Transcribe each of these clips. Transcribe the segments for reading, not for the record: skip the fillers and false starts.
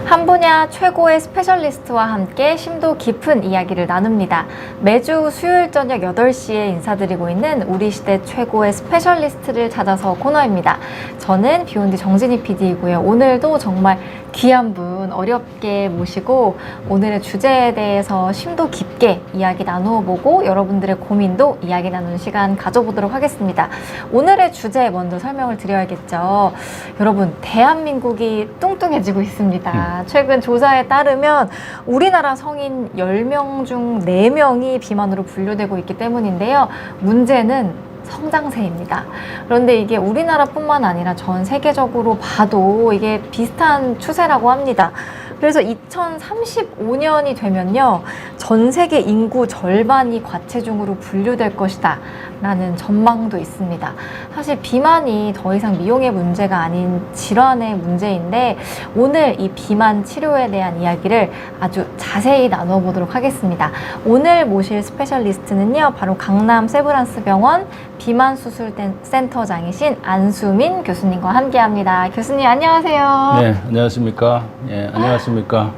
한 분야 최고의 스페셜리스트와 함께 심도 깊은 이야기를 나눕니다. 매주 수요일 저녁 8시에 인사드리고 있는 우리 시대 최고의 스페셜리스트를 찾아서 코너입니다. 저는 비욘디 정진희 PD이고요. 오늘도 정말 귀한 분 어렵게 모시고 오늘의 주제에 대해서 심도 깊게 이야기 나누어 보고 여러분들의 고민도 이야기 나누는 시간 가져보도록 하겠습니다. 오늘의 주제 먼저 설명을 드려야겠죠. 여러분, 대한민국이 뚱뚱해지고 있습니다. 최근 조사에 따르면 우리나라 성인 10명 중 4명이 비만으로 분류되고 있기 때문인데요. 문제는 성장세입니다. 그런데 이게 우리나라뿐만 아니라 전 세계적으로 봐도 이게 비슷한 추세라고 합니다. 그래서 2035년이 되면요, 전 세계 인구 절반이 과체중으로 분류될 것이다 라는 전망도 있습니다. 사실 비만이 더 이상 미용의 문제가 아닌 질환의 문제인데 오늘 이 비만 치료에 대한 이야기를 아주 자세히 나눠 보도록 하겠습니다. 오늘 모실 스페셜리스트는요, 바로 강남 세브란스 병원 비만 수술 센터장이신 안수민 교수님과 함께합니다. 교수님 안녕하세요. 네, 안녕하십니까. 예, 안녕하십니까.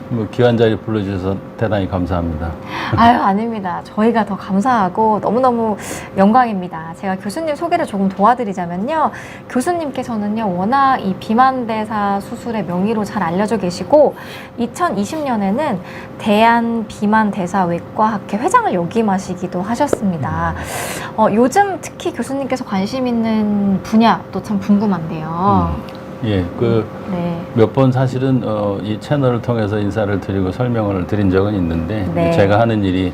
뭐 귀한 자리 불러주셔서 대단히 감사합니다. 아유, 아닙니다. 저희가 더 감사하고 너무너무 영광입니다. 제가 교수님 소개를 조금 도와드리자면요, 교수님께서는요 워낙 이 비만대사 수술의 명의로 잘 알려져 계시고 2020년에는 대한비만대사외과학회 회장을 역임하시기도 하셨습니다. 요즘 특히 교수님께서 관심 있는 분야도 참 궁금한데요. 예, 네. 몇 번 사실은 이 채널을 통해서 인사를 드리고 설명을 드린 적은 있는데, 네. 제가 하는 일이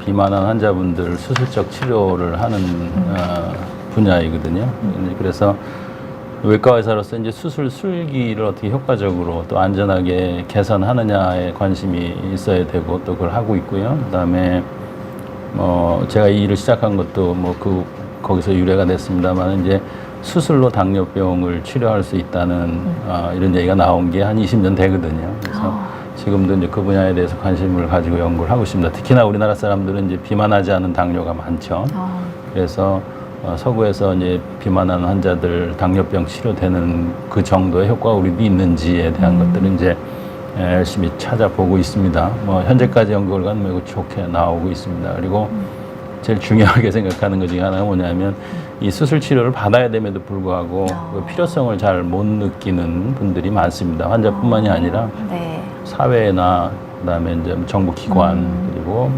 비만한 환자분들 수술적 치료를 하는 분야이거든요. 그래서 외과 의사로서 이제 수술 술기를 어떻게 효과적으로 또 안전하게 개선하느냐에 관심이 있어야 되고 또 그걸 하고 있고요. 그다음에 제가 이 일을 시작한 것도 거기서 유래가 됐습니다만, 이제 수술로 당뇨병을 치료할 수 있다는 이런 얘기가 나온 게 한 20년 되거든요. 그래서 지금도 이제 그 분야에 대해서 관심을 가지고 연구를 하고 있습니다. 특히나 우리나라 사람들은 이제 비만하지 않은 당뇨가 많죠. 그래서 서구에서 이제 비만한 환자들 당뇨병 치료되는 그 정도의 효과가 우리도 있는지에 대한 것들은 이제 열심히 찾아보고 있습니다. 현재까지 연구 결과는 매우 좋게 나오고 있습니다. 그리고 제일 중요하게 생각하는 것 중에 하나가 뭐냐면, 이 수술 치료를 받아야 됨에도 불구하고 그 필요성을 잘 못 느끼는 분들이 많습니다. 환자뿐만이 아니라 네. 사회나 그다음에 이제 정부 기관, 그리고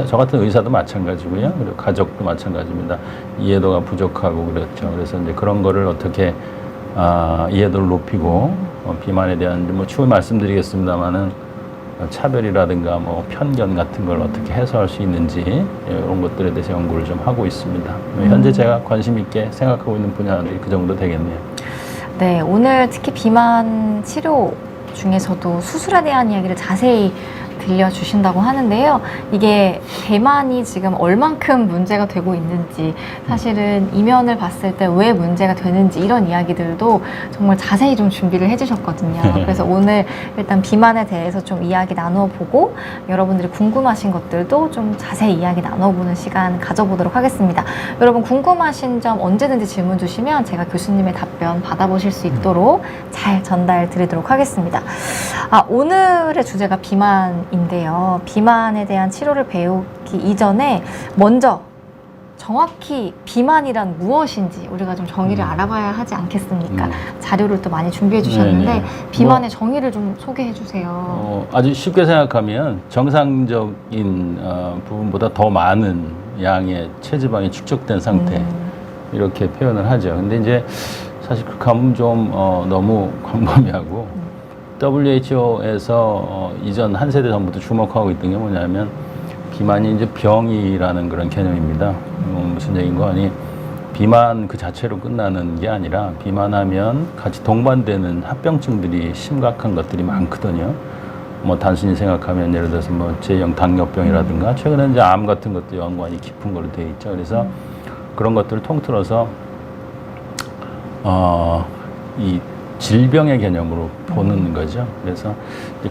저 같은 의사도 마찬가지고요. 그리고 가족도 마찬가지입니다. 이해도가 부족하고 그렇죠. 그래서 이제 그런 거를 어떻게 이해도를 높이고 비만에 대한 추후 말씀드리겠습니다만은 차별이라든가 편견 같은 걸 어떻게 해소할 수 있는지 이런 것들에 대해서 연구를 좀 하고 있습니다. 현재 제가 관심 있게 생각하고 있는 분야들이 그 정도 되겠네요. 네, 오늘 특히 비만 치료 중에서도 수술에 대한 이야기를 자세히 들려주신다고 하는데요. 이게 대만이 지금 얼만큼 문제가 되고 있는지, 사실은 이면을 봤을 때 왜 문제가 되는지 이런 이야기들도 정말 자세히 좀 준비를 해주셨거든요. 그래서 오늘 일단 비만에 대해서 좀 이야기 나눠보고 여러분들이 궁금하신 것들도 좀 자세히 이야기 나눠보는 시간 가져보도록 하겠습니다. 여러분 궁금하신 점 언제든지 질문 주시면 제가 교수님의 답변 받아보실 수 있도록 잘 전달 드리도록 하겠습니다. 오늘의 주제가 비만인데요. 비만에 대한 치료를 배우기 이전에 먼저 정확히 비만이란 무엇인지 우리가 좀 정의를 알아봐야 하지 않겠습니까? 자료를 또 많이 준비해 주셨는데 네네. 비만의 정의를 좀 소개해 주세요. 아주 쉽게 생각하면 정상적인 부분보다 더 많은 양의 체지방이 축적된 상태, 이렇게 표현을 하죠. 근데 이제 사실 그 감은 좀 너무 광범위하고, WHO에서 이전 한 세대 전부터 주목하고 있던 게 뭐냐면, 비만이 이제 병이라는 그런 개념입니다. 무슨 얘기인 거 아니, 비만 그 자체로 끝나는 게 아니라 비만하면 같이 동반되는 합병증들이 심각한 것들이 많거든요. 단순히 생각하면 예를 들어서 제2형 당뇨병이라든가, 최근에 이제 암 같은 것도 연관이 깊은 걸로 되어 있죠. 그래서 그런 것들을 통틀어서 이 질병의 개념으로 보는 거죠. 그래서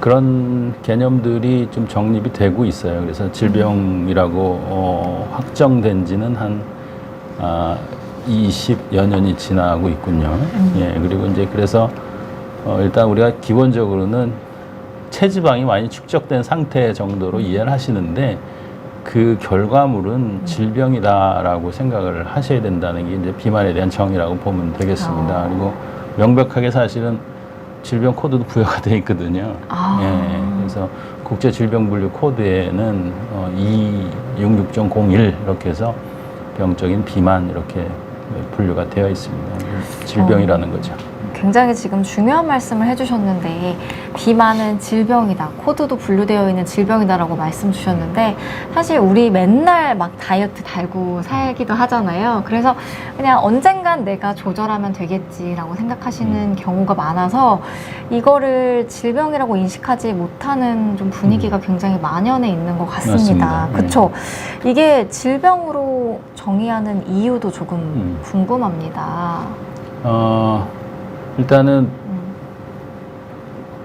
그런 개념들이 좀 정립이 되고 있어요. 그래서 질병이라고 확정된 지는 한 20여 년이 지나고 있군요. 예, 그리고 이제 그래서 일단 우리가 기본적으로는 체지방이 많이 축적된 상태 정도로 이해를 하시는데 그 결과물은 질병이다라고 생각을 하셔야 된다는 게 이제 비만에 대한 정의라고 보면 되겠습니다. 그리고 명백하게 사실은 질병 코드도 부여가 되어 있거든요. 예, 그래서 국제질병분류 코드에는 266.01 이렇게 해서 병적인 비만 이렇게 분류가 되어 있습니다. 질병이라는 거죠. 굉장히 지금 중요한 말씀을 해주셨는데 비만은 질병이다. 코드도 분류되어 있는 질병이다라고 말씀 주셨는데 사실 우리 맨날 막 다이어트 달고 살기도 하잖아요. 그래서 그냥 언젠간 내가 조절하면 되겠지라고 생각하시는 경우가 많아서 이거를 질병이라고 인식하지 못하는 좀 분위기가 굉장히 만연해 있는 것 같습니다. 맞습니다. 그렇죠? 이게 질병으로 정의하는 이유도 조금 궁금합니다. 일단은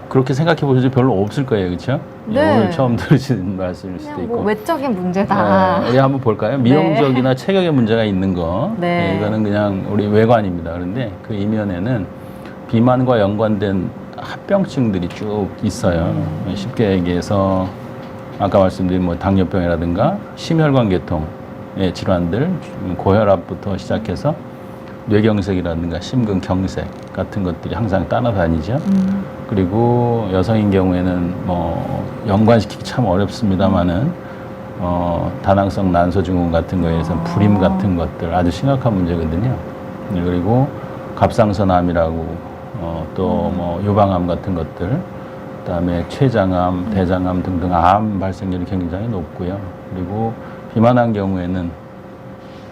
그렇게 생각해 보셔도 별로 없을 거예요, 그렇죠? 네. 오늘 처음 들으신 말씀일 수도 그냥 있고. 뭐 외적인 문제다. 우리 한번 볼까요? 미용적이나 체격에 문제가 있는 거. 네. 이거는 그냥 우리 외관입니다. 그런데 그 이면에는 비만과 연관된 합병증들이 쭉 있어요. 쉽게 얘기해서 아까 말씀드린 뭐 당뇨병이라든가 심혈관계통의 질환들, 고혈압부터 시작해서 뇌경색이라든가 심근경색 같은 것들이 항상 따라다니죠. 그리고 여성인 경우에는 뭐 연관시키기 참 어렵습니다만은 다낭성 난소증후군 같은 거에 의해서 불임 같은 것들 아주 심각한 문제거든요. 그리고 갑상선암이라고 또 뭐 유방암 같은 것들, 그다음에 췌장암, 대장암 등등 암 발생률이 굉장히 높고요. 그리고 비만한 경우에는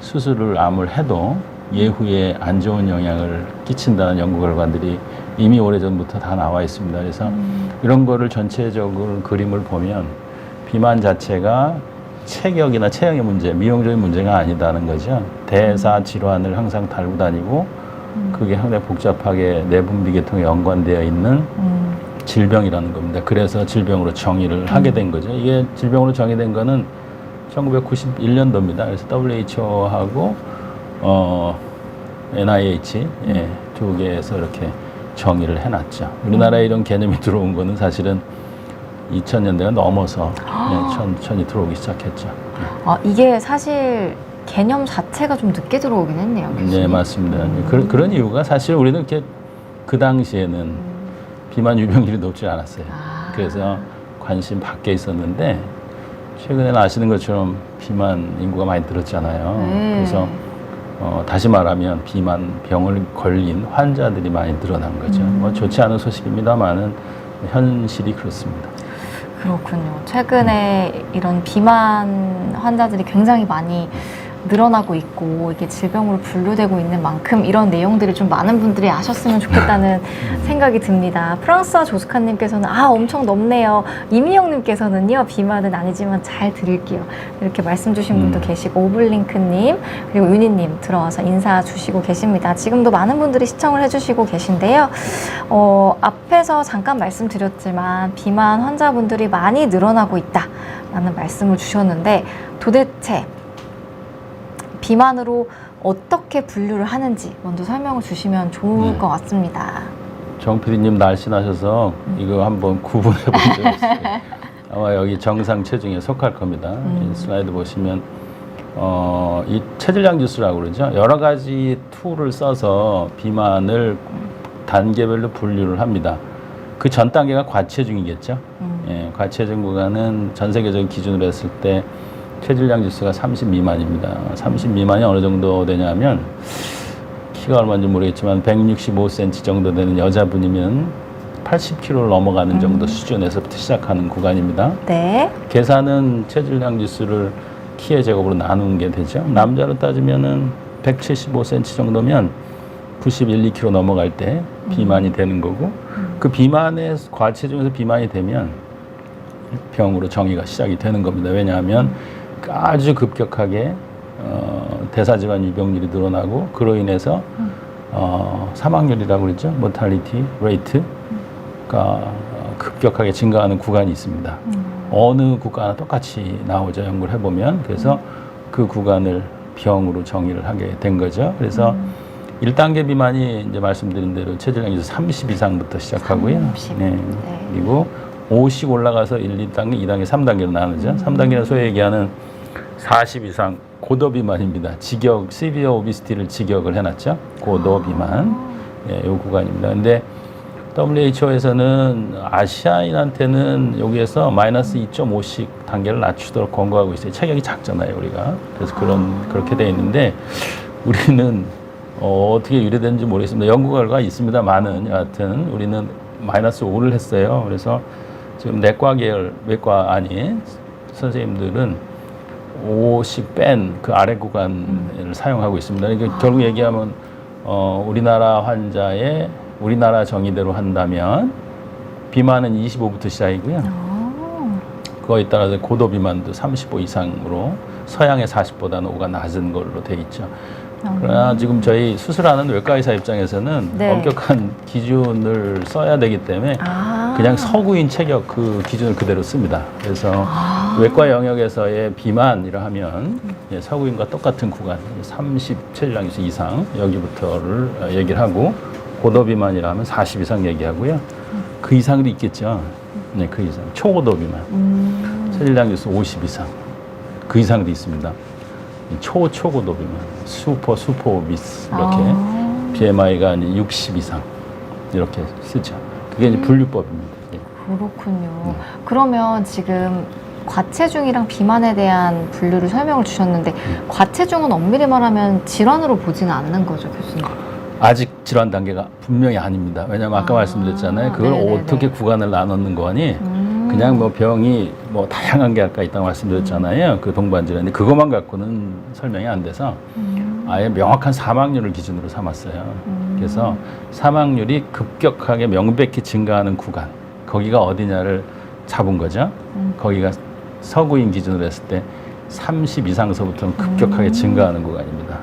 수술을 암을 해도 예후에 안 좋은 영향을 끼친다는 연구 결과들이 이미 오래전부터 다 나와 있습니다. 그래서 이런 거를 전체적으로 그림을 보면 비만 자체가 체격이나 체형의 문제, 미용적인 문제가 아니다는 거죠. 대사 질환을 항상 달고 다니고 그게 상당히 복잡하게 내분비 계통에 연관되어 있는 질병이라는 겁니다. 그래서 질병으로 정의를 하게 된 거죠. 이게 질병으로 정의된 거는 1991년도입니다. 그래서 WHO하고 NIH 두 개에서 이렇게 정의를 해놨죠. 우리나라에 이런 개념이 들어온 거는 사실은 2000년대가 넘어서 천천히 들어오기 시작했죠. 이게 사실 개념 자체가 좀 늦게 들어오긴 했네요. 교수님. 네, 맞습니다. 그런 이유가 사실 우리는 이렇게 그 당시에는 비만 유병률이 높지 않았어요. 그래서 관심 밖에 있었는데 최근에는 아시는 것처럼 비만 인구가 많이 늘었잖아요. 그래서 다시 말하면 비만 병을 걸린 환자들이 많이 늘어난 거죠. 뭐 좋지 않은 소식입니다만은 현실이 그렇습니다. 그렇군요. 최근에 이런 비만 환자들이 굉장히 많이 늘어나고 있고 이게 질병으로 분류되고 있는 만큼 이런 내용들을 좀 많은 분들이 아셨으면 좋겠다는 생각이 듭니다. 프랑스와 조스카님께서는 엄청 높네요. 이민영님께서는요, 비만은 아니지만 잘 들을게요. 이렇게 말씀 주신 분도 계시고, 오블링크님 그리고 윤희님 들어와서 인사 주시고 계십니다. 지금도 많은 분들이 시청을 해주시고 계신데요. 앞에서 잠깐 말씀드렸지만 비만 환자분들이 많이 늘어나고 있다라는 말씀을 주셨는데 도대체 비만으로 어떻게 분류를 하는지 먼저 설명을 주시면 좋을 것 같습니다. 정 PD님 날씬하셔서 이거 한번 구분해 본 적 없어요. 아마 여기 정상 체중에 속할 겁니다. 이 슬라이드 보시면 이 체질량 지수라고 그러죠. 여러 가지 툴을 써서 비만을 단계별로 분류를 합니다. 그 전 단계가 과체중이겠죠. 과체중 구간은 전 세계적인 기준으로 했을 때 체질량 지수가 30 미만입니다. 30 미만이 어느 정도 되냐면 키가 얼마인지 모르겠지만 165cm 정도 되는 여자분이면 80kg를 넘어가는 정도 수준에서부터 시작하는 구간입니다. 네. 계산은 체질량 지수를 키의 제곱으로 나누는 게 되죠. 남자로 따지면은 175cm 정도면 91, 2kg 넘어갈 때 비만이 되는 거고 그 비만의 과체중에서 비만이 되면 병으로 정의가 시작이 되는 겁니다. 왜냐하면 아주 급격하게 대사질환 유병률이 늘어나고 그로 인해서 사망률이라고 그러죠. mortality rate가 급격하게 증가하는 구간이 있습니다. 어느 국가나 똑같이 나오죠. 연구를 해보면. 그래서 그 구간을 병으로 정의를 하게 된 거죠. 그래서 1단계 비만이 이제 말씀드린 대로 체질량이 30 이상부터 시작하고요. 30. 네. 네. 그리고 50 올라가서 1, 2단계, 2단계, 3단계로 나누죠. 3단계는 소위 얘기하는 40 이상 고도 비만입니다. 직역, 시비어 오비시티를 직역을 해놨죠. 고도 비만. 예, 요 구간입니다. 근데 WHO에서는 아시아인한테는 여기에서 마이너스 2.5씩 단계를 낮추도록 권고하고 있어요. 체격이 작잖아요, 우리가. 그래서 그렇게 돼 있는데 우리는 어떻게 유래되는지 모르겠습니다. 연구 결과가 있습니다. 많은 여하튼 우리는 마이너스 5를 했어요. 그래서 지금 내과 계열, 외과 아닌 선생님들은 5씩 뺀 그 아래 구간을 사용하고 있습니다. 그러니까 결국 얘기하면 우리나라 환자의 우리나라 정의대로 한다면 비만은 25부터 시작이고요. 그거에 따라서 고도 비만도 35 이상으로 서양의 40보다는 5가 낮은 걸로 돼 있죠. 그러나 지금 저희 수술하는 외과 의사 입장에서는 네. 엄격한 기준을 써야 되기 때문에 그냥 서구인 체격 그 기준을 그대로 씁니다. 그래서 외과 영역에서의 비만이라 하면 예, 서구인과 똑같은 구간 30 체질량 이상 여기부터를 얘기를 하고 고도 비만이라 하면 40 이상 얘기하고요. 그 이상도 있겠죠. 네, 그 이상. 초고도 비만. 체질량 지수 50 이상. 그 이상도 있습니다. 초고도 비만. 슈퍼 오비스. 이렇게. BMI가 60 이상. 이렇게 쓰죠. 그게 이제 분류법입니다. 예. 그렇군요. 그러면 지금 과체중이랑 비만에 대한 분류를 설명을 주셨는데 과체중은 엄밀히 말하면 질환으로 보지는 않는 거죠, 교수님? 아직 질환 단계가 분명히 아닙니다. 왜냐하면 아까 말씀드렸잖아요. 그걸 네네네. 어떻게 구간을 나눴는 거니 그냥 뭐 병이 뭐 다양한 게 아까 있다고 말씀드렸잖아요. 그 동반 질환이 그것만 갖고는 설명이 안 돼서 아예 명확한 사망률을 기준으로 삼았어요. 그래서 사망률이 급격하게 명백히 증가하는 구간 거기가 어디냐를 잡은 거죠. 거기가 서구인 기준으로 했을 때 30 이상서부터는 급격하게 증가하는 구간입니다.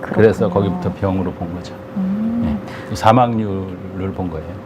그렇군요. 그래서 거기부터 병으로 본 거죠. 네. 사망률을 본 거예요.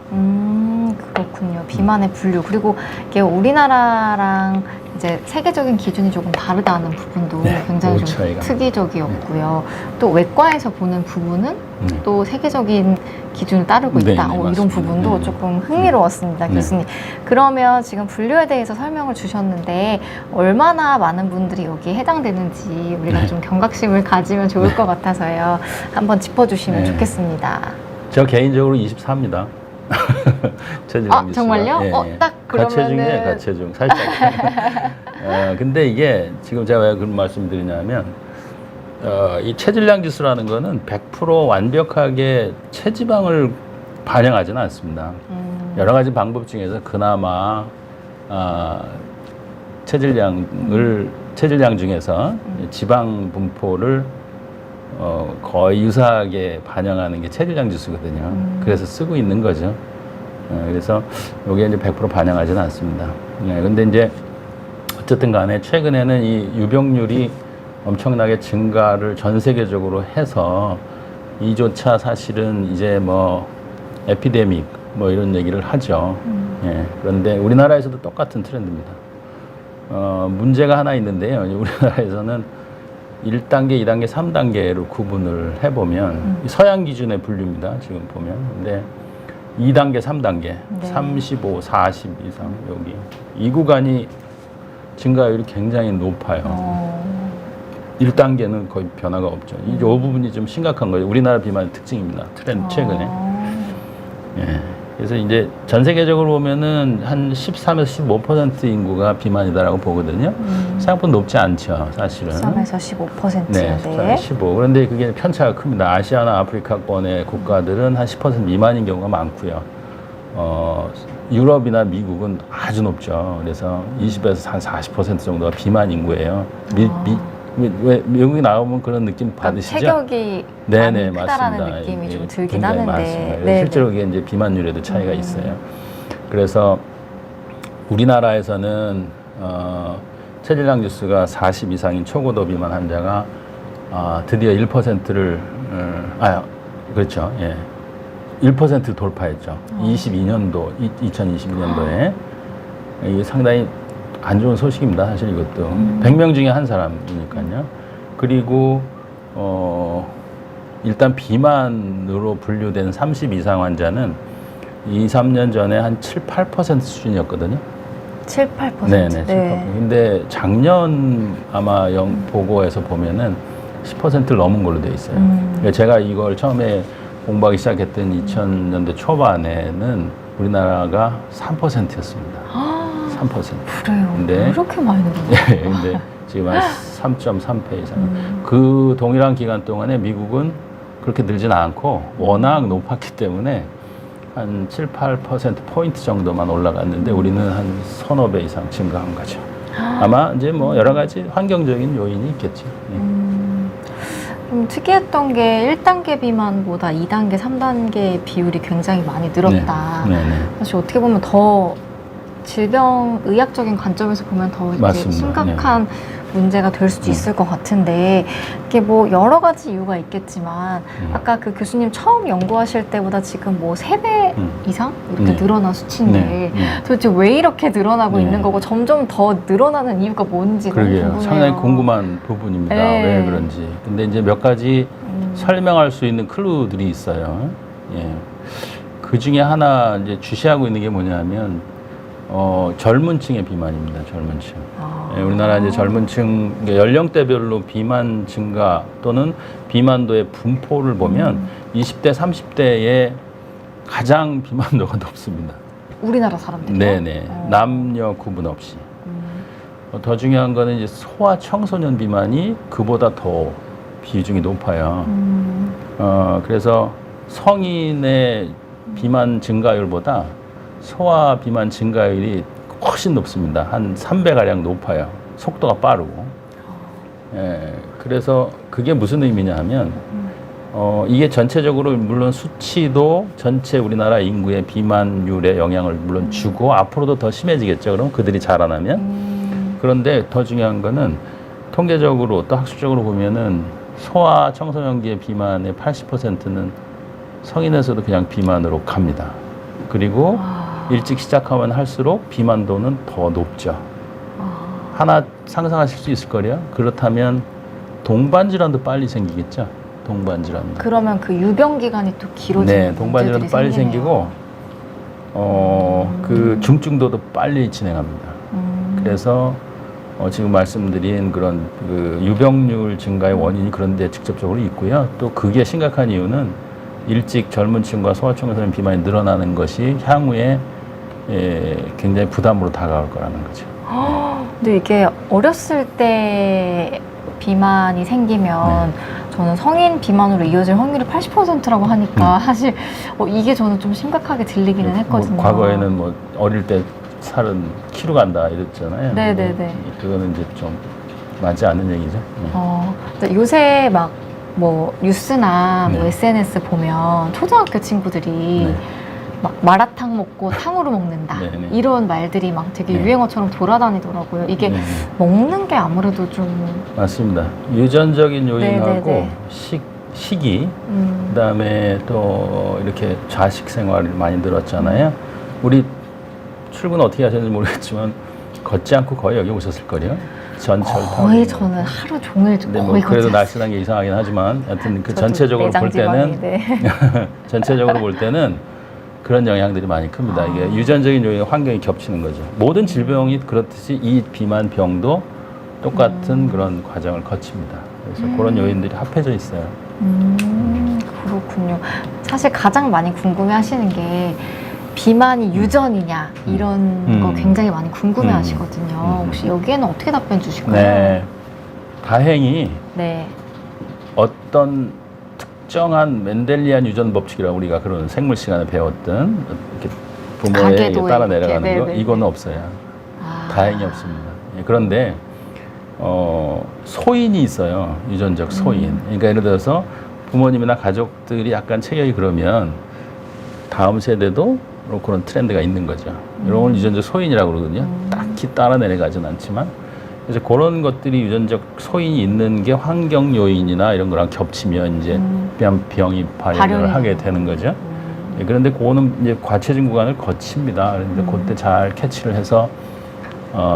그렇군요. 비만의 분류. 그리고 이게 우리나라랑 이제 세계적인 기준이 조금 다르다는 부분도 네, 굉장히 그 좀 차이가. 특이적이었고요. 또 외과에서 보는 부분은 또 세계적인 기준을 따르고 네, 있다. 네, 이런 맞습니다. 부분도 네. 조금 흥미로웠습니다, 네. 교수님. 그러면 지금 분류에 대해서 설명을 주셨는데 얼마나 많은 분들이 여기에 해당되는지 우리가 네. 좀 경각심을 가지면 좋을 것 같아서요. 한번 짚어주시면 네. 좋겠습니다. 저 개인적으로 24입니다. 체질량 지수가. 정말요? 딱 가체중이에요, 그러면은- 가체중. 살짝. 근데 이게 지금 제가 왜 그런 말씀 드리냐면 이 체질량 지수라는 거는 100% 완벽하게 체지방을 반영하지는 않습니다. 여러 가지 방법 중에서 그나마 체질량 중에서 지방 분포를 거의 유사하게 반영하는 게 체질량 지수거든요. 그래서 쓰고 있는 거죠. 그래서 여기에 이제 100% 반영하지는 않습니다. 근데 이제 어쨌든 간에 최근에는 이 유병률이 엄청나게 증가를 전 세계적으로 해서 이조차 사실은 이제 뭐 에피데믹 뭐 이런 얘기를 하죠. 그런데 우리나라에서도 똑같은 트렌드입니다. 문제가 하나 있는데요. 우리나라에서는 1단계, 2단계, 3단계로 구분을 해보면 서양 기준의 분류입니다. 지금 보면. 근데 2단계, 3단계, 네. 35, 40 이상 여기 이 구간이 증가율이 굉장히 높아요. 1단계는 거의 변화가 없죠. 이 부분이 좀 심각한 거예요. 우리나라 비만의 특징입니다. 트렌드 최근에. 예. 그래서 이제 전 세계적으로 보면은 한 13에서 15% 인구가 비만이다라고 보거든요. 생각보다 높지 않죠, 사실은. 13에서 15%인데. 네, 13에서 15. 그런데 그게 편차가 큽니다. 아시아나 아프리카권의 국가들은 한 10% 미만인 경우가 많고요. 유럽이나 미국은 아주 높죠. 그래서 20에서 한 40% 정도가 비만 인구예요. 왜 미국에 나오면 그런 느낌 받으시죠? 체격이 네네, 많이 크다라는 맞습니다. 느낌이 이게 좀 들긴 굉장히 하는데. 많습니다. 네, 실제로 이게 이제 비만율에도 차이가 있어요. 그래서 우리나라에서는 체질량 지수가 40 이상인 초고도 비만 환자가 드디어 1%를 그렇죠. 예. 1%를 돌파했죠. 22년도 2022년도에 이게 상당히 안 좋은 소식입니다. 사실 이것도 100명 중에 한 사람이니까요. 그리고 일단 비만으로 분류된 30 이상 환자는 2, 3년 전에 한 7, 8% 수준이었거든요. 7, 8%. 네네. 7, 8%. 근데 작년 아마 보고에서 보면은 10%를 넘은 걸로 돼 있어요. 그러니까 제가 이걸 처음에 공부하기 시작했던 2000년대 초반에는 우리나라가 3%였습니다. 3%. 그래요. 근데 이렇게 많이 늘었나요? 예, 근데 지금 한 3.3배 이상. 그 동일한 기간 동안에 미국은 그렇게 늘진 않고 워낙 높았기 때문에 한 7, 8%포인트 정도만 올라갔는데 우리는 한 서너 배 이상 증가한 거죠. 아마 이제 뭐 여러 가지 환경적인 요인이 있겠죠. 예. 좀 특이했던 게 1단계 비만보다 2단계, 3단계 비율이 굉장히 많이 늘었다. 네, 네. 사실 어떻게 보면 더 질병 의학적인 관점에서 보면 더 이제 맞습니다. 심각한 문제가 될 수도 있을 것 같은데 이게 뭐 여러 가지 이유가 있겠지만 아까 그 교수님 처음 연구하실 때보다 지금 뭐 3배 이상 이렇게 네. 늘어난 수치인데 도대체 왜 이렇게 늘어나고 네. 있는 거고 점점 더 늘어나는 이유가 뭔지 너무 그러게요. 궁금해요. 상당히 궁금한 부분입니다. 네. 왜 그런지. 근데 이제 몇 가지 설명할 수 있는 클루들이 있어요. 예. 그 중에 하나 이제 주시하고 있는 게 뭐냐면 젊은 층의 비만입니다. 젊은 층. 예, 우리나라 이제 젊은 층 연령대별로 비만 증가 또는 비만도의 분포를 보면 20대, 30대에 가장 비만도가 높습니다. 우리나라 사람들이요? 네네. 남녀 구분 없이. 더 중요한 거는 이제 소아 청소년 비만이 그보다 더 비중이 높아요. 그래서 성인의 비만 증가율보다 소아 비만 증가율이 훨씬 높습니다. 한 3배가량 높아요. 속도가 빠르고. 예, 그래서 그게 무슨 의미냐 하면, 이게 전체적으로 물론 수치도 전체 우리나라 인구의 비만율에 영향을 물론 주고 앞으로도 더 심해지겠죠. 그럼 그들이 자라나면. 그런데 더 중요한 거는 통계적으로 또 학술적으로 보면은 소아 청소년기의 비만의 80%는 성인에서도 그냥 비만으로 갑니다. 그리고 일찍 시작하면 할수록 비만도는 더 높죠. 하나 상상하실 수 있을 거예요. 그렇다면 동반질환도 빨리 생기겠죠. 동반질환. 그러면 그 유병 기간이 또 길어지는 네, 동반질환도 빨리 생기고 그 중증도도 빨리 진행합니다. 그래서 지금 말씀드린 그런 그 유병률 증가의 원인이 그런데 직접적으로 있고요. 또 그게 심각한 이유는 일찍 젊은 층과 소아청소년 비만이 늘어나는 것이 향후에 굉장히 부담으로 다가올 거라는 거죠. 근데 이게 어렸을 때 비만이 생기면 저는 성인 비만으로 이어질 확률이 80%라고 하니까 사실 이게 저는 좀 심각하게 들리기는 했거든요. 뭐 과거에는 뭐 어릴 때 살은 키로 간다 이랬잖아요. 네네네. 그거는 이제 좀 맞지 않는 얘기죠. 근데 요새 막 뭐 뉴스나 뭐 네. SNS 보면 초등학교 친구들이 네. 막 마라탕 먹고 탕후루 먹는다 네네. 이런 말들이 막 되게 네. 유행어처럼 돌아다니더라고요. 이게 네. 먹는 게 아무래도 좀 맞습니다. 유전적인 요인하고 네네네. 시기, 그다음에 또 이렇게 좌식 생활을 많이 늘었잖아요. 우리 출근 어떻게 하셨는지 모르겠지만 걷지 않고 거의 여기 오셨을 거예요. 전철 타고. 거의 저는 하루 종일 근데 거의 뭐 그래도 걷지 날씬한 게 이상하긴 하지만 하여튼 그 저도 전체적으로 볼 내장 지방이, 때는 네. 전체적으로 볼 때는 그런 영향들이 많이 큽니다. 이게 유전적인 요인 환경이 겹치는 거죠. 모든 질병이 그렇듯이 이 비만병도 똑같은 그런 과정을 거칩니다. 그래서 그런 요인들이 합해져 있어요. 그렇군요. 사실 가장 많이 궁금해 하시는 게 비만이 유전이냐 이런 거 굉장히 많이 궁금해 하시거든요. 혹시 여기에는 어떻게 답변 주실까요? 네. 다행히 네. 어떤 특정한 멘델리안 유전 법칙이라고 우리가 그런 생물 시간에 배웠던 이렇게 부모에 가계도에 따라 이렇게, 내려가는 거 네네네. 이거는 없어요. 다행히 없습니다. 예, 그런데 소인이 있어요. 유전적 소인. 그러니까 예를 들어서 부모님이나 가족들이 약간 체격이 그러면 다음 세대도 그런 트렌드가 있는 거죠. 이런 걸 유전적 소인이라고 그러거든요. 딱히 따라 내려가진 않지만. 그래서 그런 것들이 유전적 소인이 있는 게 환경 요인이나 이런 거랑 겹치면 이제 병이 발현을 하게 되는 거죠. 예, 그런데 그거는 이제 과체중 구간을 거칩니다. 그런데 그때 잘 캐치를 해서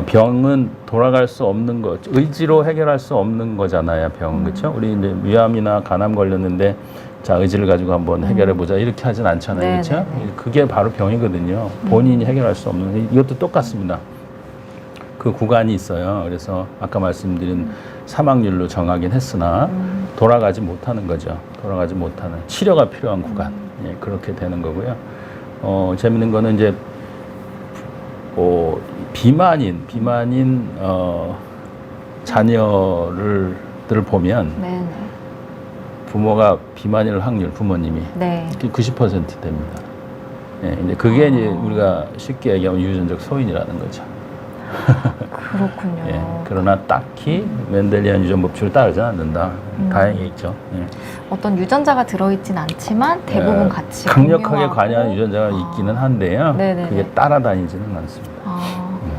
병은 돌아갈 수 없는 것, 의지로 해결할 수 없는 거잖아요. 병은 그렇죠? 우리 이제 위암이나 간암 걸렸는데 자, 의지를 가지고 한번 해결해 보자 이렇게 하진 않잖아요. 네, 그렇죠? 네, 네. 그게 바로 병이거든요. 본인이 해결할 수 없는, 이것도 똑같습니다. 그 구간이 있어요. 그래서 아까 말씀드린 사망률로 정하긴 했으나 돌아가지 못하는 거죠. 돌아가지 못하는 치료가 필요한 구간. 예, 그렇게 되는 거고요. 재밌는 거는 이제 비만인 자녀들을 보면 네네. 부모가 비만일 확률, 부모님이 네. 90% 됩니다. 예, 이제 그게 이제 우리가 쉽게 얘기하면 유전적 소인이라는 거죠. 그렇군요. 예, 그러나 딱히 멘델리안 유전 법칙을 따르지 않는다. 다행히 있죠. 예. 어떤 유전자가 들어있진 않지만 대부분 같이 강력하게 공유하고. 관여하는 유전자가 있기는 한데요. 네네네. 그게 따라다니지는 않습니다.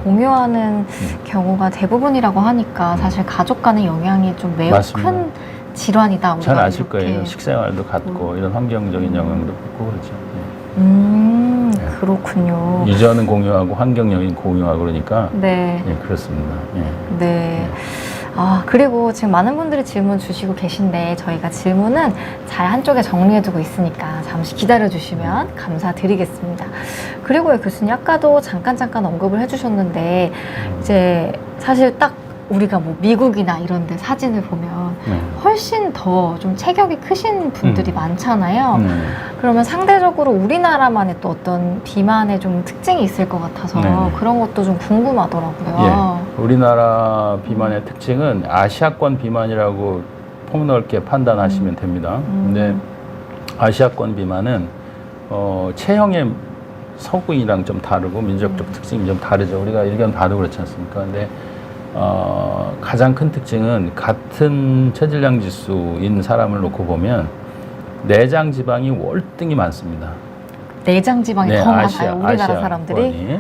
공유하는 경우가 대부분이라고 하니까 사실 가족 간의 영향이 좀 매우 맞습니다. 큰 질환이다. 잘 우리가 아실 이렇게. 거예요. 식생활도 같고 이런 환경적인 영향도 있고 그렇죠. 그렇군요. 유전은 공유하고 환경적인 공유하고 그러니까 네. 예, 그렇습니다. 예. 네. 그리고 지금 많은 분들이 질문 주시고 계신데 저희가 질문은 잘 한쪽에 정리해두고 있으니까 잠시 기다려주시면 감사드리겠습니다. 그리고요, 교수님 아까도 잠깐 언급을 해주셨는데 이제 사실 딱 우리가 뭐 미국이나 이런 데 사진을 보면 훨씬 더 좀 체격이 크신 분들이 많잖아요. 그러면 상대적으로 우리나라만의 또 어떤 비만의 좀 특징이 있을 것 같아서 네네. 그런 것도 좀 궁금하더라고요. 예. 우리나라 비만의 특징은 아시아권 비만이라고 폭넓게 판단하시면 됩니다. 근데 아시아권 비만은 체형의 서구인이랑 좀 다르고 민족적 특징이 좀 다르죠. 우리가 일견 봐도 그렇지 않습니까? 근데 가장 큰 특징은 같은 체질량 지수인 사람을 놓고 보면 내장 지방이 월등히 많습니다. 내장 지방이 네, 더 많아요, 우리나라 사람들이. 네,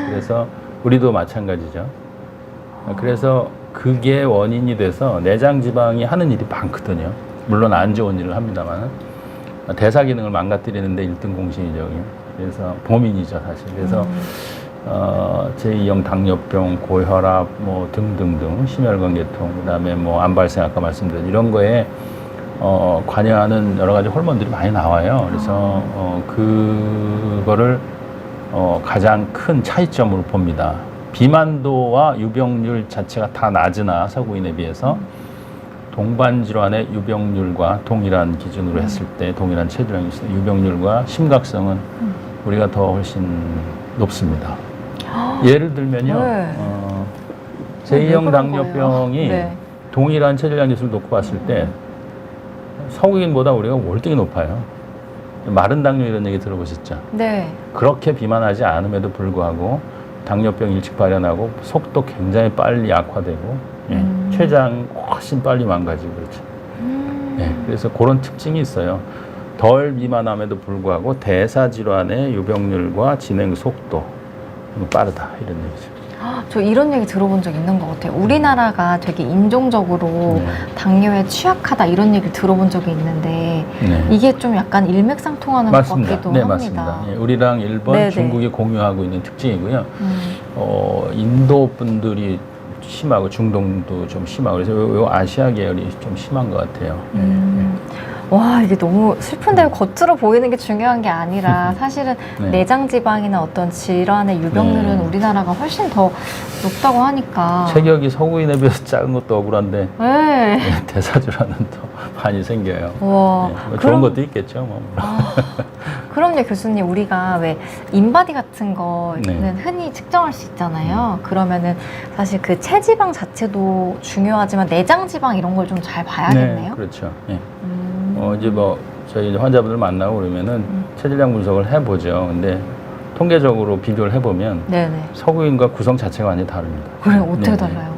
그래서 우리도 마찬가지죠. 그래서 그게 원인이 돼서 내장 지방이 하는 일이 많거든요. 물론 안 좋은 일을 합니다만 대사 기능을 망가뜨리는데 1등 공신이죠. 그래서 범인이죠, 사실. 그래서 제2형 당뇨병, 고혈압, 뭐 등등등 심혈관계통, 그다음에 뭐 암발생 아까 말씀드린 이런 거에 관여하는 여러 가지 호르몬들이 많이 나와요. 그래서 그거를 가장 큰 차이점으로 봅니다. 비만도와 유병률 자체가 다 낮으나 서구인에 비해서 동반 질환의 유병률과 동일한 기준으로 했을 때 동일한 체질량이 있어요. 유병률과 심각성은 우리가 더 훨씬 높습니다. 예를 들면요, 네. 제2형 왜 그런 당뇨병이 거예요? 네. 동일한 체질량 지수를 놓고 봤을 때 서구인보다 우리가 월등히 높아요. 마른 당뇨 이런 얘기 들어보셨죠? 네. 그렇게 비만하지 않음에도 불구하고 당뇨병 일찍 발현하고 속도 굉장히 빨리 악화되고 췌장 훨씬 빨리 망가지고 그렇죠. 예, 그래서 그런 특징이 있어요. 덜 비만함에도 불구하고 대사 질환의 유병률과 진행 속도 빠르다 이런 얘기죠. 저 이런 얘기 들어본 적 있는 것 같아요. 우리나라가 되게 인종적으로 당뇨에 취약하다 이런 얘기를 들어본 적이 있는데 이게 좀 약간 일맥상통하는 맞습니다. 것 같기도 네, 합니다. 맞습니다. 예, 우리랑 일본, 네네. 중국이 공유하고 있는 특징이고요. 인도 분들이 심하고 중동도 좀 심하고 그래서 요 아시아 계열이 좀 심한 것 같아요. 와, 이게 너무 슬픈데요. 겉으로 보이는 게 중요한 게 아니라 사실은 네. 내장 지방이나 어떤 질환의 유병률은 네. 우리나라가 훨씬 더 높다고 하니까. 체격이 서구인에 비해서 작은 것도 억울한데 네. 대사 질환은 더 많이 생겨요. 와, 뭐 좋은 것도 있겠죠. 뭐. 그럼요, 교수님. 우리가 왜 인바디 같은 거는 네. 흔히 측정할 수 있잖아요. 그러면은 사실 그 체지방 자체도 중요하지만 내장 지방 이런 걸 좀 잘 봐야겠네요. 네, 그렇죠. 예. 이제 뭐 저희 환자분들 만나고 그러면은 체질량 분석을 해보죠. 근데 통계적으로 비교를 해보면 네네. 서구인과 구성 자체가 완전히 다릅니다. 그래, 어떻게 네네. 달라요?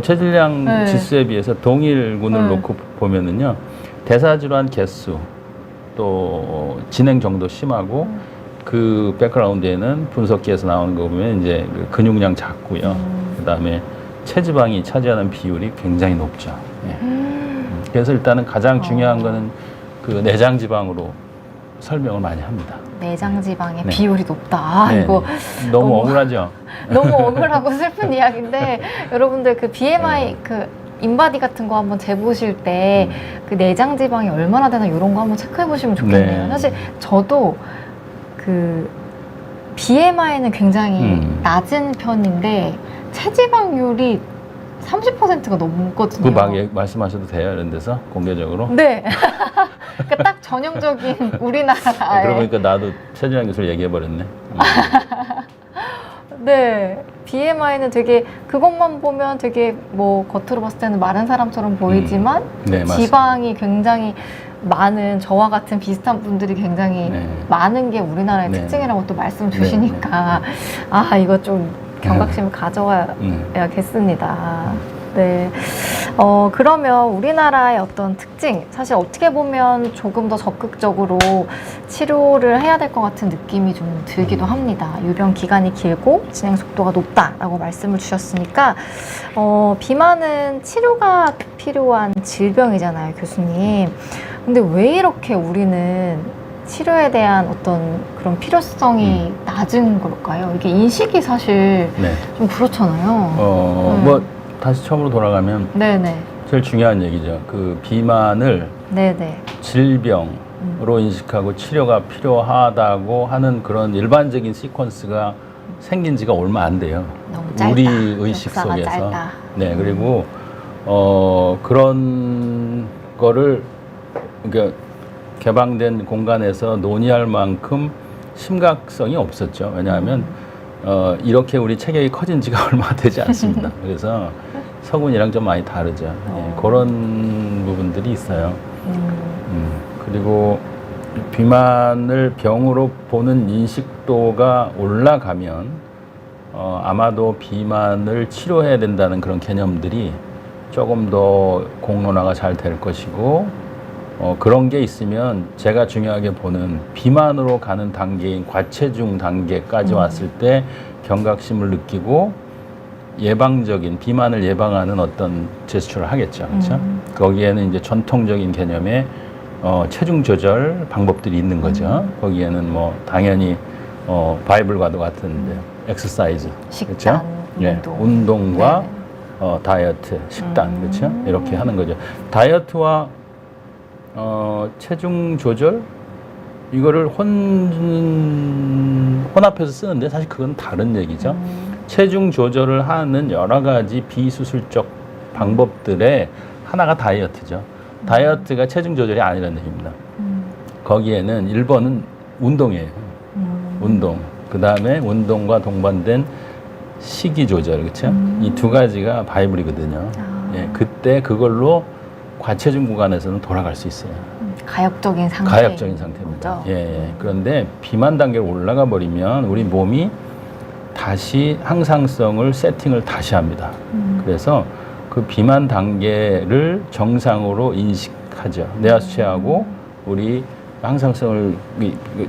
체질량 네. 지수에 비해서 동일군을 네. 놓고 보면은요, 대사질환 개수, 또 진행 정도 심하고, 그 백그라운드에는 분석기에서 나오는 거 보면 이제 그 근육량 작고요. 그 다음에 체지방이 차지하는 비율이 굉장히 높죠. 예. 그래서 일단은 가장 중요한 거는 그 내장 지방으로 설명을 많이 합니다. 내장 지방의 네. 비율이 높다. 네, 이거 네. 너무 억울하죠. 너무 억울하고 슬픈 이야기인데 여러분들 그 BMI 네. 그 인바디 같은 거 한번 재보실 때 그 내장 지방이 얼마나 되나 이런 거 한번 체크해 보시면 좋겠네요. 네. 사실 저도 그 BMI는 굉장히 낮은 편인데 체지방률이 30%가 넘거든요. 그 막 말씀하셔도 돼요, 이런 데서 공개적으로. 네. 그러니까 딱 전형적인 우리나라의. 그러니까 나도 최진환 교수를 얘기해 버렸네. 네. BMI는 되게 그것만 보면 되게 뭐 겉으로 봤을 때는 마른 사람처럼 보이지만 네, 지방이 굉장히 많은 저와 같은 비슷한 분들이 굉장히 네. 많은 게 우리나라의 네. 특징이라고 또 말씀 주시니까 아 이거 좀 경각심을 가져와야겠습니다. 네. 그러면 우리나라의 어떤 특징, 사실 어떻게 보면 조금 더 적극적으로 치료를 해야 될 것 같은 느낌이 좀 들기도 합니다. 유병 기간이 길고 진행 속도가 높다라고 말씀을 주셨으니까, 비만은 치료가 필요한 질병이잖아요, 교수님. 근데 왜 이렇게 우리는 치료에 대한 어떤 그런 필요성이 낮은 걸까요? 이게 인식이 사실 네. 좀 그렇잖아요. 뭐 다시 처음으로 돌아가면 네네. 제일 중요한 얘기죠. 그 비만을 네네. 질병으로 인식하고 치료가 필요하다고 하는 그런 일반적인 시퀀스가 생긴 지가 얼마 안 돼요. 너무 짧다. 우리 의식 역사가 속에서. 짧다. 네, 그리고 그런 거를 그러니까 개방된 공간에서 논의할 만큼 심각성이 없었죠. 왜냐하면 이렇게 우리 체격이 커진 지가 얼마 되지 않습니다. 그래서 서구인이랑 좀 많이 다르죠. 예, 그런 부분들이 있어요. 그리고 비만을 병으로 보는 인식도가 올라가면 아마도 비만을 치료해야 된다는 그런 개념들이 조금 더 공론화가 잘 될 것이고 그런 게 있으면 제가 중요하게 보는 비만으로 가는 단계인 과체중 단계까지 왔을 때 경각심을 느끼고 예방적인 비만을 예방하는 어떤 제스처를 하겠죠. 그렇죠? 거기에는 이제 전통적인 개념의 체중 조절 방법들이 있는 거죠. 거기에는 뭐 당연히 바이블과도 같은 엑서사이즈, 식단, 그렇죠? 운동. 운동과 네. 다이어트, 식단, 그렇죠? 이렇게 하는 거죠. 다이어트와 체중 조절 이거를 혼합해서 쓰는데 사실 그건 다른 얘기죠. 체중 조절을 하는 여러 가지 비수술적 방법들의 하나가 다이어트죠. 다이어트가 체중 조절이 아니라는 얘기입니다. 거기에는 1번은 운동이에요. 운동. 그 다음에 운동과 동반된 식이 조절, 그렇죠? 이 두 가지가 바이블이거든요. 예, 그때 그걸로 과체중 구간에서는 돌아갈 수 있어요. 가역적인 상태. 가역적인 상태입니다. 예, 예. 그런데 비만 단계로 올라가 버리면 우리 몸이 다시 항상성을 세팅을 다시 합니다. 그래서 그 비만 단계를 정상으로 인식하죠. 뇌하수체하고 우리 항상성을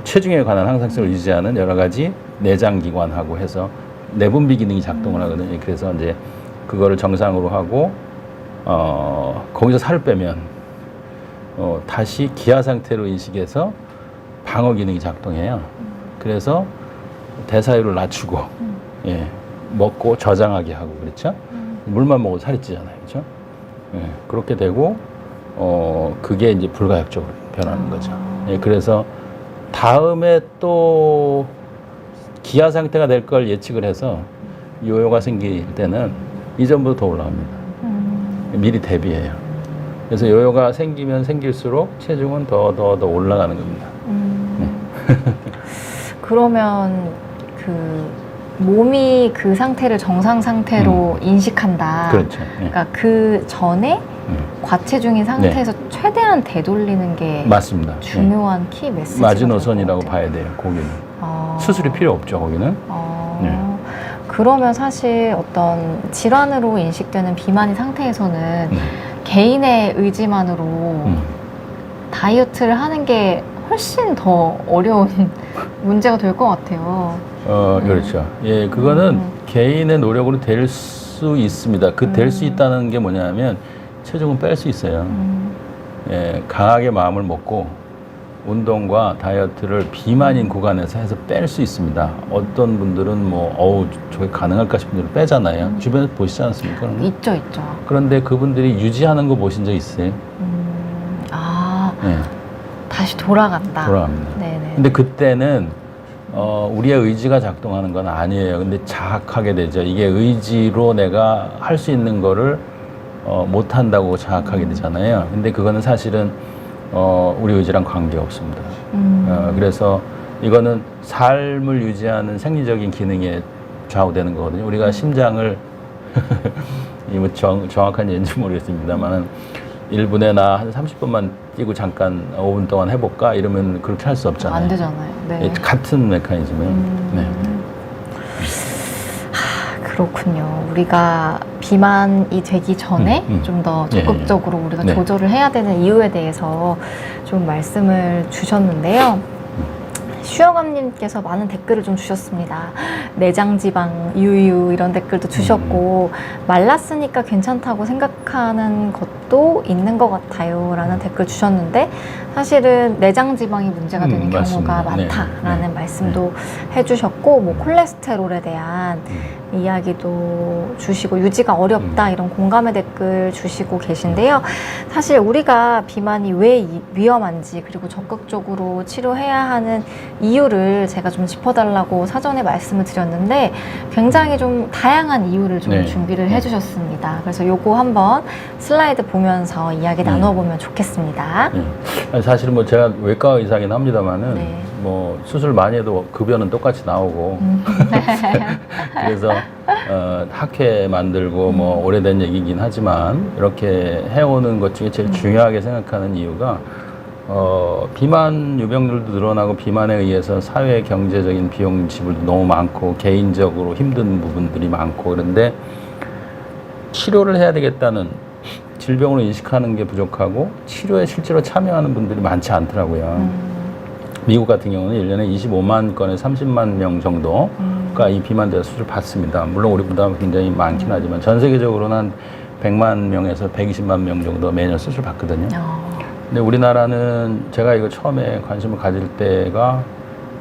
체중에 관한 항상성을 유지하는 여러 가지 내장 기관하고 해서 내분비 기능이 작동을 하거든요. 그래서 이제 그거를 정상으로 하고 거기서 살을 빼면 다시 기아 상태로 인식해서 방어 기능이 작동해요. 그래서 대사율을 낮추고 예, 먹고 저장하게 하고 그렇죠. 물만 먹어도 살이 찌잖아요, 그렇죠. 예, 그렇게 되고 그게 이제 불가역적으로 변하는 거죠. 예, 그래서 다음에 또 기아 상태가 될 걸 예측을 해서 요요가 생길 때는 이전보다 더 올라갑니다. 미리 대비해요. 그래서 요요가 생기면 생길수록 체중은 더 올라가는 겁니다. 그러면 그 몸이 그 상태를 정상 상태로 인식한다. 그렇죠. 네. 그러니까 그 전에 과체중인 상태에서 최대한 되돌리는 게 맞습니다. 중요한 키 메시지가 마지노선이라고 될 것 같아요. 봐야 돼요. 거기는 수술이 필요 없죠. 거기는. 그러면 사실 어떤 질환으로 인식되는 비만인 상태에서는 개인의 의지만으로 다이어트를 하는 게 훨씬 더 어려운 문제가 될 것 같아요. 그렇죠. 예, 그거는 개인의 노력으로 될 수 있습니다. 그 될 수 있다는 게 뭐냐면 체중은 뺄 수 있어요. 예, 강하게 마음을 먹고 운동과 다이어트를 비만인 구간에서 해서 뺄 수 있습니다. 어떤 분들은 뭐 어우 저게 가능할까 싶은 분들은 빼잖아요. 주변에서 보시지 않습니까? 그런 거? 있죠. 그런데 그분들이 유지하는 거 보신 적 있어요? 네, 다시 돌아간다. 돌아갑니다. 네네. 근데 그때는 우리의 의지가 작동하는 건 아니에요. 근데 자학하게 되죠. 이게 의지로 내가 할 수 있는 거를 못 한다고 자학하게 되잖아요. 근데 그거는 사실은 우리 의지랑 관계 없습니다. 그래서 이거는 삶을 유지하는 생리적인 기능에 좌우되는 거거든요. 우리가 심장을 뭐 정확한 예인지 모르겠습니다만은 1분에 나 한 30분만 뛰고 잠깐 5분 동안 해볼까 이러면 그렇게 할 수 없잖아요. 안 되잖아요. 네. 같은 메커니즘이에요. 네. 그렇군요. 우리가 비만이 되기 전에 좀 더 적극적으로 우리가 네. 조절을 해야 되는 이유에 대해서 좀 말씀을 주셨는데요. 슈영감님께서 많은 댓글을 좀 주셨습니다. 내장지방 유유 이런 댓글도 주셨고 말랐으니까 괜찮다고 생각하는 것도 있는 것 같아요 라는 댓글 주셨는데 사실은 내장지방이 문제가 되는 경우가 맞습니다. 많다라는 말씀도 해주셨고 뭐 콜레스테롤에 대한 이야기도 주시고 유지가 어렵다 이런 공감의 댓글 주시고 계신데요. 사실 우리가 비만이 왜 위험한지 그리고 적극적으로 치료해야 하는 이유를 제가 좀 짚어달라고 사전에 말씀을 드렸는데 굉장히 좀 다양한 이유를 좀 준비를 해주셨습니다. 그래서 요거 한번 슬라이드 보면서 이야기 나눠보면 좋겠습니다. 사실은 뭐 제가 외과 의사긴 합니다만은 뭐 수술 많이 해도 급여는 똑같이 나오고 그래서 학회 만들고 뭐 오래된 얘기긴 하지만 이렇게 해오는 것 중에 제일 중요하게 생각하는 이유가 비만 유병률도 늘어나고 비만에 의해서 사회 경제적인 비용 지불도 너무 많고 개인적으로 힘든 부분들이 많고 그런데 치료를 해야 되겠다는 질병으로 인식하는 게 부족하고 치료에 실제로 참여하는 분들이 많지 않더라고요. 미국 같은 경우는 1년에 25만 건에 30만 명 정도가 이 비만 대한 수술을 받습니다. 물론 우리보다 굉장히 많긴 하지만 전 세계적으로는 한 100만 명에서 120만 명 정도 매년 수술 받거든요. 근데 우리나라는 제가 이거 처음에 관심을 가질 때가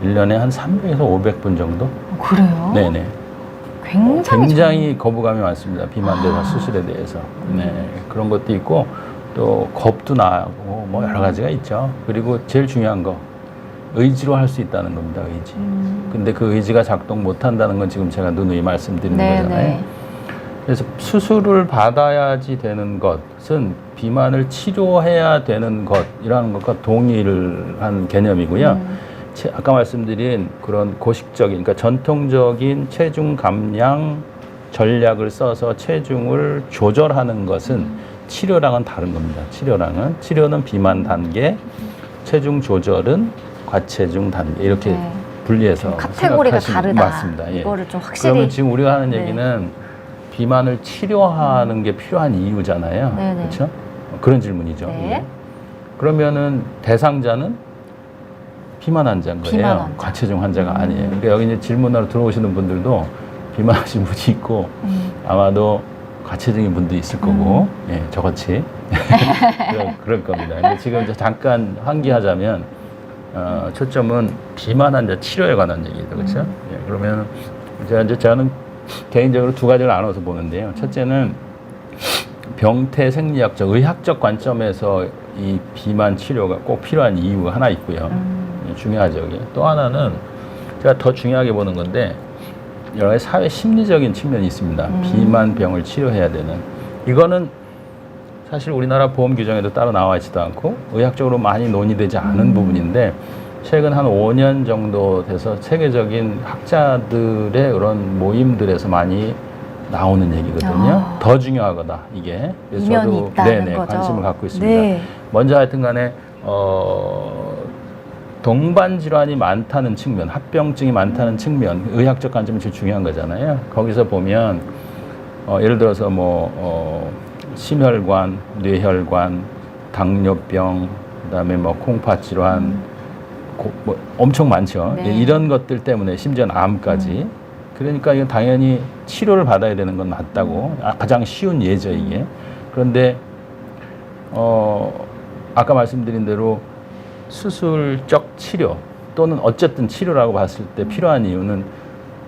1년에 한 300에서 500분 정도? 그래요? 네네. 굉장히 거부감이 많습니다. 비만 대사 수술에 대해서. 네. 그런 것도 있고 또 겁도 나고 뭐 여러 가지가 있죠. 그리고 제일 중요한 거 의지로 할 수 있다는 겁니다. 의지. 근데 그 의지가 작동 못 한다는 건 지금 제가 누누이 말씀드리는 거잖아요. 그래서 수술을 받아야지 되는 것은 비만을 치료해야 되는 것이라는 것과 동일한 개념이고요. 아까 말씀드린 그런 고식적인, 그러니까 전통적인 체중 감량 전략을 써서 체중을 조절하는 것은 치료랑은 다른 겁니다. 치료는 비만 단계, 체중 조절은 과체중 단계 이렇게 분리해서 카테고리가 다르다. 맞습니다. 이거를 좀 확실히. 그러면 지금 우리가 하는 얘기는 비만을 치료하는 게 필요한 이유잖아요. 그렇죠? 그런 질문이죠. 이게. 그러면은 대상자는 비만 환자인 거예요. 과체중 환자가 아니에요. 그러니까 여기 이제 질문하러 들어오시는 분들도 비만하신 분이 있고 아마도 과체중인 분도 있을 거고, 예, 저같이 그럴 겁니다. 근데 지금 이제 잠깐 환기하자면 초점은 비만 환자 치료에 관한 얘기죠, 그렇죠? 예, 그러면 저는 개인적으로 두 가지를 나눠서 보는데요. 첫째는 병태 생리학적, 의학적 관점에서 이 비만 치료가 꼭 필요한 이유가 하나 있고요. 중요하죠. 이게. 또 하나는 제가 더 중요하게 보는 건데 여러 가지 사회 심리적인 측면이 있습니다. 비만병을 치료해야 되는. 이거는 사실 우리나라 보험 규정에도 따로 나와 있지도 않고 의학적으로 많이 논의되지 않은 부분인데 최근 한 5년 정도 돼서 세계적인 학자들의 그런 모임들에서 많이 나오는 얘기거든요. 더 중요하거다, 이게. 그래서 저도 관심을 갖고 있습니다. 먼저 하여튼 간에 동반 질환이 많다는 측면, 합병증이 많다는 측면, 의학적 관점이 제일 중요한 거잖아요. 거기서 보면 예를 들어서 심혈관, 뇌혈관, 당뇨병, 그다음에 콩팥 질환, 엄청 많죠. 이런 것들 때문에 심지어는 암까지. 그러니까 이건 당연히 치료를 받아야 되는 건 맞다고. 가장 쉬운 예죠, 이게. 그런데 아까 말씀드린 대로 수술적 치료 또는 어쨌든 치료라고 봤을 때 필요한 이유는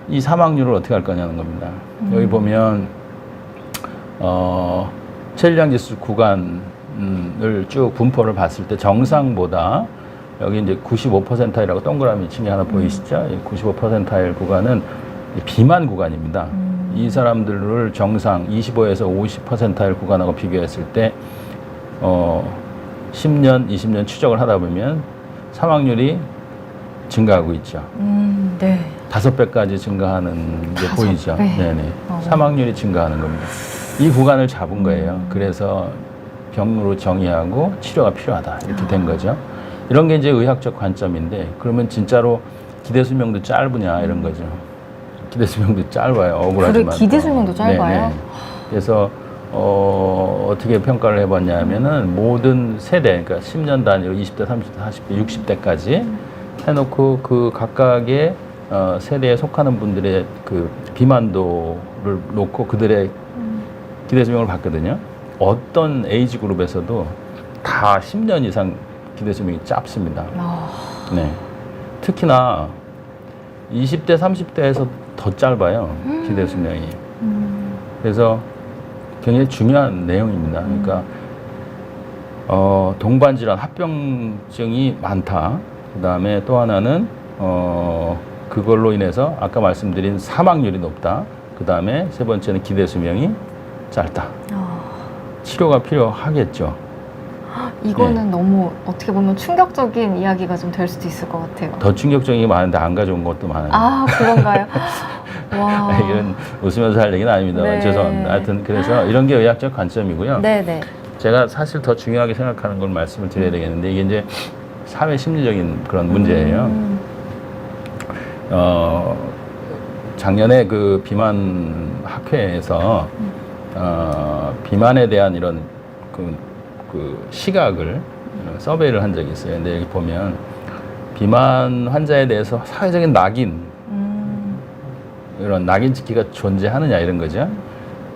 이 사망률을 어떻게 할 거냐는 겁니다. 여기 보면 체질량 지수 구간을 쭉 분포를 봤을 때 정상보다 여기 이제 95%이라고 동그라미 친 게 하나 보이시죠? 95%일 구간은 비만 구간입니다. 이 사람들을 정상 25에서 50%일 구간하고 비교했을 때 10년, 20년 추적을 하다 보면 사망률이 증가하고 있죠. 네. 5배까지 증가하는 게 보이죠. 배. 네네. 사망률이 증가하는 겁니다. 이 구간을 잡은 거예요. 그래서 병으로 정의하고 치료가 필요하다. 이렇게 된 거죠. 이런 게 이제 의학적 관점인데, 그러면 진짜로 기대 수명도 짧으냐 이런 거죠. 기대 수명도 짧아요. 억울하지만. 그래, 기대 수명도 짧아요? 네네. 그래서 어떻게 평가를 해봤냐면은 모든 세대, 그러니까 10년 단위로 20대, 30대, 40대, 60대까지 해놓고 그 각각의 세대에 속하는 분들의 그 비만도를 놓고 그들의 기대 수명을 봤거든요. 어떤 에이지 그룹에서도 다 10년 이상 기대 수명이 짧습니다. 네. 특히나 20대, 30대에서 더 짧아요. 기대 수명이. 그래서 굉장히 중요한 내용입니다. 그러니까 동반질환, 합병증이 많다. 그 다음에 또 하나는 그걸로 인해서 아까 말씀드린 사망률이 높다. 그 다음에 세 번째는 기대 수명이 짧다. 치료가 필요하겠죠. 이거는 너무 어떻게 보면 충격적인 이야기가 좀 될 수도 있을 것 같아요. 더 충격적인 게 많은데 안 가져온 것도 많아요. 아, 그런가요? 와. 이건 웃으면서 할 얘기는 아닙니다만 네. 죄송합니다. 하여튼 그래서 이런 게 의학적 관점이고요. 네네. 제가 사실 더 중요하게 생각하는 걸 말씀을 드려야 되겠는데 이게 이제 사회 심리적인 그런 문제예요. 작년에 그 비만 학회에서 비만에 대한 이런 그 시각을 서베이를 한 적이 있어요. 근데 여기 보면 비만 환자에 대해서 사회적인 낙인, 이런 낙인 찍기가 존재하느냐 이런 거죠.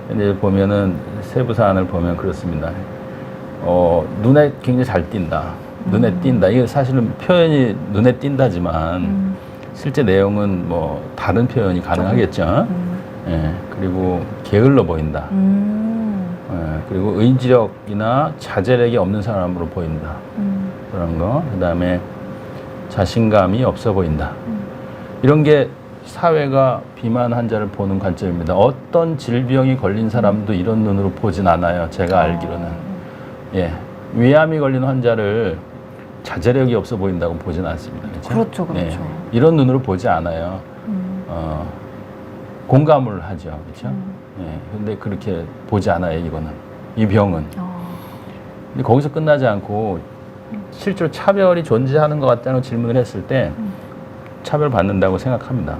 근데 보면은 세부 사안을 보면 그렇습니다. 눈에 굉장히 잘 띈다. 눈에 띈다. 이게 사실은 표현이 눈에 띈다지만 실제 내용은 뭐 다른 표현이 가능하겠죠. 예, 그리고 게을러 보인다. 예, 그리고 의지력이나 자제력이 없는 사람으로 보인다. 그런 거. 그 다음에 자신감이 없어 보인다. 이런 게 사회가 비만 환자를 보는 관점입니다. 어떤 질병이 걸린 사람도 이런 눈으로 보진 않아요. 제가 알기로는. 예. 위암이 걸린 환자를 자제력이 없어 보인다고 보진 않습니다. 그렇죠, 그렇죠. 예. 이런 눈으로 보지 않아요. 공감을 하죠. 그렇죠? 예. 근데 그렇게 보지 않아요, 이거는. 이 병은. 근데 거기서 끝나지 않고 실제로 차별이 존재하는 것 같다는 질문을 했을 때 차별 받는다고 생각합니다.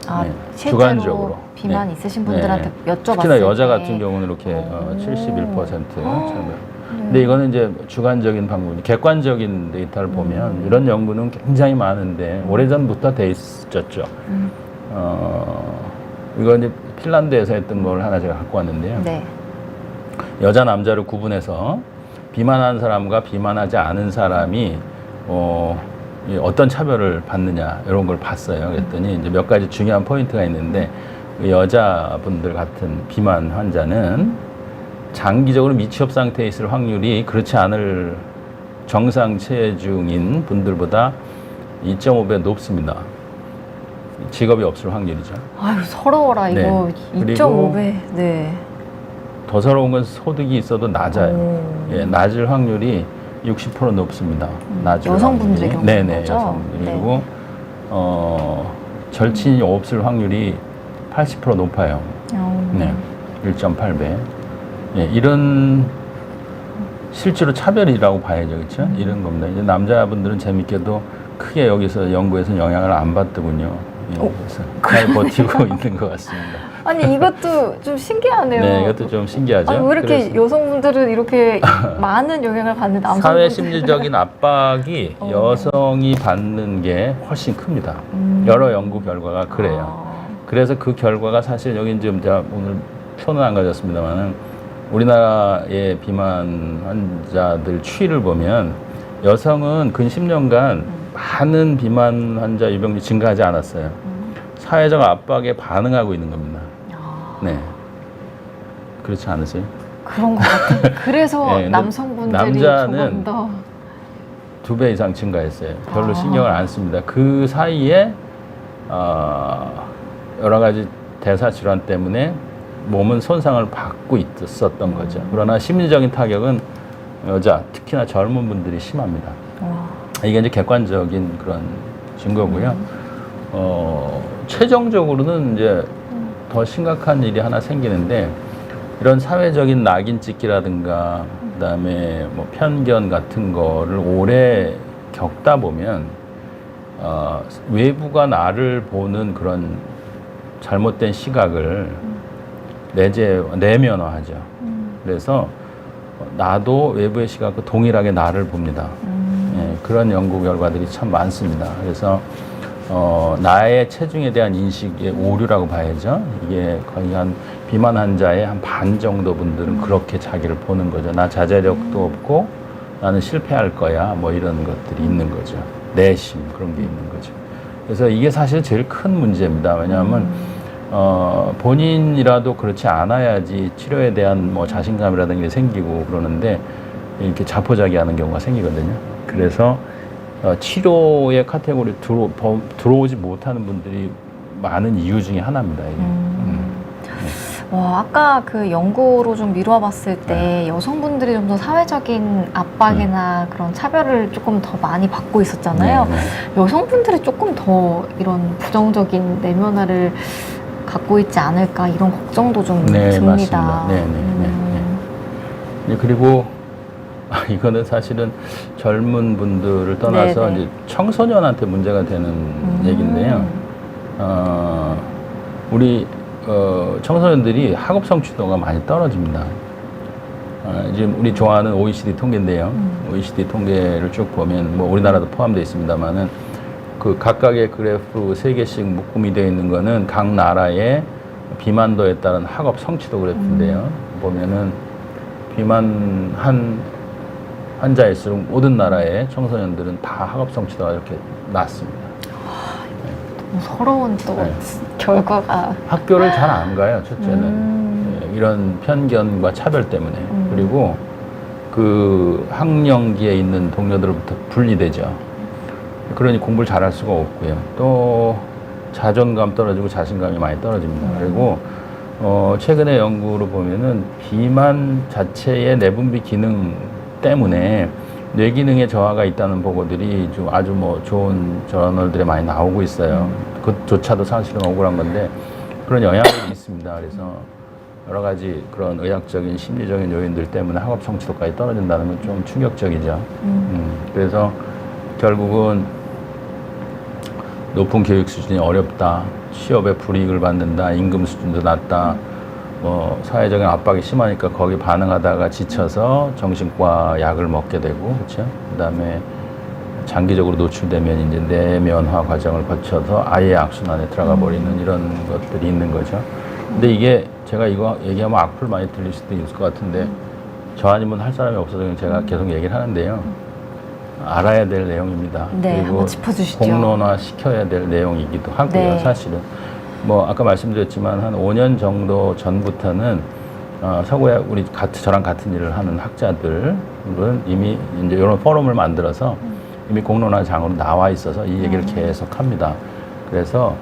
아, 네, 실제로 주관적으로. 비만 네. 있으신 분들한테 여쭤봤을 특히나 여자 때 같은 경우는 이렇게 71% 차별. 네. 근데 이거는 이제 주관적인 방법이 객관적인 데이터를 보면 이런 연구는 굉장히 많은데 오래전부터 돼 있었죠. 이거 이제 핀란드에서 했던 걸 하나 제가 갖고 왔는데요. 네. 여자 남자를 구분해서 비만한 사람과 비만하지 않은 사람이 어떤 차별을 받느냐 이런 걸 봤어요. 그랬더니 이제 몇 가지 중요한 포인트가 있는데 그 여자분들 같은 비만 환자는 장기적으로 미취업 상태에 있을 확률이 그렇지 않을 정상 체중인 분들보다 2.5배 높습니다. 직업이 없을 확률이죠. 아유, 서러워라 이거. 네. 2.5배. 네. 더 서러운 건 소득이 있어도 낮아요. 예, 낮을 확률이 60% 높습니다. 낮을 여성분들의 확률이. 경우인 네네, 거죠? 여성분들. 네. 그리고 절친이 없을 확률이 80% 높아요. 네, 1.8배. 예, 이런 실제로 차별이라고 봐야죠, 그렇죠? 이런 겁니다. 이제 남자분들은 재밌게도 크게 여기서 연구에서 영향을 안 받더군요. 예, 그래서 잘 버티고 있는 것 같습니다. 아니 이것도 좀 신기하네요. 네, 이것도 좀 신기하죠. 아니, 왜 이렇게 그래서 여성분들은 이렇게 많은 영향을 받는 남성분들 사회 심리적인 압박이 여성이 받는 게 훨씬 큽니다. 여러 연구 결과가 그래요. 그래서 그 결과가 사실 여기 지금 제가 오늘 표는 안 가졌습니다만은 우리나라의 비만 환자들 추이를 보면 여성은 근 10년간 많은 비만 환자 유병률이 증가하지 않았어요. 사회적 압박에 반응하고 있는 겁니다. 아, 네. 그렇지 않으세요? 그런 것 같아요. 그래서 네, 근데 남성분들이 남자는 조금 더 2배 이상 증가했어요. 별로 아. 신경을 안 씁니다. 그 사이에 여러 가지 대사 질환 때문에 몸은 손상을 받고 있었던 거죠. 그러나 심리적인 타격은 여자, 특히나 젊은 분들이 심합니다. 와. 이게 이제 객관적인 그런 증거고요. 최종적으로는 이제 더 심각한 일이 하나 생기는데, 이런 사회적인 낙인 찍기라든가 그다음에 뭐 편견 같은 거를 오래 겪다 보면 외부가 나를 보는 그런 잘못된 시각을 내면화하죠. 그래서 나도 외부의 시각과 동일하게 나를 봅니다. 예, 그런 연구 결과들이 참 많습니다. 그래서 나의 체중에 대한 인식의 오류라고 봐야죠. 이게 거의 한 비만 환자의 한 반 정도 분들은 그렇게 자기를 보는 거죠. 나 자제력도 없고 나는 실패할 거야. 뭐 이런 것들이 있는 거죠. 내심 그런 게 있는 거죠. 그래서 이게 사실 제일 큰 문제입니다. 왜냐하면 본인이라도 그렇지 않아야지 치료에 대한 뭐 자신감이라든가 게 생기고 그러는데 이렇게 자포자기하는 경우가 생기거든요. 그래서 치료의 카테고리에 들어오지 못하는 분들이 많은 이유 중에 하나입니다. 이게. 와, 아까 그 연구로 좀 미루어 봤을 때 여성분들이 좀 더 사회적인 압박이나 그런 차별을 조금 더 많이 받고 있었잖아요. 네, 네. 여성분들이 조금 더 이런 부정적인 내면화를 갖고 있지 않을까 이런 걱정도 좀 네, 듭니다. 맞습니다. 네, 네, 네. 그리고 이거는 사실은 젊은 분들을 떠나서 네네. 이제 청소년한테 문제가 되는 얘기인데요. 우리 청소년들이 학업 성취도가 많이 떨어집니다. 지금 우리 좋아하는 OECD 통계인데요. OECD 통계를 쭉 보면 뭐 우리나라도 포함되어 있습니다만은 그 각각의 그래프 3개씩 묶음이 되어 있는 거는 각 나라의 비만도에 따른 학업 성취도 그래프인데요. 보면은 비만한 환자일수록 모든 나라의 청소년들은 다 학업 성취도가 이렇게 낮습니다. 서러운 또 네. 결과가 학교를 잘 안 가요, 첫째는. 예, 이런 편견과 차별 때문에. 그리고 그 학령기에 있는 동료들로부터 분리되죠. 그러니 공부를 잘할 수가 없고요. 또 자존감 떨어지고 자신감이 많이 떨어집니다. 그리고 최근의 연구로 보면은 비만 자체의 내분비 기능 때문에 뇌 기능에 저하가 있다는 보고들이 좀 아주 뭐 좋은 저널들에 많이 나오고 있어요. 그조차도 사실은 억울한 건데 그런 영향들이 있습니다. 그래서 여러 가지 그런 의학적인 심리적인 요인들 때문에 학업 성취도까지 떨어진다는 건 좀 충격적이죠. 그래서 결국은 높은 교육 수준이 어렵다, 취업에 불이익을 받는다, 임금 수준도 낮다, 뭐 사회적인 압박이 심하니까 거기 반응하다가 지쳐서 정신과 약을 먹게 되고, 그렇죠? 그다음에 장기적으로 노출되면 이제 내면화 과정을 거쳐서 아예 악순환에 들어가 버리는 이런 것들이 있는 거죠. 근데 이게 제가 이거 얘기하면 악플 많이 들릴 수도 있을 것 같은데 저 아니면 할 사람이 없어서 제가 계속 얘기를 하는데요. 알아야 될 내용입니다. 네, 그리고 한번 짚어주시죠. 공론화 시켜야 될 내용이기도 하고요. 네. 사실은 뭐 아까 말씀드렸지만 한 5년 정도 전부터는 서구에 우리 저랑 같은 일을 하는 학자들은 이미 이제 이런 포럼을 만들어서 이미 공론화장으로 나와 있어서 이 얘기를 계속 합니다. 그래서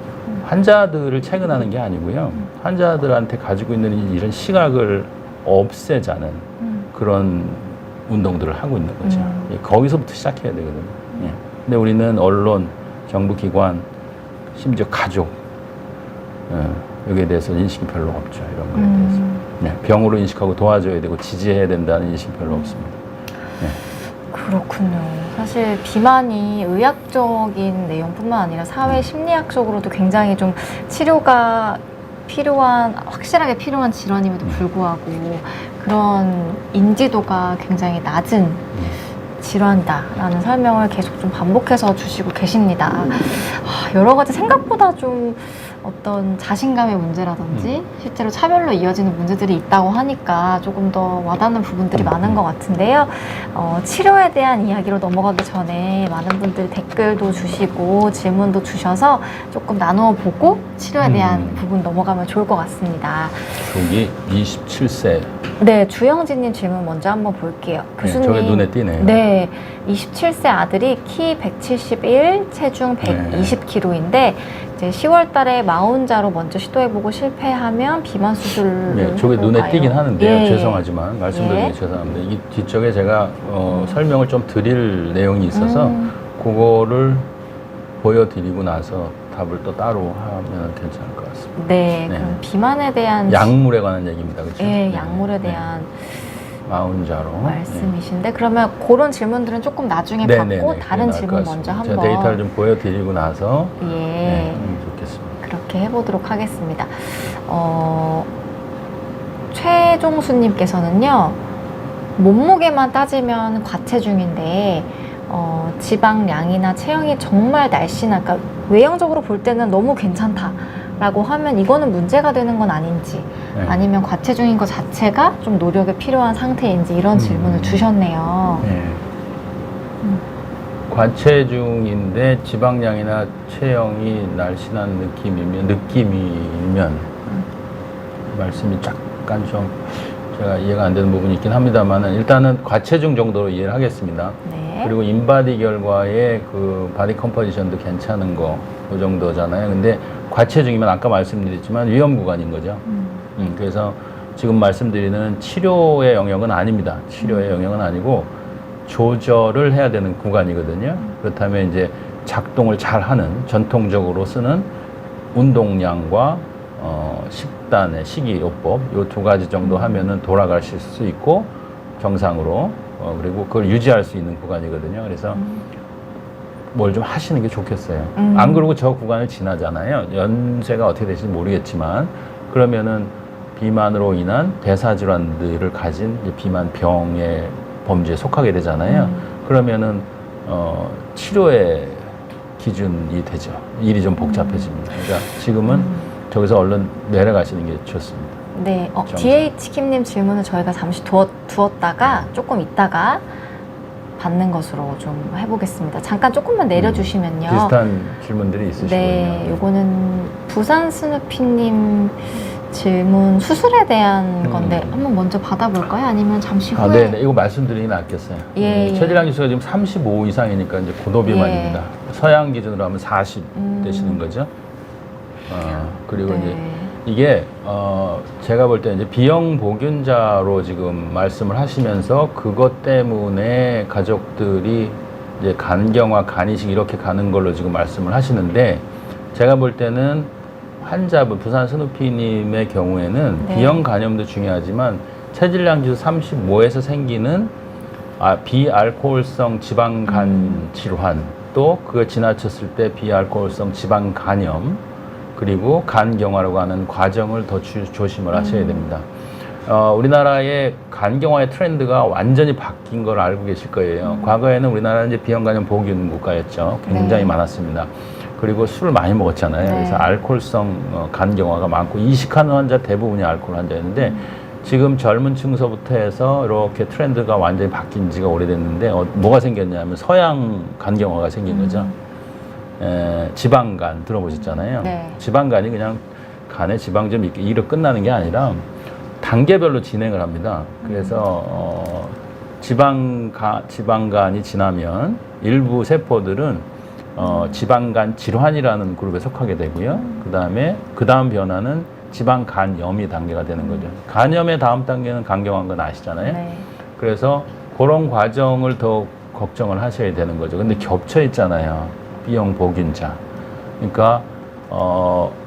환자들을 체근하는 게 아니고요. 환자들한테 가지고 있는 이런 시각을 없애자는 그런 운동들을 하고 있는 거죠. 거기서부터 시작해야 되거든요. 예. 근데 우리는 언론, 정부기관, 심지어 가족, 여기에 대해서 인식이 별로 없죠. 이런 거에 대해서. 네. 병으로 인식하고 도와줘야 되고 지지해야 된다는 인식이 별로 없습니다. 네. 그렇군요. 사실 비만이 의학적인 내용뿐만 아니라 사회 심리학적으로도 굉장히 좀 치료가 확실하게 필요한 질환임에도 불구하고 그런 인지도가 굉장히 낮은 질환이다라는 설명을 계속 좀 반복해서 주시고 계십니다. 여러 가지 생각보다 좀 어떤 자신감의 문제라든지 실제로 차별로 이어지는 문제들이 있다고 하니까 조금 더 와닿는 부분들이 많은 것 같은데요. 치료에 대한 이야기로 넘어가기 전에 많은 분들이 댓글도 주시고 질문도 주셔서 조금 나누어 보고 치료에 대한 부분 넘어가면 좋을 것 같습니다. 저기 27세. 네, 주영진님 질문 먼저 한번 볼게요. 교수님. 저게 눈에 띄네요. 네, 27세 아들이 키 171, 체중 120kg인데 이제 10월 달에 마운자로 먼저 시도해보고 실패하면 비만 수술을 네, 저게 눈에 가요. 띄긴 하는데요. 예. 죄송하지만 말씀드리기 예. 죄송합니다. 이 뒤쪽에 제가 설명을 좀 드릴 내용이 있어서 그거를 보여드리고 나서 답을 또 따로 하면 괜찮을 것 같습니다. 네, 네. 그럼 비만에 대한 약물에 관한 얘기입니다. 그렇죠? 예, 약물에 대한 마운자로 말씀이신데 그러면 그런 질문들은 조금 나중에 받고 다른 질문 먼저 제가 한번 데이터를 좀 보여드리고 나서 예. 좋겠습니다. 그렇게 해보도록 하겠습니다. 최종수님께서는요, 몸무게만 따지면 과체중인데, 지방량이나 체형이 정말 날씬한, 그러니까 외형적으로 볼 때는 너무 괜찮다라고 하면 이거는 문제가 되는 건 아닌지, 아니면 과체중인 것 자체가 좀 노력이 필요한 상태인지 이런 질문을 주셨네요. 네. 과체중인데 지방량이나 체형이 날씬한 느낌이면 말씀이 약간 좀 제가 이해가 안 되는 부분이 있긴 합니다만 일단은 과체중 정도로 이해를 하겠습니다. 네. 그리고 인바디 결과의 그 바디 컴포지션도 괜찮은 거 그 정도잖아요. 근데 과체중이면 아까 말씀드렸지만 위험 구간인 거죠. 그래서 지금 말씀드리는 치료의 영역은 아닙니다. 치료의 영역은 아니고 조절을 해야 되는 구간이거든요. 그렇다면 이제 작동을 잘 하는 전통적으로 쓰는 운동량과 식단의 식이요법 요 두 가지 정도 하면은 돌아가실 수 있고 정상으로 그리고 그걸 유지할 수 있는 구간이거든요. 그래서 뭘 좀 하시는 게 좋겠어요. 안 그러고 저 구간을 지나잖아요. 연세가 어떻게 되실지 모르겠지만 그러면은 비만으로 인한 대사질환들을 가진 이제 비만병의 범주에 속하게 되잖아요. 그러면은 치료의 기준이 되죠. 일이 좀 복잡해집니다. 그러니까 지금은 저기서 얼른 내려가시는 게 좋습니다. 네, DH킴님 질문을 저희가 잠시 두었다가 조금 있다가 받는 것으로 좀 해보겠습니다. 잠깐 조금만 내려주시면요. 비슷한 질문들이 있으시군요. 네, 요거는 부산 스누피님 질문 수술에 대한 건데 한번 먼저 받아볼까요? 아니면 잠시 후에? 네, 이거 말씀드리긴 낫겠어요. 예, 체질량 지수가 지금 35 이상이니까 이제 고도비만입니다. 서양 기준으로 하면 40 되시는 거죠. 그리고 네. 이제 이게 제가 볼 때 이제 비형 보균자로 지금 말씀을 하시면서 그것 때문에 가족들이 이제 간경화, 간이식 이렇게 가는 걸로 지금 말씀을 하시는데 제가 볼 때는 환자분 부산 스누피님의 경우에는 네. 비형 간염도 중요하지만 체질량 지수 35에서 생기는 비알코올성 지방간 질환 또 그걸 지나쳤을 때 비알코올성 지방 간염 그리고 간경화라고 하는 과정을 더 조심을 하셔야 됩니다. 우리나라의 간경화의 트렌드가 완전히 바뀐 걸 알고 계실 거예요. 과거에는 우리나라는 이제 비형간염 보균 국가였죠. 굉장히 네. 많았습니다. 그리고 술을 많이 먹었잖아요. 네. 그래서 알코올성 간경화가 많고 이식하는 환자 대부분이 알코올 환자였는데 지금 젊은 층서부터 해서 이렇게 트렌드가 완전히 바뀐 지가 오래됐는데 뭐가 생겼냐면 서양 간경화가 생긴 거죠. 지방간 들어보셨잖아요. 네. 지방간이 그냥 간에 지방 좀 있게 이로 끝나는 게 아니라 단계별로 진행을 합니다. 그래서 지방간이 지나면 일부 세포들은 지방간 질환이라는 그룹에 속하게 되고요. 그 다음 변화는 지방간염이 단계가 되는 거죠. 간염의 다음 단계는 간경화인 건 아시잖아요. 네. 그래서 그런 과정을 더 걱정을 하셔야 되는 거죠. 근데 겹쳐 있잖아요. B형 보균자. 그러니까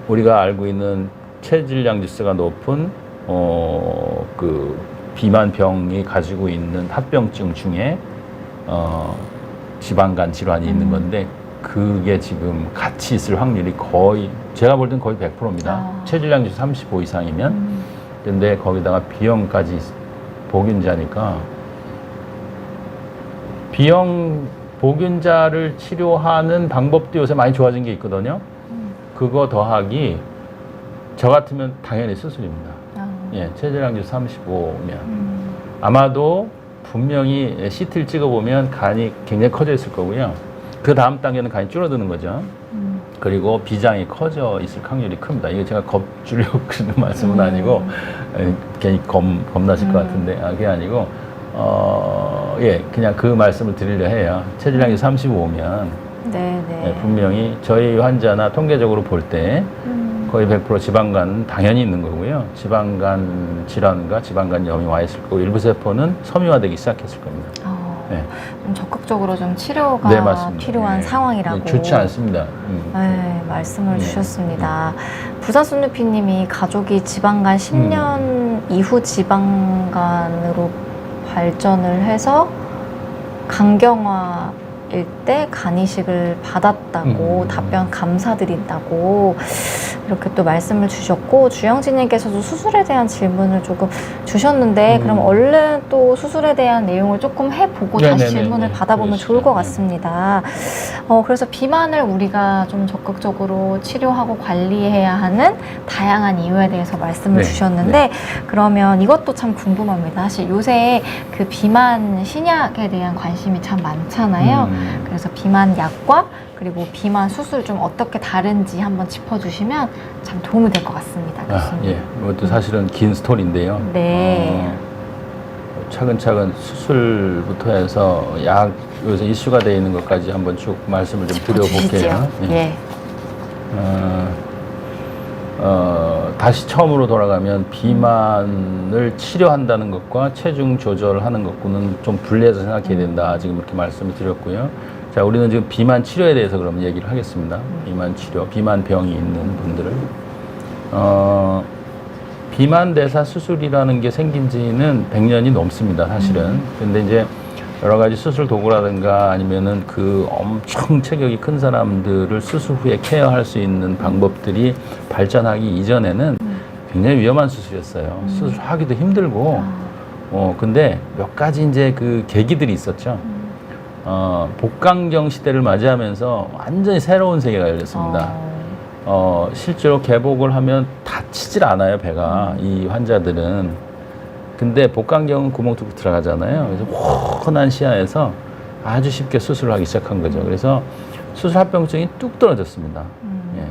우리가 알고 있는 체질량 지수가 높은 그 비만병이 가지고 있는 합병증 중에 지방간 질환이 있는 건데 그게 지금 같이 있을 확률이 거의 제가 볼 땐 거의 100%입니다. 체질량 지수 35 이상이면 근데 거기다가 B형까지 보균자니까 B형 보균자를 치료하는 방법도 요새 많이 좋아진 게 있거든요. 그거 더하기 저 같으면 당연히 수술입니다. 아. 예, 체질량주 35면 아마도 분명히 CT를 찍어보면 간이 굉장히 커져 있을 거고요. 그 다음 단계는 간이 줄어드는 거죠. 그리고 비장이 커져 있을 확률이 큽니다. 이게 제가 겁주려고 그러는 말씀은 아니고 괜히 겁나실 것 같은데 그게 아니고 예, 그냥 그 말씀을 드리려 해요. 체질량이 35면 네, 예, 네. 분명히 저희 환자나 통계적으로 볼 때 거의 100% 지방간은 당연히 있는 거고요. 지방간 질환과 지방간염이 와 있을 거고 일부 세포는 섬유화되기 시작했을 겁니다. 네. 좀 적극적으로 좀 치료가 네, 맞습니다. 필요한 네. 상황이라고 좋지 않습니다. 네, 말씀을 주셨습니다. 부사순누피님이 가족이 지방간 10년 이후 지방간으로 발전을 해서 간경화일 때 간이식을 받았다고 답변 감사드린다고 이렇게 또 말씀을 주셨고, 주영진님께서도 수술에 대한 질문을 조금 주셨는데 그럼 얼른 또 수술에 대한 내용을 조금 해보고 다시 질문을 받아보면 좋을 것 같습니다. 그래서 비만을 우리가 좀 적극적으로 치료하고 관리해야 하는 다양한 이유에 대해서 말씀을 주셨는데 그러면 이것도 참 궁금합니다. 사실 요새 그 비만 신약에 대한 관심이 참 많잖아요. 그래서 비만 약과 그리고 비만 수술 좀 어떻게 다른지 한번 짚어주시면 참 도움이 될 것 같습니다. 교수님. 예, 이것도 사실은 긴 스토리인데요. 네. 차근차근 수술부터 해서 약 요새 이슈가 되어 있는 것까지 한번 쭉 말씀을 좀 드려볼게요. 예. 다시 처음으로 돌아가면 비만을 치료한다는 것과 체중 조절하는 것과는 좀 분리해서 생각해야 된다. 지금 이렇게 말씀을 드렸고요. 자, 우리는 지금 비만 치료에 대해서 그럼 얘기를 하겠습니다. 비만 치료, 비만병이 있는 분들을. 비만 대사 수술이라는 게 생긴 지는 100년이 넘습니다, 사실은. 근데 이제 여러 가지 수술 도구라든가 아니면은 그 엄청 체격이 큰 사람들을 수술 후에 케어할 수 있는 방법들이 발전하기 이전에는 굉장히 위험한 수술이었어요. 수술하기도 힘들고, 근데 몇 가지 이제 그 계기들이 있었죠. 복강경 시대를 맞이하면서 완전히 새로운 세계가 열렸습니다. 실제로 개복을 하면 다치질 않아요, 배가. 이 환자들은. 근데 복강경은 구멍 뚫고 들어가잖아요. 그래서 훤한 시야에서 아주 쉽게 수술을 하기 시작한 거죠. 그래서 수술 합병증이 뚝 떨어졌습니다. 예.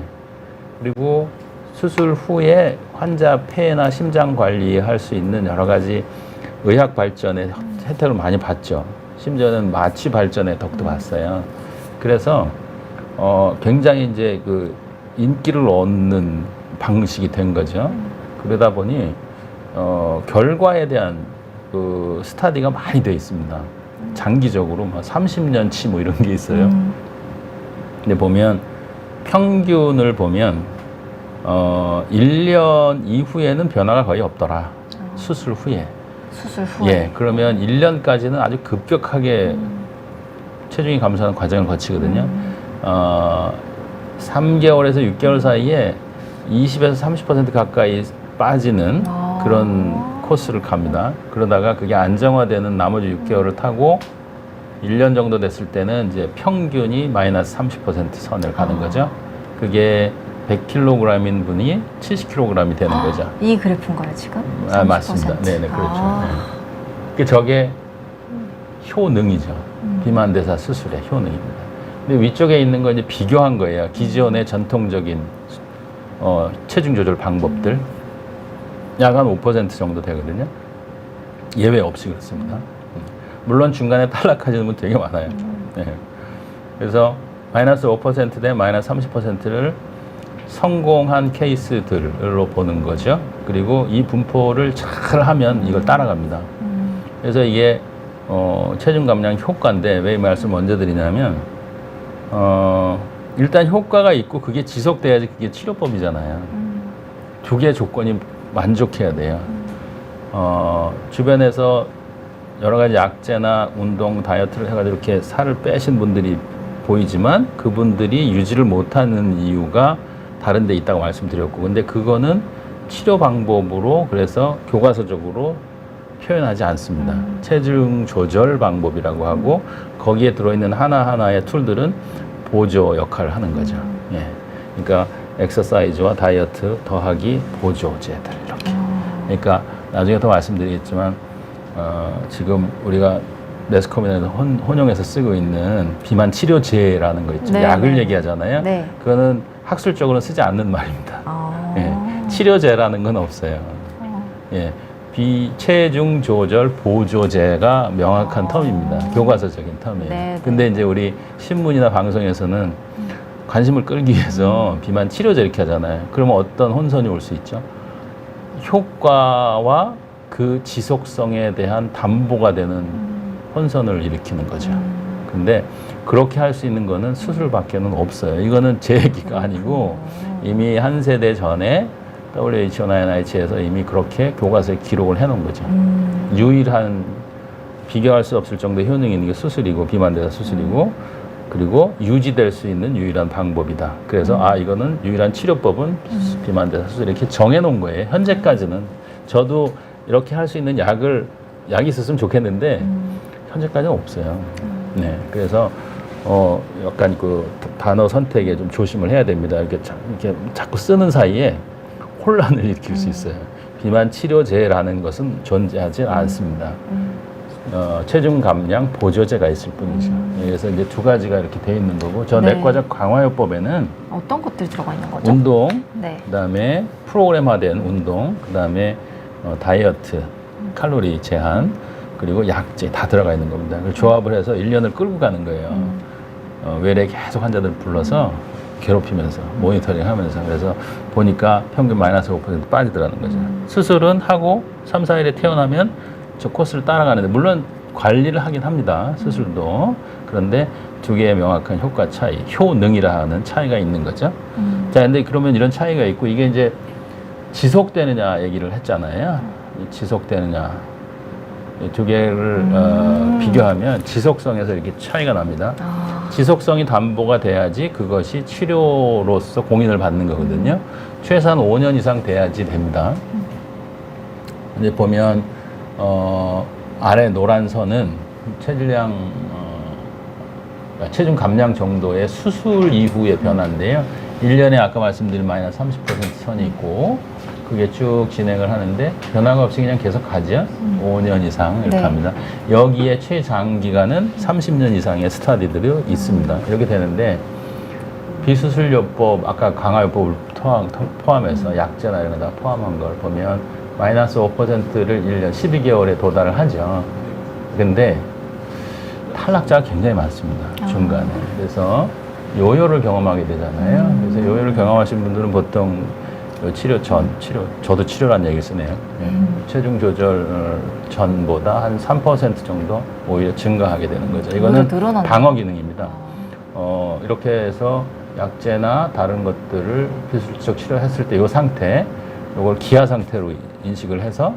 그리고 수술 후에 환자 폐나 심장 관리할 수 있는 여러 가지 의학 발전의 혜택을 많이 봤죠. 심지어는 마취 발전의 덕도 봤어요. 그래서 굉장히 이제 그 인기를 얻는 방식이 된 거죠. 그러다 보니 결과에 대한 그 스터디가 많이 돼 있습니다. 장기적으로 뭐 30년치 뭐 이런 게 있어요. 근데 보면 평균을 보면 1년 이후에는 변화가 거의 없더라. 수술 후에. 수술 후에. 예, 그러면 1년까지는 아주 급격하게 체중이 감소하는 과정을 거치거든요. 3개월에서 6개월 사이에 20에서 30% 가까이 빠지는 그런 코스를 갑니다. 그러다가 그게 안정화되는 나머지 6개월을 타고 1년 정도 됐을 때는 이제 평균이 마이너스 30% 선을 가는 거죠. 그게 100kg인 분이 70kg이 되는 거죠. 이 그래프인가요, 지금? 맞습니다. 네네, 그렇죠. 네. 저게 효능이죠. 비만대사 수술의 효능입니다. 근데 위쪽에 있는 건 이제 비교한 거예요. 기존의 전통적인 체중 조절 방법들. 약 한 5% 정도 되거든요. 예외 없이 그렇습니다. 물론 중간에 탈락하시는 분 되게 많아요. 네. 그래서 마이너스 5% 대 마이너스 30%를 성공한 케이스들로 보는 거죠. 그리고 이 분포를 잘 하면 이걸 따라갑니다. 그래서 이게 체중 감량 효과인데 왜 이 말씀 먼저 드리냐면 일단 효과가 있고 그게 지속돼야지 그게 치료법이잖아요. 두 개의 조건이 만족해야 돼요. 주변에서 여러 가지 약제나 운동, 다이어트를 해가지고 이렇게 살을 빼신 분들이 보이지만 그분들이 유지를 못하는 이유가 다른 데 있다고 말씀드렸고, 근데 그거는 치료 방법으로 그래서 교과서적으로 표현하지 않습니다. 체중 조절 방법이라고 하고 거기에 들어있는 하나하나의 툴들은 보조 역할을 하는 거죠. 예. 그러니까 엑서사이즈와 다이어트 더하기 보조제들 이렇게. 그러니까 나중에 더 말씀드리겠지만 지금 우리가 매스컴이나 혼용해서 쓰고 있는 비만 치료제라는 거 있죠. 네, 약을 네. 얘기하잖아요. 네. 그거는 학술적으로는 쓰지 않는 말입니다. 아. 예, 치료제라는 건 없어요. 예, 비체중 조절 보조제가 명확한 텀입니다. 교과서적인 텀이에요. 네, 근데 이제 우리 신문이나 방송에서는 관심을 끌기 위해서 비만 치료제 이렇게 하잖아요. 그러면 어떤 혼선이 올 수 있죠? 효과와 그 지속성에 대한 담보가 되는 혼선을 일으키는 거죠. 근데 그렇게 할 수 있는 거는 수술밖에는 없어요. 이거는 제 얘기가 아니고 이미 한 세대 전에 WHO나 NIH에서 이미 그렇게 교과서에 기록을 해놓은 거죠. 유일한 비교할 수 없을 정도의 효능이 있는 게 수술이고 비만대사 수술이고 그리고 유지될 수 있는 유일한 방법이다. 그래서 이거는 유일한 치료법은 비만대사 수술 이렇게 정해놓은 거예요. 현재까지는 저도 이렇게 할 수 있는 약이 있었으면 좋겠는데 현재까지는 없어요. 네, 그래서 약간 그 단어 선택에 좀 조심을 해야 됩니다. 이렇게 자꾸 쓰는 사이에 혼란을 일으킬 수 있어요. 비만 치료제라는 것은 존재하지 않습니다. 체중 감량 보조제가 있을 뿐이죠. 그래서 이제 두 가지가 이렇게 돼 있는 거고, 저 네. 내과적 강화요법에는 어떤 것들이 들어가 있는 거죠? 운동, 네. 그다음에 프로그램화된 운동, 그다음에 다이어트, 칼로리 제한, 그리고 약제 다 들어가 있는 겁니다. 그걸 조합을 해서 1년을 끌고 가는 거예요. 외래 계속 환자들 불러서 괴롭히면서 모니터링 하면서 그래서 보니까 평균 마이너스 5% 빠지더라는 거죠. 수술은 하고 3, 4일에 퇴원하면 저 코스를 따라가는데 물론 관리를 하긴 합니다. 수술도. 그런데 두 개의 명확한 효과 차이, 효능이라 하는 차이가 있는 거죠. 자, 근데 그러면 이런 차이가 있고 이게 이제 지속되느냐 얘기를 했잖아요. 지속되느냐. 이 두 개를 비교하면 지속성에서 이렇게 차이가 납니다. 지속성이 담보가 돼야지 그것이 치료로서 공인을 받는 거거든요. 최소한 5년 이상 돼야지 됩니다. 이제 보면 아래 노란 선은 체질량 체중 감량 정도의 수술 이후의 변화인데요. 1년에 아까 말씀드린 마이너스 30% 선이 있고 그게 쭉 진행을 하는데 변화가 없이 그냥 계속 가죠. 5년 이상 이렇게 네. 합니다. 여기에 최장기간은 30년 이상의 스터디들이 있습니다. 이렇게 되는데 비수술요법, 아까 강화요법을 포함해서 약제나 이런 거 다 포함한 걸 보면 마이너스 5%를 1년 12개월에 도달을 하죠. 근데 탈락자가 굉장히 많습니다. 중간에. 그래서 요요를 경험하게 되잖아요. 그래서 요요를 경험하신 분들은 보통 저도 치료란 얘기를 쓰네요. 체중 조절 전보다 한 3% 정도 오히려 증가하게 되는 거죠. 이거는 방어 기능입니다. 이렇게 해서 약제나 다른 것들을 비수술적 치료했을 때 이 상태, 이걸 기아 상태로 인식을 해서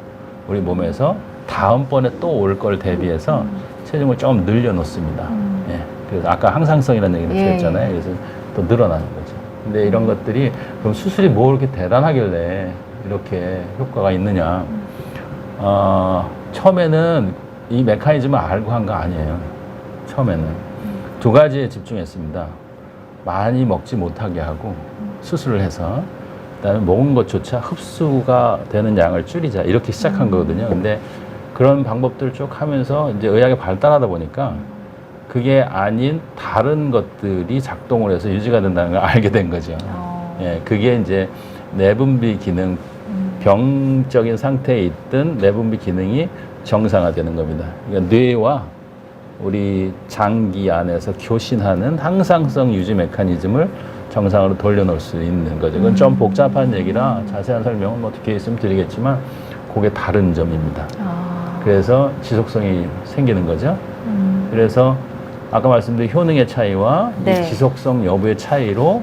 우리 몸에서 다음번에 또 올 걸 대비해서 체중을 좀 늘려놓습니다. 예. 그래서 아까 항상성이라는 얘기를 드렸잖아요. 그래서 또 늘어나는 거죠. 근데 이런 것들이 그럼 수술이 뭐 그렇게 대단하길래 이렇게 효과가 있느냐. 처음에는 이 메커니즘을 알고 한 거 아니에요. 처음에는. 두 가지에 집중했습니다. 많이 먹지 못하게 하고 수술을 해서 그다음에 먹은 것조차 흡수가 되는 양을 줄이자 이렇게 시작한 거거든요. 근데 그런 방법들을 쭉 하면서 이제 의학이 발달하다 보니까 그게 아닌 다른 것들이 작동을 해서 유지가 된다는 걸 알게 된 거죠. 예, 그게 이제 내분비 기능, 병적인 상태에 있던 내분비 기능이 정상화되는 겁니다. 그러니까 뇌와 우리 장기 안에서 교신하는 항상성 유지 메커니즘을 정상으로 돌려놓을 수 있는 거죠. 그건 좀 복잡한 얘기라 자세한 설명은 뭐 뒤에 있으면 드리겠지만 그게 다른 점입니다. 그래서 지속성이 생기는 거죠. 그래서 아까 말씀드린 효능의 차이와 이 지속성 여부의 차이로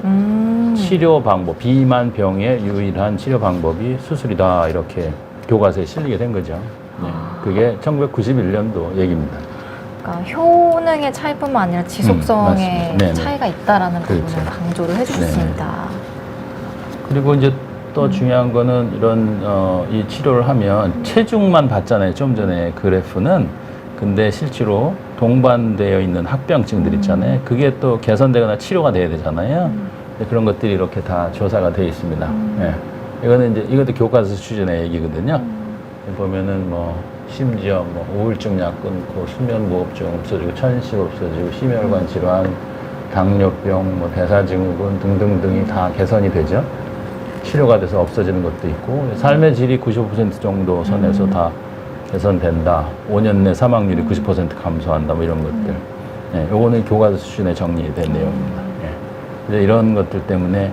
치료 방법, 비만 병의 유일한 치료 방법이 수술이다 이렇게 교과서에 실리게 된 거죠. 네. 그게 1991년도 얘기입니다. 그러니까 효능의 차이뿐만 아니라 지속성의 차이가 있다라는 부분을 강조를 해주셨습니다. 그리고 이제 또 중요한 거는 이런 이 치료를 하면 체중만 봤잖아요. 좀 전에 그래프는. 근데 실제로 동반되어 있는 합병증들 있잖아요. 그게 또 개선되거나 치료가 돼야 되잖아요. 그런 것들이 이렇게 다 조사가 되어 있습니다. 예. 이거는 이제 이것도 교과서 수준의 얘기거든요. 보면은 뭐 심지어 뭐 우울증 약 끊고 수면무호흡증 없어지고 천식 없어지고 심혈관 질환, 당뇨병, 뭐 대사증후군 등등등이 다 개선이 되죠. 치료가 돼서 없어지는 것도 있고 삶의 질이 95% 정도 선에서 다 개선된다. 5년 내 사망률이 90% 감소한다. 뭐 이런 것들. 예, 요거는 교과서 수준에 정리된 내용입니다. 예. 이제 이런 것들 때문에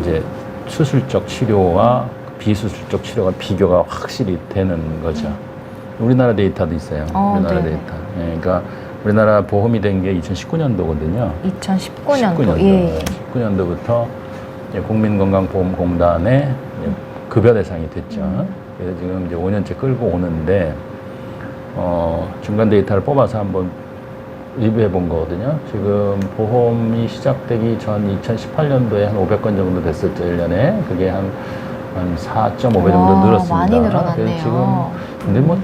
이제 수술적 치료와 비수술적 치료가 비교가 확실히 되는 거죠. 우리나라 데이터도 있어요. 우리나라 네네. 데이터. 예, 그러니까 우리나라 보험이 된 게 2019년도거든요. 2019년도. 예. 19년도부터 국민건강보험공단의 급여 대상이 됐죠. 그래서 지금 이제 5년째 끌고 오는데 중간 데이터를 뽑아서 한번 리뷰해 본 거거든요. 지금 보험이 시작되기 전 2018년도에 한 500건 정도 됐었죠, 1년에. 그게 한 4.5배 정도 늘었습니다. 많이 늘어났네요. 그래서 지금 근데 뭐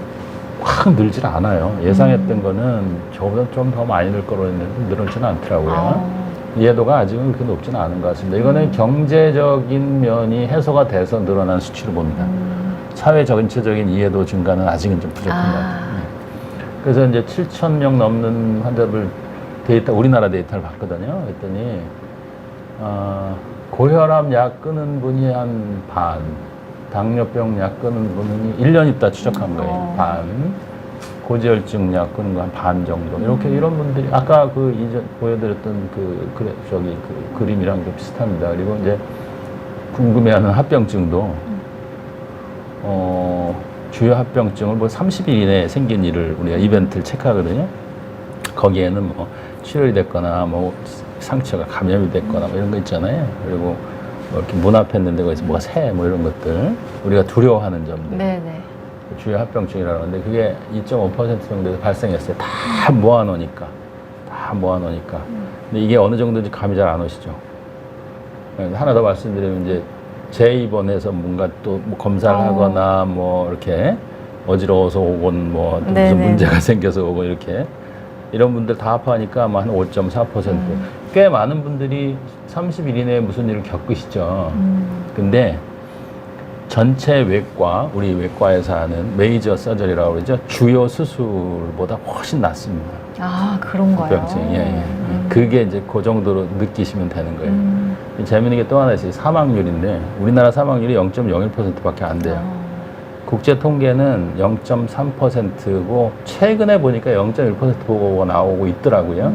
확 늘질 않아요. 예상했던 거는 저보다 좀 더 많이 늘 거로 했는데 늘지는 않더라고요. 이해도가 아직은 그렇게 높지는 않은 것 같습니다. 이거는 경제적인 면이 해소가 돼서 늘어난 수치로 봅니다. 사회 전체적인 이해도 증가는 아직은 좀 부족한 것 같아요. 그래서 이제 7,000명 넘는 환자들 데이터, 우리나라 데이터를 봤거든요. 그랬더니 고혈압 약 끊은 분이 한 반, 당뇨병 약 끊은 분이 1년 있다 추적한 거예요. 반. 고지혈증 약 끊은 거 한 반 정도. 이렇게 이런 분들이 아까 그 이전 보여드렸던 그 그림이랑 좀 비슷합니다. 그리고 이제 궁금해하는 합병증도 주요 합병증을 뭐 30일 이내에 생긴 일을 우리가 이벤트를 체크하거든요. 거기에는 뭐 출혈이 됐거나 뭐 상처가 감염이 됐거나 뭐 이런 거 있잖아요. 그리고 뭐 이렇게 문 앞에 있는데 거기서 뭐가 새 뭐 이런 것들 우리가 두려워하는 점들. 네네. 주요 합병증이라고 하는데 그게 2.5% 정도에서 발생했어요. 다 모아놓으니까. 근데 이게 어느 정도인지 감이 잘 안 오시죠. 하나 더 말씀드리면 이제 재입원해서 뭔가 또 뭐 검사를 하거나 뭐 이렇게 어지러워서 오건 뭐 또 무슨 문제가 생겨서 오고 이렇게 이런 분들 다 합하니까 아마 한 5.4%. 꽤 많은 분들이 30일 이내에 무슨 일을 겪으시죠. 근데 전체 외과, 우리 외과에서 하는 메이저 서저리라고 그러죠. 주요 수술보다 훨씬 낫습니다. 아, 그런가요? 합병증. 예. 그게 이제 그 정도로 느끼시면 되는 거예요. 재미있는 게 또 하나 있어요. 사망률인데 우리나라 사망률이 0.01%밖에 안 돼요. 국제 통계는 0.3%고 최근에 보니까 0.1% 보고가 나오고 있더라고요.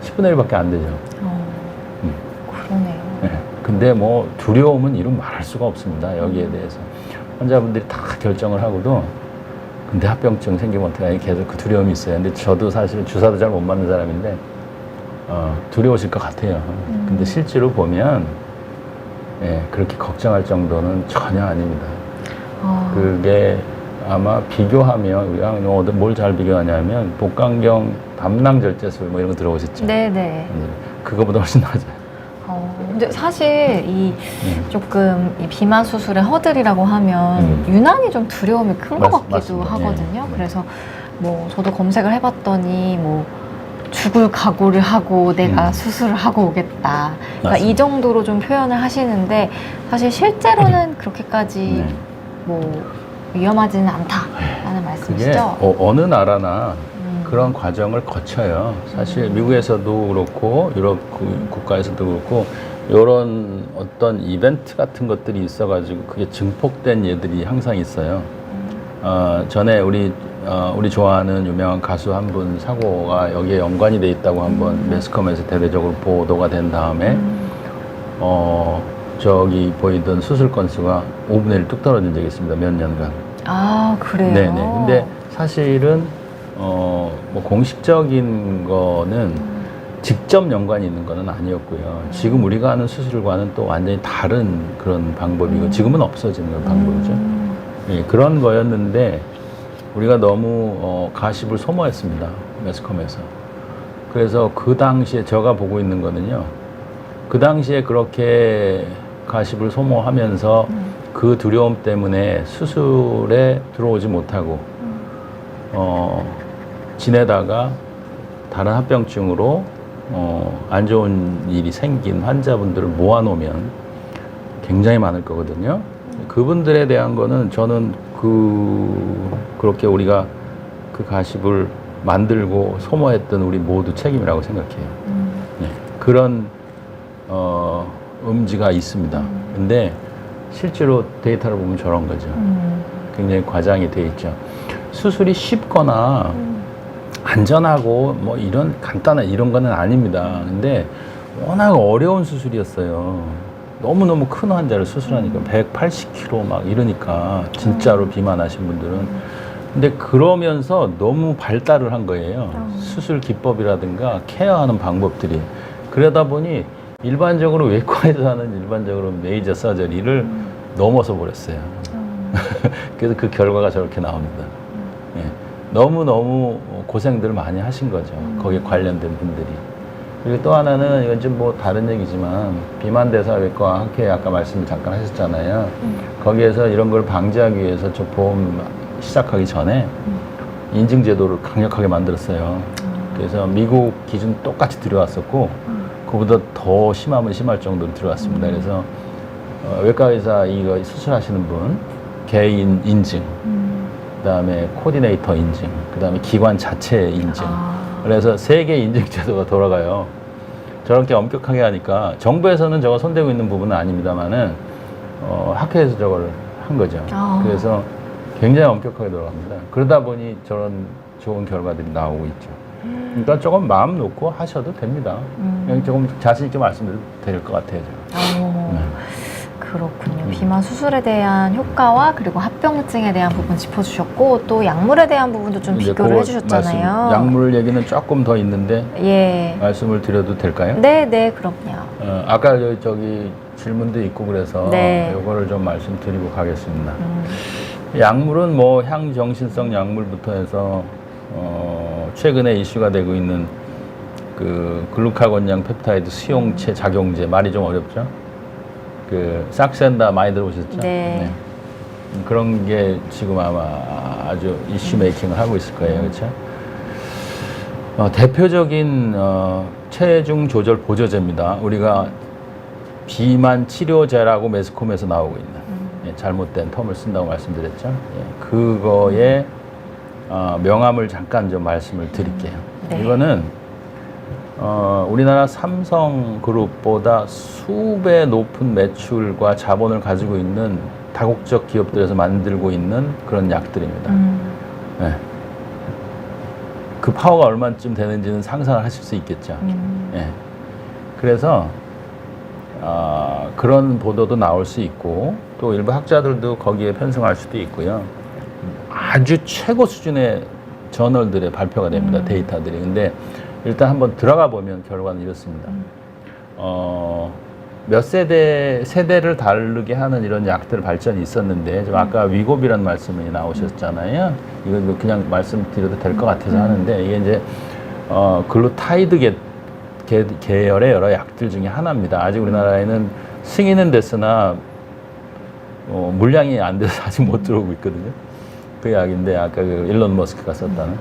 10분의 1밖에 안 되죠. 그러네요. 네. 근데 뭐 두려움은 이루 말할 수가 없습니다. 여기에 대해서. 환자분들이 다 결정을 하고도 근데 합병증 생기면 어떡하니 계속 그 두려움이 있어요. 근데 저도 사실 주사도 잘 못 맞는 사람인데 두려우실 것 같아요. 근데 실제로 보면 그렇게 걱정할 정도는 전혀 아닙니다. 그게 아마 비교하면 우리가 뭘 잘 비교하냐면 복강경 담낭절제술 뭐 이런 거 들어보셨죠? 네네. 그거보다 훨씬 낮아요. 근데 사실 조금 이 비만 수술의 허들이라고 하면 유난히 좀 두려움이 큰 것 같기도 맞습니다. 하거든요. 그래서 뭐 저도 검색을 해봤더니 뭐 죽을 각오를 하고 내가 수술을 하고 오겠다. 그러니까 이 정도로 좀 표현을 하시는데 사실 실제로는 그렇게까지 뭐 위험하지는 않다라는 말씀이시죠? 그게 어느 나라나 그런 과정을 거쳐요. 사실 미국에서도 그렇고 유럽 국가에서도 그렇고 이런 어떤 이벤트 같은 것들이 있어가지고 그게 증폭된 예들이 항상 있어요. 전에 우리 좋아하는 유명한 가수 한 분 사고가 여기에 연관이 돼 있다고 한번 매스컴에서 대대적으로 보도가 된 다음에 저기 보이던 수술 건수가 5분의 1 뚝 떨어진 적이 있습니다. 몇 년간. 아, 그래요? 네네. 근데 사실은 뭐 공식적인 거는 직접 연관이 있는 거는 아니었고요. 지금 우리가 하는 수술과는 또 완전히 다른 그런 방법이고 지금은 없어지는 그런 방법이죠. 예, 그런 거였는데 우리가 너무 가십을 소모했습니다. 매스컴에서. 그래서 그 당시에 제가 보고 있는 거는요. 그 당시에 그렇게 가십을 소모하면서 그 두려움 때문에 수술에 들어오지 못하고 지내다가 다른 합병증으로 안 좋은 일이 생긴 환자분들을 모아놓으면 굉장히 많을 거거든요. 그분들에 대한 거는 저는 그렇게 우리가 그 가십을 만들고 소모했던 우리 모두 책임이라고 생각해요. 네. 그런 음지가 있습니다. 근데 실제로 데이터를 보면 저런 거죠. 굉장히 과장이 돼 있죠. 수술이 쉽거나 안전하고 뭐 이런 간단한 이런 거는 아닙니다. 근데 워낙 어려운 수술이었어요. 너무너무 큰 환자를 수술하니까 180kg 막 이러니까 진짜로 비만하신 분들은. 근데 그러면서 너무 발달을 한 거예요. 수술 기법이라든가 케어하는 방법들이. 그러다 보니 일반적으로 외과에서 하는 일반적으로 메이저 서저리를 넘어서 버렸어요. 그래서 그 결과가 저렇게 나옵니다. 예. 너무너무 고생들을 많이 하신 거죠. 거기에 관련된 분들이. 그리고 또 하나는 이건 좀 뭐 다른 얘기지만 비만대사외과 학회 아까 말씀 잠깐 하셨잖아요. 거기에서 이런 걸 방지하기 위해서 저 보험 시작하기 전에 인증제도를 강력하게 만들었어요. 그래서 미국 기준 똑같이 들여왔었고 그보다 더 심하면 심할 정도로 들어왔습니다. 그래서 외과 의사 이거 수술하시는 분 개인 인증, 그다음에 코디네이터 인증, 그다음에 기관 자체 인증. 그래서 3개 인증 제도가 돌아가요. 저렇게 엄격하게 하니까 정부에서는 저거 손대고 있는 부분은 아닙니다만은 학회에서 저걸 한 거죠. 그래서 굉장히 엄격하게 돌아갑니다. 그러다 보니 저런 좋은 결과들이 나오고 있죠. 그러니까 조금 마음 놓고 하셔도 됩니다. 그냥 조금 자신 있게 말씀드려도 될 것 같아요. 네. 그렇군요. 비만 수술에 대한 효과와 그리고 합병증에 대한 부분 짚어주셨고 또 약물에 대한 부분도 좀 비교를 해주셨잖아요. 약물 얘기는 조금 더 있는데 예. 말씀을 드려도 될까요? 네, 네, 그럼요. 아까 저기 질문도 있고 그래서 네. 이거를 좀 말씀드리고 가겠습니다. 약물은 뭐 향정신성 약물부터 해서 최근에 이슈가 되고 있는 그 글루카곤양 펩타이드 수용체 작용제, 말이 좀 어렵죠? 그 삭센다 많이 들어보셨죠? 네. 그런 게 지금 아마 아주 이슈 메이킹을 하고 있을 거예요. 그렇죠? 대표적인 체중 조절 보조제입니다. 우리가 비만 치료제라고 매스컴에서 나오고 있는 잘못된 텀을 쓴다고 말씀드렸죠. 예, 그거의 명함을 잠깐 좀 말씀을 드릴게요. 네. 이거는 우리나라 삼성그룹보다 수배 높은 매출과 자본을 가지고 있는 다국적 기업들에서 만들고 있는 그런 약들입니다. 네. 그 파워가 얼마쯤 되는지는 상상을 하실 수 있겠죠. 네. 그래서 그런 보도도 나올 수 있고 또 일부 학자들도 거기에 편승할 수도 있고요. 아주 최고 수준의 저널들의 발표가 됩니다. 데이터들이. 근데 일단 한번 들어가 보면 결과는 이렇습니다. 몇 세대를 다르게 하는 이런 약들 발전이 있었는데, 좀 아까 위고비라는 말씀이 나오셨잖아요. 이거 그냥 말씀드려도 될 것 같아서 하는데, 이게 이제, 글루타이드 계열의 여러 약들 중에 하나입니다. 아직 우리나라에는 승인은 됐으나, 물량이 안 돼서 아직 못 들어오고 있거든요. 그 약인데, 아까 그 일론 머스크가 썼다는.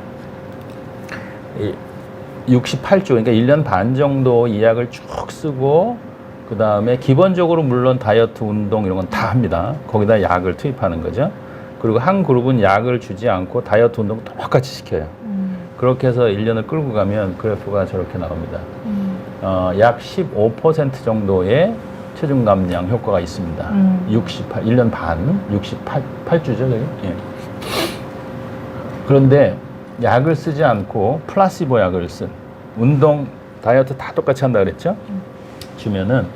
68주, 그러니까 1년 반 정도 이 약을 쭉 쓰고, 그 다음에 기본적으로 물론 다이어트, 운동 이런 건 다 합니다. 거기다 약을 투입하는 거죠. 그리고 한 그룹은 약을 주지 않고 다이어트, 운동 똑같이 시켜요. 그렇게 해서 1년을 끌고 가면 그래프가 저렇게 나옵니다. 약 15% 정도의 체중 감량 효과가 있습니다. 1년 반, 68주죠, 그게? 예. 그런데 약을 쓰지 않고 플라시보 약을 쓴 운동, 다이어트 다 똑같이 한다 그랬죠? 주면은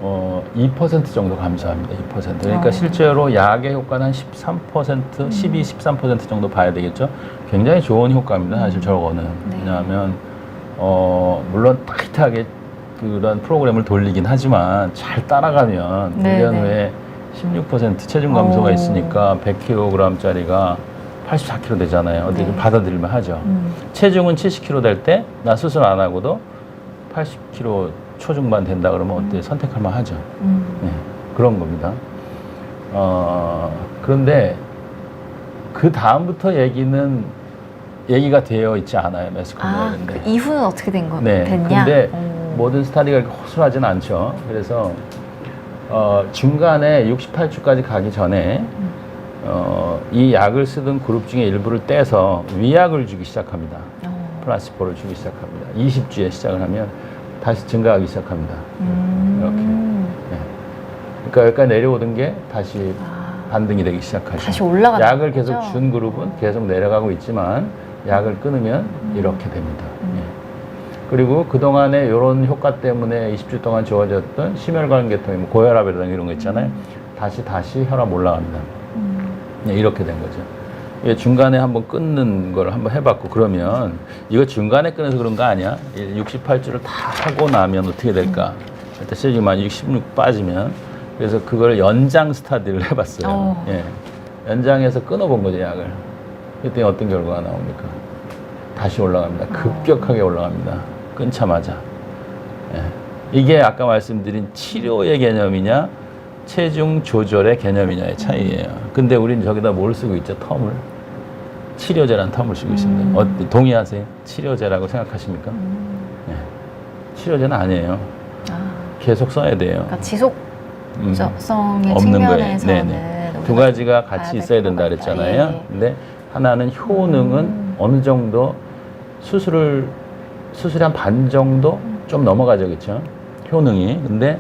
2% 정도 감소합니다. 2%. 그러니까 실제로 약의 효과는 한 13%, 12, 13% 정도 봐야 되겠죠? 굉장히 좋은 효과입니다. 사실 저거는. 네. 왜냐하면 물론 타이트하게 그런 프로그램을 돌리긴 하지만 잘 따라가면 네, 1년 네. 후에 16% 체중 감소가 있으니까 100kg짜리가 84kg 되잖아요. 어떻게 네. 받아들일만 하죠. 체중은 70kg 될 때 나 수술 안 하고도 80kg 초중반 된다 그러면 어때? 선택할 만 하죠. 네, 그런 겁니다. 그런데 그 다음부터 얘기는 얘기가 되어 있지 않아요, 매스컴에. 그 이후는 어떻게 네. 됐냐? 근데 모든 스타디가 이렇게 호술하진 않죠. 그래서 중간에 68주까지 가기 전에 이 약을 쓰던 그룹 중에 일부를 떼서 위약을 주기 시작합니다. 플라시포를 주기 시작합니다. 20주에 시작을 하면 다시 증가하기 시작합니다. 이렇게. 네. 그러니까 여기까지 내려오던 게 다시 반등이 되기 시작하죠. 다시 올라가는 약을 계속 거죠? 준 그룹은 계속 내려가고 있지만 약을 끊으면 이렇게 됩니다. 예. 그리고 그동안에 이런 효과 때문에 20주 동안 주어졌던 심혈관 계통의 고혈압이라든가 이런 거 있잖아요. 다시 혈압 올라갑니다. 예, 이렇게 된 거죠. 예, 중간에 한번 끊는 걸 한번 해봤고, 그러면 이거 중간에 끊어서 그런 거 아니야? 68주를 다 하고 나면 어떻게 될까? 일단 체중만 66 빠지면, 그래서 그걸 연장 스타디를 해봤어요. 예, 연장해서 끊어본 거죠, 약을. 그때 어떤 결과가 나옵니까? 다시 올라갑니다. 급격하게 올라갑니다. 끊자마자. 예. 이게 아까 말씀드린 치료의 개념이냐, 체중 조절의 개념이냐의 차이예요. 근데 우리는 저기다 뭘 쓰고 있죠? 텀을. 치료제라는 텀을 쓰고 있습니다. 동의하세요? 치료제라고 생각하십니까? 예. 치료제는 아니에요. 계속 써야 돼요. 그러니까 지속성의 없는 거예요. 측면에서는 네네. 두 가지가 같이 있어야 된다 그랬잖아요. 예. 근데 하나는 효능은 어느 정도 수술이 한 반 정도 좀 넘어가죠, 그렇죠? 효능이. 근데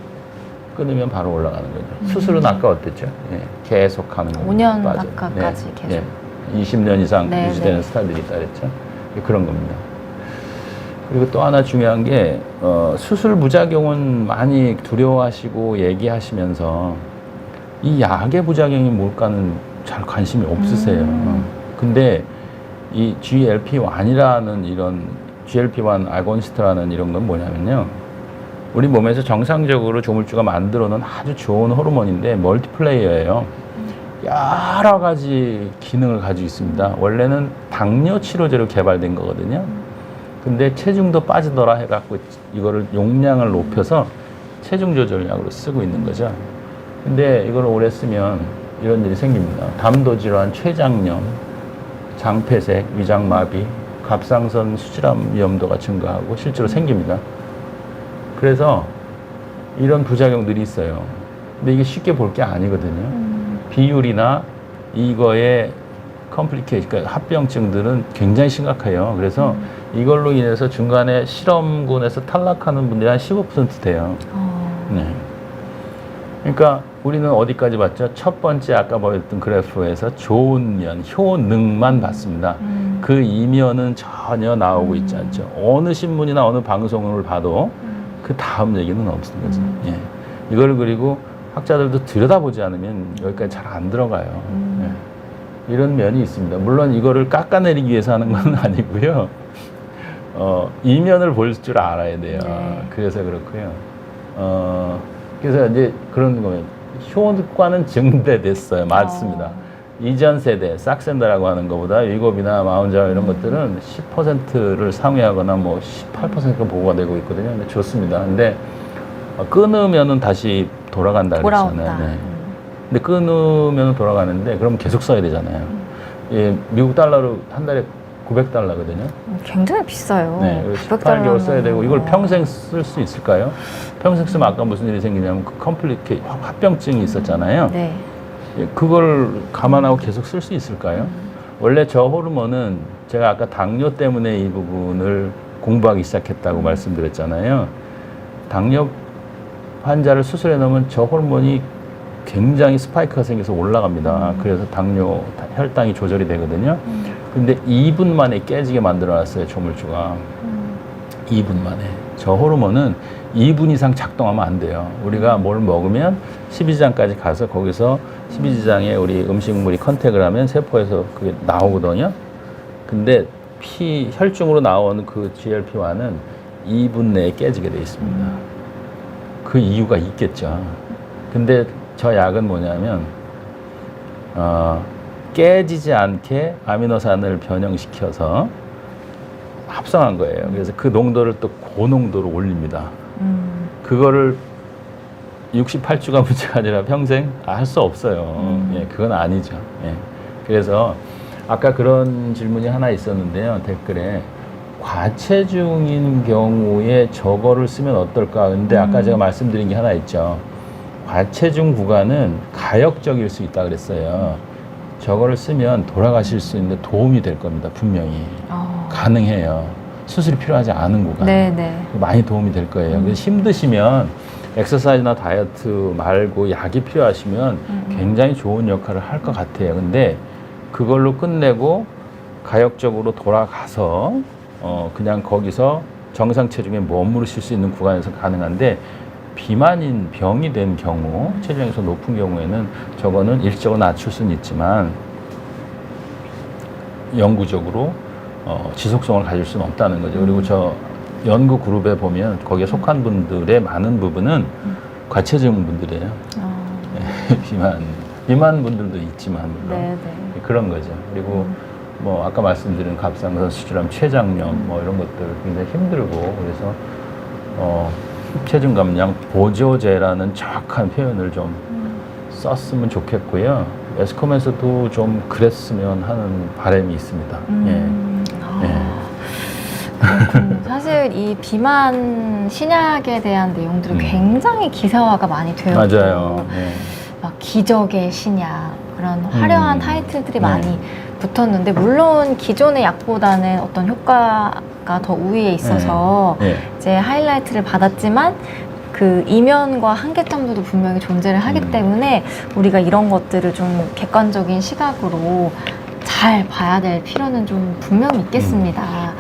끊으면 바로 올라가는 거죠. 수술은 아까 어땠죠? 예, 계속 하는 거예요. 5년 아까까지 계속. 예, 20년 이상 네, 유지되는 네. 스타일들이 있다 그랬죠. 그런 겁니다. 그리고 또 하나 중요한 게 수술 부작용은 많이 두려워하시고 얘기하시면서 이 약의 부작용이 뭘까는 잘 관심이 없으세요. 근데 이 GLP-1이라는 이런 GLP-1 아고니스트라는 이런 건 뭐냐면요. 우리 몸에서 정상적으로 조물주가 만들어 놓은 아주 좋은 호르몬인데 멀티플레이어예요. 여러 가지 기능을 가지고 있습니다. 원래는 당뇨 치료제로 개발된 거거든요. 근데 체중도 빠지더라 해갖고 이거를 용량을 높여서 체중 조절약으로 쓰고 있는 거죠. 근데 이걸 오래 쓰면 이런 일이 생깁니다. 담도 질환, 췌장염, 장폐색, 위장마비, 갑상선 수질암 위험도가 증가하고 실제로 생깁니다. 그래서 이런 부작용들이 있어요. 근데 이게 쉽게 볼 게 아니거든요. 비율이나 이거의 컴플리케이션, 그러니까 합병증들은 굉장히 심각해요. 그래서 이걸로 인해서 중간에 실험군에서 탈락하는 분들이 한 15% 돼요. 네. 그러니까 우리는 어디까지 봤죠? 첫 번째 아까 보였던 그래프에서 좋은 면, 효능만 봤습니다. 그 이면은 전혀 나오고 있지 않죠. 어느 신문이나 어느 방송을 봐도 그 다음 얘기는 없는 거죠. 예. 이걸 그리고 학자들도 들여다보지 않으면 여기까지 잘 안 들어가요. 예. 이런 면이 있습니다. 물론 이거를 깎아내리기 위해서 하는 건 아니고요. 이면을 볼 줄 알아야 돼요. 네. 그래서 그렇고요. 그래서 이제 그런 거예요. 효과는 증대됐어요. 맞습니다. 이전 세대, 싹센다라고 하는 것보다 위고비나 마운자 이런 것들은 10%를 상회하거나 뭐 18%가 보고가 되고 있거든요. 근데 좋습니다. 근데 끊으면은 다시 돌아간다 그랬잖아요. 네. 근데 끊으면 돌아가는데 그럼 계속 써야 되잖아요. 예, 미국 달러로 한 달에 $900거든요. 굉장히 비싸요. 네, 18개월 써야 되고 이걸 평생 쓸 수 있을까요? 평생 쓰면 아까 무슨 일이 생기냐면 그 합병증이 있었잖아요. 네. 예, 그걸 감안하고 계속 쓸 수 있을까요? 원래 저 호르몬은 제가 아까 당뇨 때문에 이 부분을 공부하기 시작했다고 말씀드렸잖아요. 당뇨 환자를 수술해 놓으면 저 호르몬이 굉장히 스파이크가 생겨서 올라갑니다. 그래서 당뇨 혈당이 조절이 되거든요. 근데 2분 만에 깨지게 만들어 놨어요, 조물주가. 2분 만에. 저 호르몬은 2분 이상 작동하면 안 돼요. 우리가 뭘 먹으면 십이지장까지 가서 거기서 십이지장에 우리 음식물이 컨택을 하면 세포에서 그게 나오거든요. 근데 혈중으로 나오는 그 GLP-1은 2분 내에 깨지게 돼 있습니다. 그 이유가 있겠죠. 근데 저 약은 뭐냐면 깨지지 않게 아미노산을 변형시켜서 합성한 거예요. 그래서 그 농도를 또 고농도로 올립니다. 그거를 68주가 문제가 아니라 평생 할 수 없어요. 예, 그건 아니죠. 예. 그래서 아까 그런 질문이 하나 있었는데요. 댓글에 과체중인 경우에 저거를 쓰면 어떨까? 근데 아까 제가 말씀드린 게 하나 있죠. 과체중 구간은 가역적일 수 있다 그랬어요. 저거를 쓰면 돌아가실 수 있는데 도움이 될 겁니다. 분명히. 가능해요. 수술이 필요하지 않은 구간. 네네. 많이 도움이 될 거예요. 그래서 힘드시면 엑서사이즈나 다이어트 말고 약이 필요하시면 굉장히 좋은 역할을 할 것 같아요. 근데 그걸로 끝내고 가역적으로 돌아가서 그냥 거기서 정상 체중에 머무르실 수 있는 구간에서 가능한데 비만인 병이 된 경우 체중에서 높은 경우에는 저거는 일시적으로 낮출 수는 있지만 영구적으로 지속성을 가질 수는 없다는 거죠. 그리고 저 연구 그룹에 보면 거기에 속한 분들의 많은 부분은 과체중 분들이에요. 비만 분들도 있지만 물론 네네. 그런 거죠. 그리고 뭐 아까 말씀드린 갑상선 수술함, 췌장염 뭐 이런 것들 굉장히 힘들고 그래서 체중 감량 보조제라는 정확한 표현을 좀 썼으면 좋겠고요. 매스컴에서도 좀 그랬으면 하는 바람이 있습니다. 그렇군요. 사실 이 비만 신약에 대한 내용들은 굉장히 기사화가 많이 되었고 맞아요. 막 기적의 신약 그런 화려한 타이틀들이 많이 붙었는데 물론 기존의 약보다는 어떤 효과가 더 우위에 있어서 이제 하이라이트를 받았지만 그 이면과 한계점들도 분명히 존재를 하기 때문에 우리가 이런 것들을 좀 객관적인 시각으로 잘 봐야 될 필요는 좀 분명히 있겠습니다.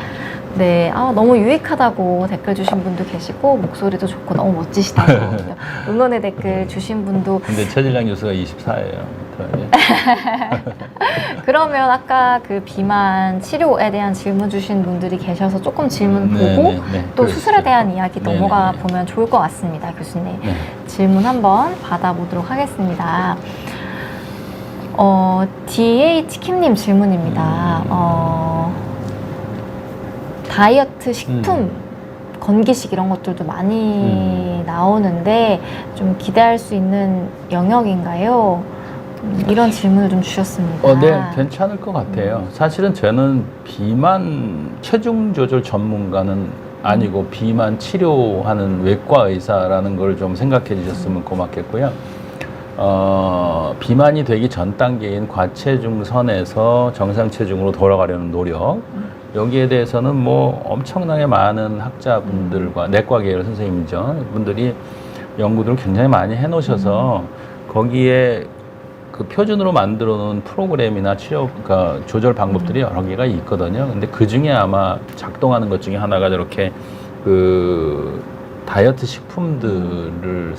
네, 너무 유익하다고 댓글 주신 분도 계시고 목소리도 좋고 너무 멋지시다고 응원의 댓글 주신 분도. 근데 최질량 교수가 24예요. 그러면 아까 그 비만 치료에 대한 질문 주신 분들이 계셔서 조금 질문 보고 또 수술에 대한 이야기 넘어가 보면 좋을 것 같습니다, 교수님. 질문 한번 받아보도록 하겠습니다. DH킴님 질문입니다. 다이어트 식품, 건기식 이런 것들도 많이 나오는데 좀 기대할 수 있는 영역인가요? 이런 질문을 좀 주셨습니다. 네, 괜찮을 것 같아요. 사실은 저는 비만 체중 조절 전문가는 아니고 비만 치료하는 외과 의사라는 걸 좀 생각해 주셨으면 고맙겠고요. 비만이 되기 전 단계인 과체중 선에서 정상 체중으로 돌아가려는 노력, 여기에 대해서는 뭐 엄청나게 많은 학자분들과 내과 계열 선생님이죠. 분들이 연구들을 굉장히 많이 해놓으셔서 거기에 그 표준으로 만들어 놓은 프로그램이나 치료, 그러니까 조절 방법들이 여러 개가 있거든요. 근데 그 중에 아마 작동하는 것 중에 하나가 저렇게 그 다이어트 식품들을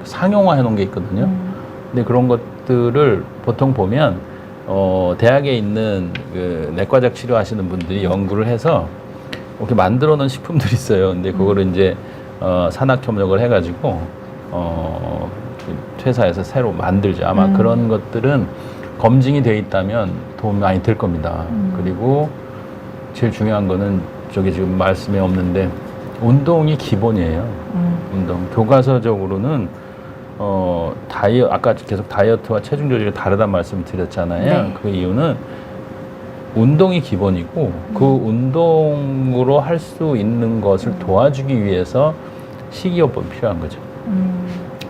상용화해 놓은 게 있거든요. 근데 그런 것들을 보통 보면 대학에 있는 그 내과적 치료하시는 분들이 연구를 해서 이렇게 만들어 놓은 식품들이 있어요. 근데 그거를 이제 산학 협력을 해가지고 회사에서 새로 만들죠. 아마 그런 것들은 검증이 돼 있다면 도움이 많이 될 겁니다. 그리고 제일 중요한 거는 저기 지금 말씀에 없는데 운동이 기본이에요. 운동. 교과서적으로는 아까 계속 다이어트와 체중 조절이 다르다는 말씀을 드렸잖아요. 네. 그 이유는 운동이 기본이고 그 운동으로 할 수 있는 것을 도와주기 위해서 식이요법이 필요한 거죠.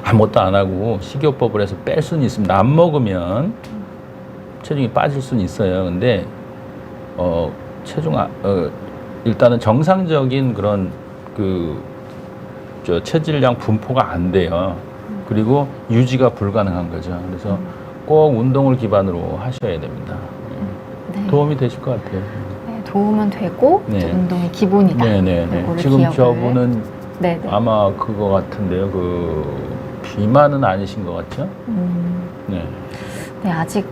아무것도 안 하고 식이요법을 해서 뺄 수는 있습니다. 안 먹으면 체중이 빠질 수는 있어요. 근데 일단은 정상적인 그런 체질량 분포가 안 돼요. 그리고 유지가 불가능한 거죠. 그래서 꼭 운동을 기반으로 하셔야 됩니다. 네. 도움이 되실 것 같아요. 네, 도움은 되고 운동이 기본이다. 지금 저분은 네네. 아마 그거 같은데요. 비만은 아니신 것 같죠? 네, 아직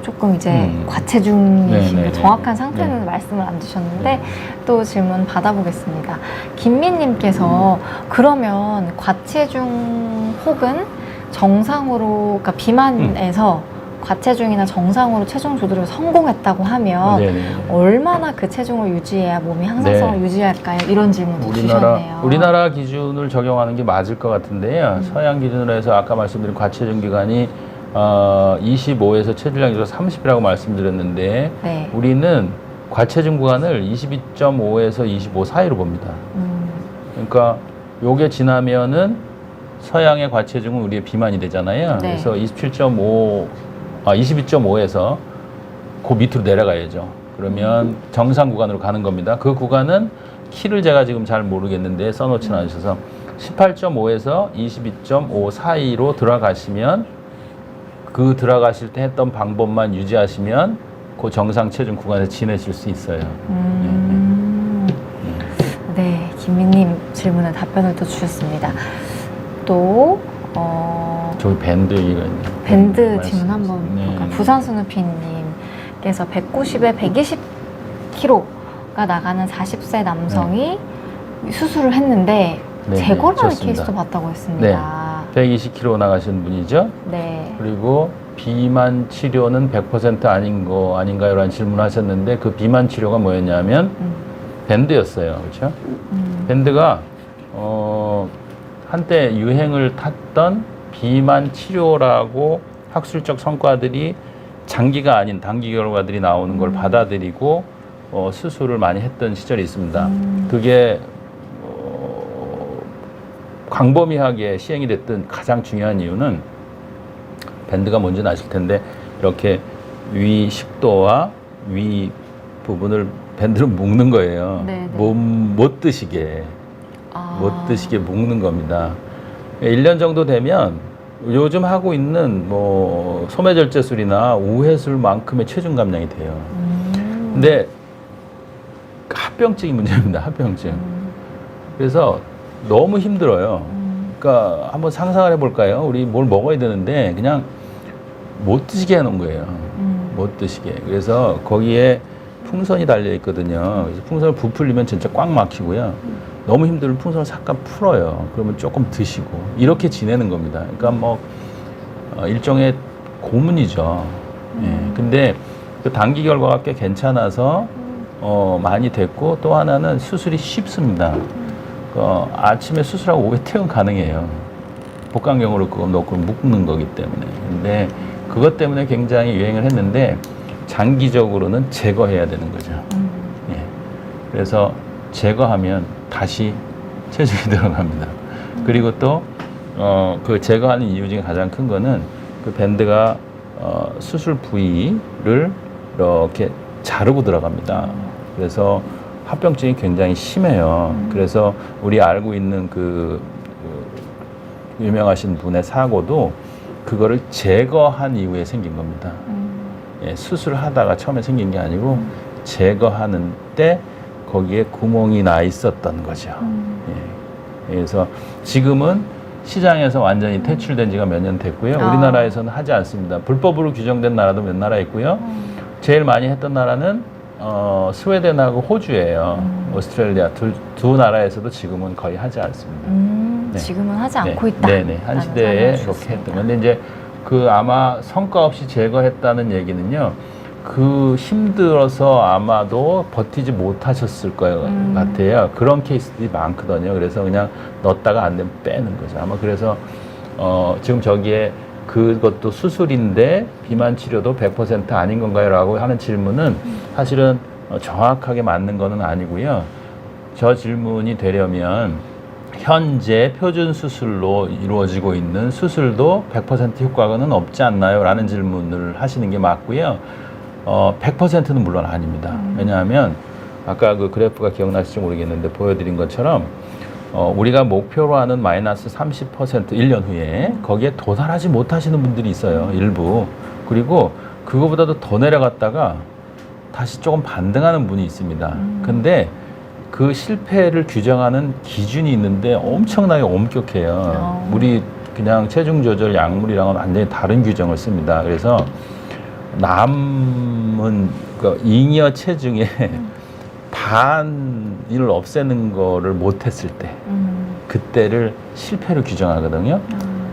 조금 이제 과체중이신데 정확한 상태는 말씀을 안 주셨는데 또 질문 받아보겠습니다. 김민님께서 그러면 과체중 혹은 정상으로, 그러니까 비만에서 과체중이나 정상으로 체중 조절을 성공했다고 하면 얼마나 그 체중을 유지해야 몸이 항상성을 유지할까요? 이런 질문도 주셨네요. 우리나라 기준을 적용하는 게 맞을 것 같은데요. 서양 기준으로 해서 아까 말씀드린 과체중 기간이 25에서 체질량 유지가 30이라고 말씀드렸는데 네. 우리는 과체중 구간을 22.5에서 25 사이로 봅니다. 그러니까 요게 지나면은 서양의 과체중은 우리의 비만이 되잖아요. 네. 그래서 22.5에서 그 밑으로 내려가야죠. 그러면 정상 구간으로 가는 겁니다. 그 구간은 키를 제가 지금 잘 모르겠는데 써놓지는 않으셔서 18.5에서 22.5 사이로 들어가시면 그 들어가실 때 했던 방법만 유지하시면 그 정상 체중 구간에서 지내실 수 있어요. 네, 김민님 질문에 답변을 또 주셨습니다. 또 저기 밴드 얘기가 있네요. 밴드 말씀. 질문 한번 네. 볼까요? 부산수누피님께서 190에 120kg가 나가는 40세 남성이 수술을 했는데 네, 제거라는 좋습니다. 케이스도 봤다고 했습니다. 120kg 나가신 분이죠. 네. 그리고 비만 치료는 100% 아닌가요? 라는 질문을 하셨는데 그 비만 치료가 뭐였냐면 밴드였어요. 그렇죠? 밴드가 한때 유행을 탔던 비만 치료라고 학술적 성과들이 장기가 아닌 단기 결과들이 나오는 걸 받아들이고 수술을 많이 했던 시절이 있습니다. 그게 광범위하게 시행이 됐던 가장 중요한 이유는 밴드가 뭔지는 아실 텐데 이렇게 위 식도와 위 부분을 밴드로 묶는 거예요. 네네. 못 드시게. 못 드시게 묶는 겁니다. 1년 정도 되면 요즘 하고 있는 뭐 소매절제술이나 우회술만큼의 체중 감량이 돼요. 근데 합병증이 문제입니다. 합병증. 그래서 너무 힘들어요. 그러니까 한번 상상을 해볼까요? 우리 뭘 먹어야 되는데 그냥 못 드시게 해놓은 거예요. 못 드시게. 그래서 거기에 풍선이 달려 있거든요. 그래서 풍선을 부풀리면 진짜 꽉 막히고요. 너무 힘들면 풍선을 잠깐 풀어요. 그러면 조금 드시고 이렇게 지내는 겁니다. 그러니까 뭐 일종의 고문이죠. 예. 근데 그 단기 결과가 꽤 괜찮아서 많이 됐고 또 하나는 수술이 쉽습니다. 아침에 수술하고 오후에 퇴원 가능해요. 복강경으로 그거 넣고 묶는 거기 때문에. 근데 그것 때문에 굉장히 유행을 했는데 장기적으로는 제거해야 되는 거죠. 예. 그래서 제거하면 다시 체중이 들어갑니다. 그리고 또 그 제거하는 이유 중에 가장 큰 거는 그 밴드가 수술 부위를 이렇게 자르고 들어갑니다. 그래서 합병증이 굉장히 심해요. 그래서 우리 알고 있는 그 유명하신 분의 사고도 그거를 제거한 이후에 생긴 겁니다. 예, 수술하다가 처음에 생긴 게 아니고 제거하는 때 거기에 구멍이 나 있었던 거죠. 예. 그래서 지금은 시장에서 완전히 퇴출된 지가 몇 년 됐고요. 우리나라에서는 하지 않습니다. 불법으로 규정된 나라도 몇 나라 있고요. 제일 많이 했던 나라는 스웨덴하고 호주예요. 오스트레일리아 두 나라에서도 지금은 거의 하지 않습니다. 네. 지금은 하지 않고 있다. 네네. 한 시대에 이렇게 했던 건데 이제 그 아마 성과 없이 제거했다는 얘기는요. 그 힘들어서 아마도 버티지 못하셨을 것 같아요. 그런 케이스들이 많거든요. 그래서 그냥 넣었다가 안 되면 빼는 거죠. 아마 그래서 지금 저기에 그것도 수술인데 비만 치료도 100% 아닌 건가요? 라고 하는 질문은 사실은 정확하게 맞는 거는 아니고요. 저 질문이 되려면 현재 표준 수술로 이루어지고 있는 수술도 100% 효과는 없지 않나요? 라는 질문을 하시는 게 맞고요. 100%는 물론 아닙니다. 왜냐하면 아까 그 그래프가 기억나실지 모르겠는데 보여드린 것처럼 우리가 목표로 하는 마이너스 30% 1년 후에 거기에 도달하지 못하시는 분들이 있어요. 일부. 그리고 그거보다도 더 내려갔다가 다시 조금 반등하는 분이 있습니다. 근데 그 실패를 규정하는 기준이 있는데 엄청나게 엄격해요. 우리 그냥 체중 조절 약물이랑은 완전히 다른 규정을 씁니다. 그래서 남은 그 잉여 체중의 반을 없애는 거를 못했을 때 그때를 실패로 규정하거든요.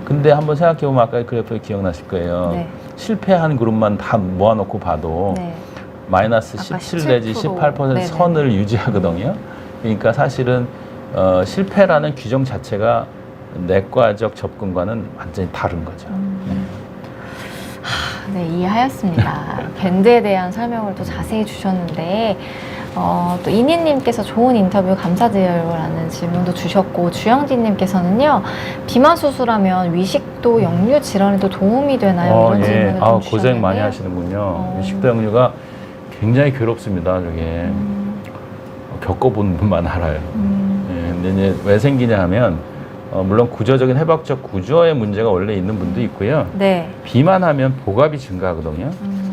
근데 한번 생각해보면 아까 그래프에 기억나실 거예요. 네. 실패한 그룹만 다 모아놓고 봐도 네. 마이너스 아까 17 내지 18% 네네. 선을 유지하거든요. 그러니까 사실은 실패라는 규정 자체가 내과적 접근과는 완전히 다른 거죠. 네. 네, 이해하였습니다. 밴드에 대한 설명을 또 자세히 주셨는데 또 이니님께서 좋은 인터뷰 감사드려요라는 질문도 주셨고 주영진님께서는요 비만 수술하면 위식도 역류 질환에도 도움이 되나요? 이런 질문을 좀 주셨는데 고생 많이 하시는군요. 위식도 역류가 굉장히 괴롭습니다. 저게 겪어본 분만 알아요. 예, 근데 이제 왜 생기냐 하면 물론 구조적인 해박적 구조의 문제가 원래 있는 분도 있고요. 네. 비만하면 복압이 증가하거든요.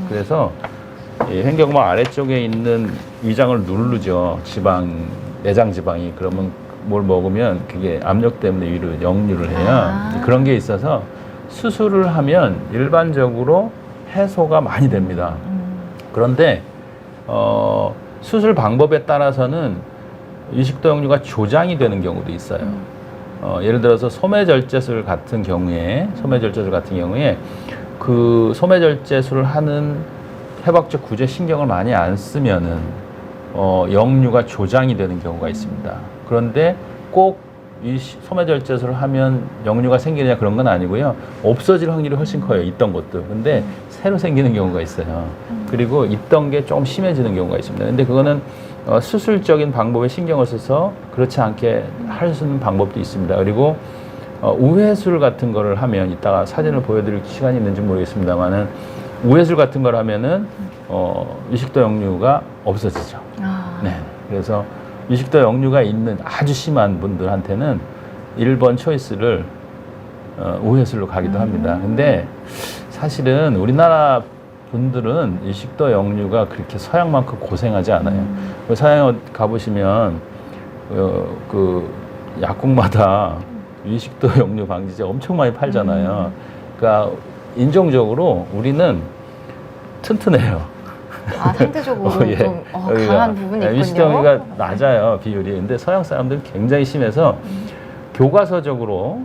그래서 이 횡격막 아래쪽에 있는 위장을 누르죠. 지방, 내장 지방이. 그러면 뭘 먹으면 그게 압력 때문에 위로 역류를 해요. 그런 게 있어서 수술을 하면 일반적으로 해소가 많이 됩니다. 그런데 수술 방법에 따라서는 위식도 역류가 조장이 되는 경우도 있어요. 예를 들어서 소매절제술 같은 경우에 그 소매절제술을 하는 해박적 구제 신경을 많이 안 쓰면은 역류가 조장이 되는 경우가 있습니다. 그런데 꼭 이 소매절제술을 하면 역류가 생기느냐 그런 건 아니고요. 없어질 확률이 훨씬 커요. 있던 것도. 근데 새로 생기는 경우가 있어요. 그리고 있던 게 좀 심해지는 경우가 있습니다. 근데 그거는 수술적인 방법에 신경을 써서 그렇지 않게 할 수 있는 방법도 있습니다. 그리고 우회술 같은 거를 하면 이따가 사진을 보여드릴 시간이 있는지 모르겠습니다만은 우회술 같은 걸 하면은 위식도 역류가 없어지죠. 네. 그래서 위식도 역류가 있는 아주 심한 분들한테는 1번 초이스를 우회술로 가기도 합니다. 근데 사실은 우리나라 분들은 위식도 역류가 그렇게 서양만큼 고생하지 않아요. 서양에 가보시면 그 약국마다 위식도 역류 방지제 엄청 많이 팔잖아요. 그러니까 인종적으로 우리는 튼튼해요. 상대적으로 좀 강한 부분이 있군요. 위식도 역류가 낮아요, 비율이. 근데 서양 사람들은 굉장히 심해서 교과서적으로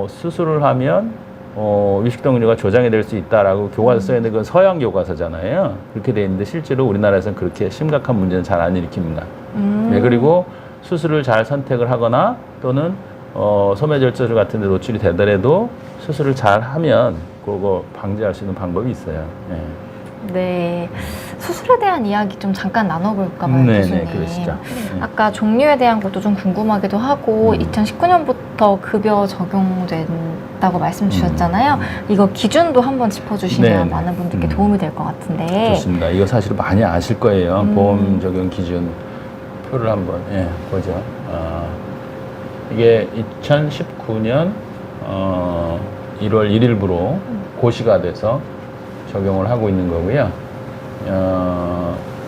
수술을 하면 위식도 역류가 조장이 될 수 있다라고 교과서 써 있는 건 서양 교과서잖아요. 그렇게 돼 있는데 실제로 우리나라에서는 그렇게 심각한 문제는 잘 안 일으킵니다. 네, 그리고 수술을 잘 선택을 하거나 또는 소매절제술 같은 데 노출이 되더라도 수술을 잘 하면 그거 방지할 수 있는 방법이 있어요. 네. 네, 수술에 대한 이야기 좀 잠깐 나눠볼까 봐요, 교수님. 그러시죠. 아까 종류에 대한 것도 좀 궁금하기도 하고 2019년부터 급여 적용된다고 말씀 주셨잖아요. 이거 기준도 한번 짚어주시면 많은 분들께 도움이 될 것 같은데. 좋습니다. 이거 사실 많이 아실 거예요. 보험 적용 기준 표를 한번 보죠. 이게 2019년 1월 1일부로 고시가 돼서 적용을 하고 있는 거고요.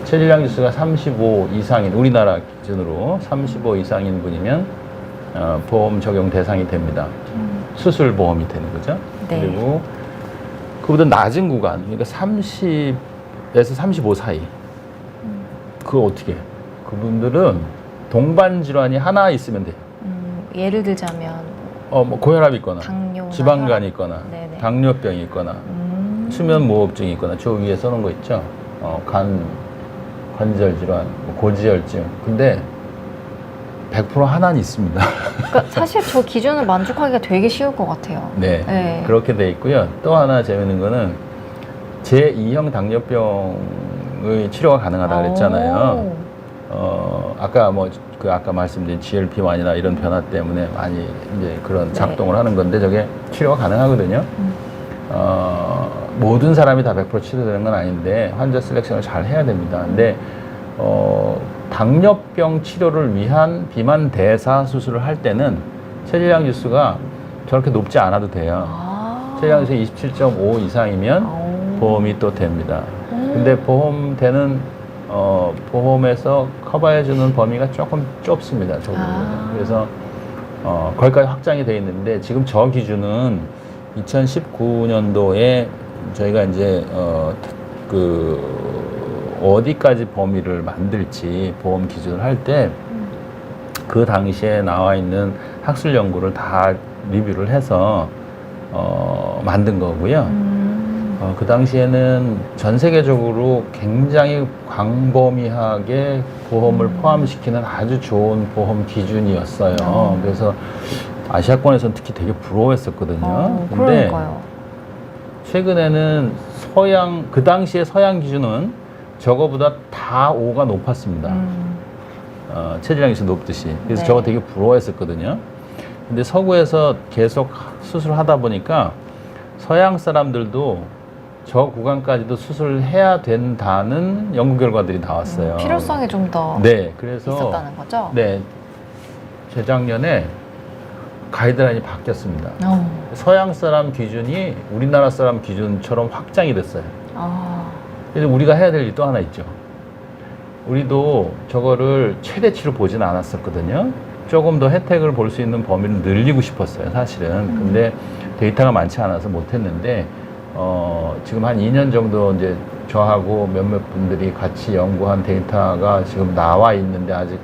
체질량 지수가 35 이상인, 우리나라 기준으로 35 이상인 분이면 보험 적용 대상이 됩니다. 수술 보험이 되는 거죠. 네. 그리고 그보다 낮은 구간, 그러니까 30에서 35 사이. 그거 어떻게 해요? 그분들은 동반 질환이 하나 있으면 돼요. 예를 들자면 뭐 고혈압이 있거나, 당뇨나 지방간이 있거나, 네네. 당뇨병이 있거나, 수면 무호흡증이 있거나, 저 위에 써놓은 거 있죠? 관절 질환, 고지혈증. 근데 100% 하나는 있습니다. 그러니까 사실 저 기준을 만족하기가 되게 쉬울 것 같아요. 네. 그렇게 돼 있고요. 또 하나 재밌는 거는 제2형 당뇨병의 치료가 가능하다 그랬잖아요. 아까 아까 말씀드린 GLP-1이나 이런 변화 때문에 많이 이제 그런 작동을 하는 건데 저게 치료가 가능하거든요. 모든 사람이 다 100% 치료되는 건 아닌데 환자 셀렉션을 잘 해야 됩니다. 근데 당뇨병 치료를 위한 비만 대사 수술을 할 때는 체질량 지수가 저렇게 높지 않아도 돼요. 체질량 지수 27.5 이상이면 보험이 또 됩니다. 근데 보험에서 커버해주는 범위가 조금 좁습니다. 그래서 거기까지 확장이 되어 있는데 지금 저 기준은 2019년도에 저희가 이제 어디까지 범위를 만들지 보험 기준을 할 때 그 당시에 나와 있는 학술 연구를 다 리뷰를 해서 만든 거고요. 그 당시에는 전 세계적으로 굉장히 광범위하게 보험을 포함시키는 아주 좋은 보험 기준이었어요. 그래서 아시아권에서는 특히 되게 부러워했었거든요. 근데 그러니까요. 최근에는 그 당시에 서양 기준은 저거보다 다 5가 높았습니다. 체질량 지수 높듯이. 그래서 네. 저거 되게 부러워했었거든요. 근데 서구에서 계속 수술하다 보니까 서양 사람들도 저 구간까지도 수술을 해야 된다는 연구 결과들이 나왔어요. 필요성이 좀 더 네, 그래서 있었다는 거죠? 네, 재작년에 가이드라인이 바뀌었습니다. 어. 서양 사람 기준이 우리나라 사람 기준처럼 확장이 됐어요. 아. 그래서 우리가 해야 될 일이 또 하나 있죠. 우리도 저거를 최대치로 보진 않았었거든요. 조금 더 혜택을 볼 수 있는 범위를 늘리고 싶었어요, 사실은. 근데 데이터가 많지 않아서 못했는데, 지금 한 2년 정도 이제 저하고 몇몇 분들이 같이 연구한 데이터가 지금 나와 있는데 아직,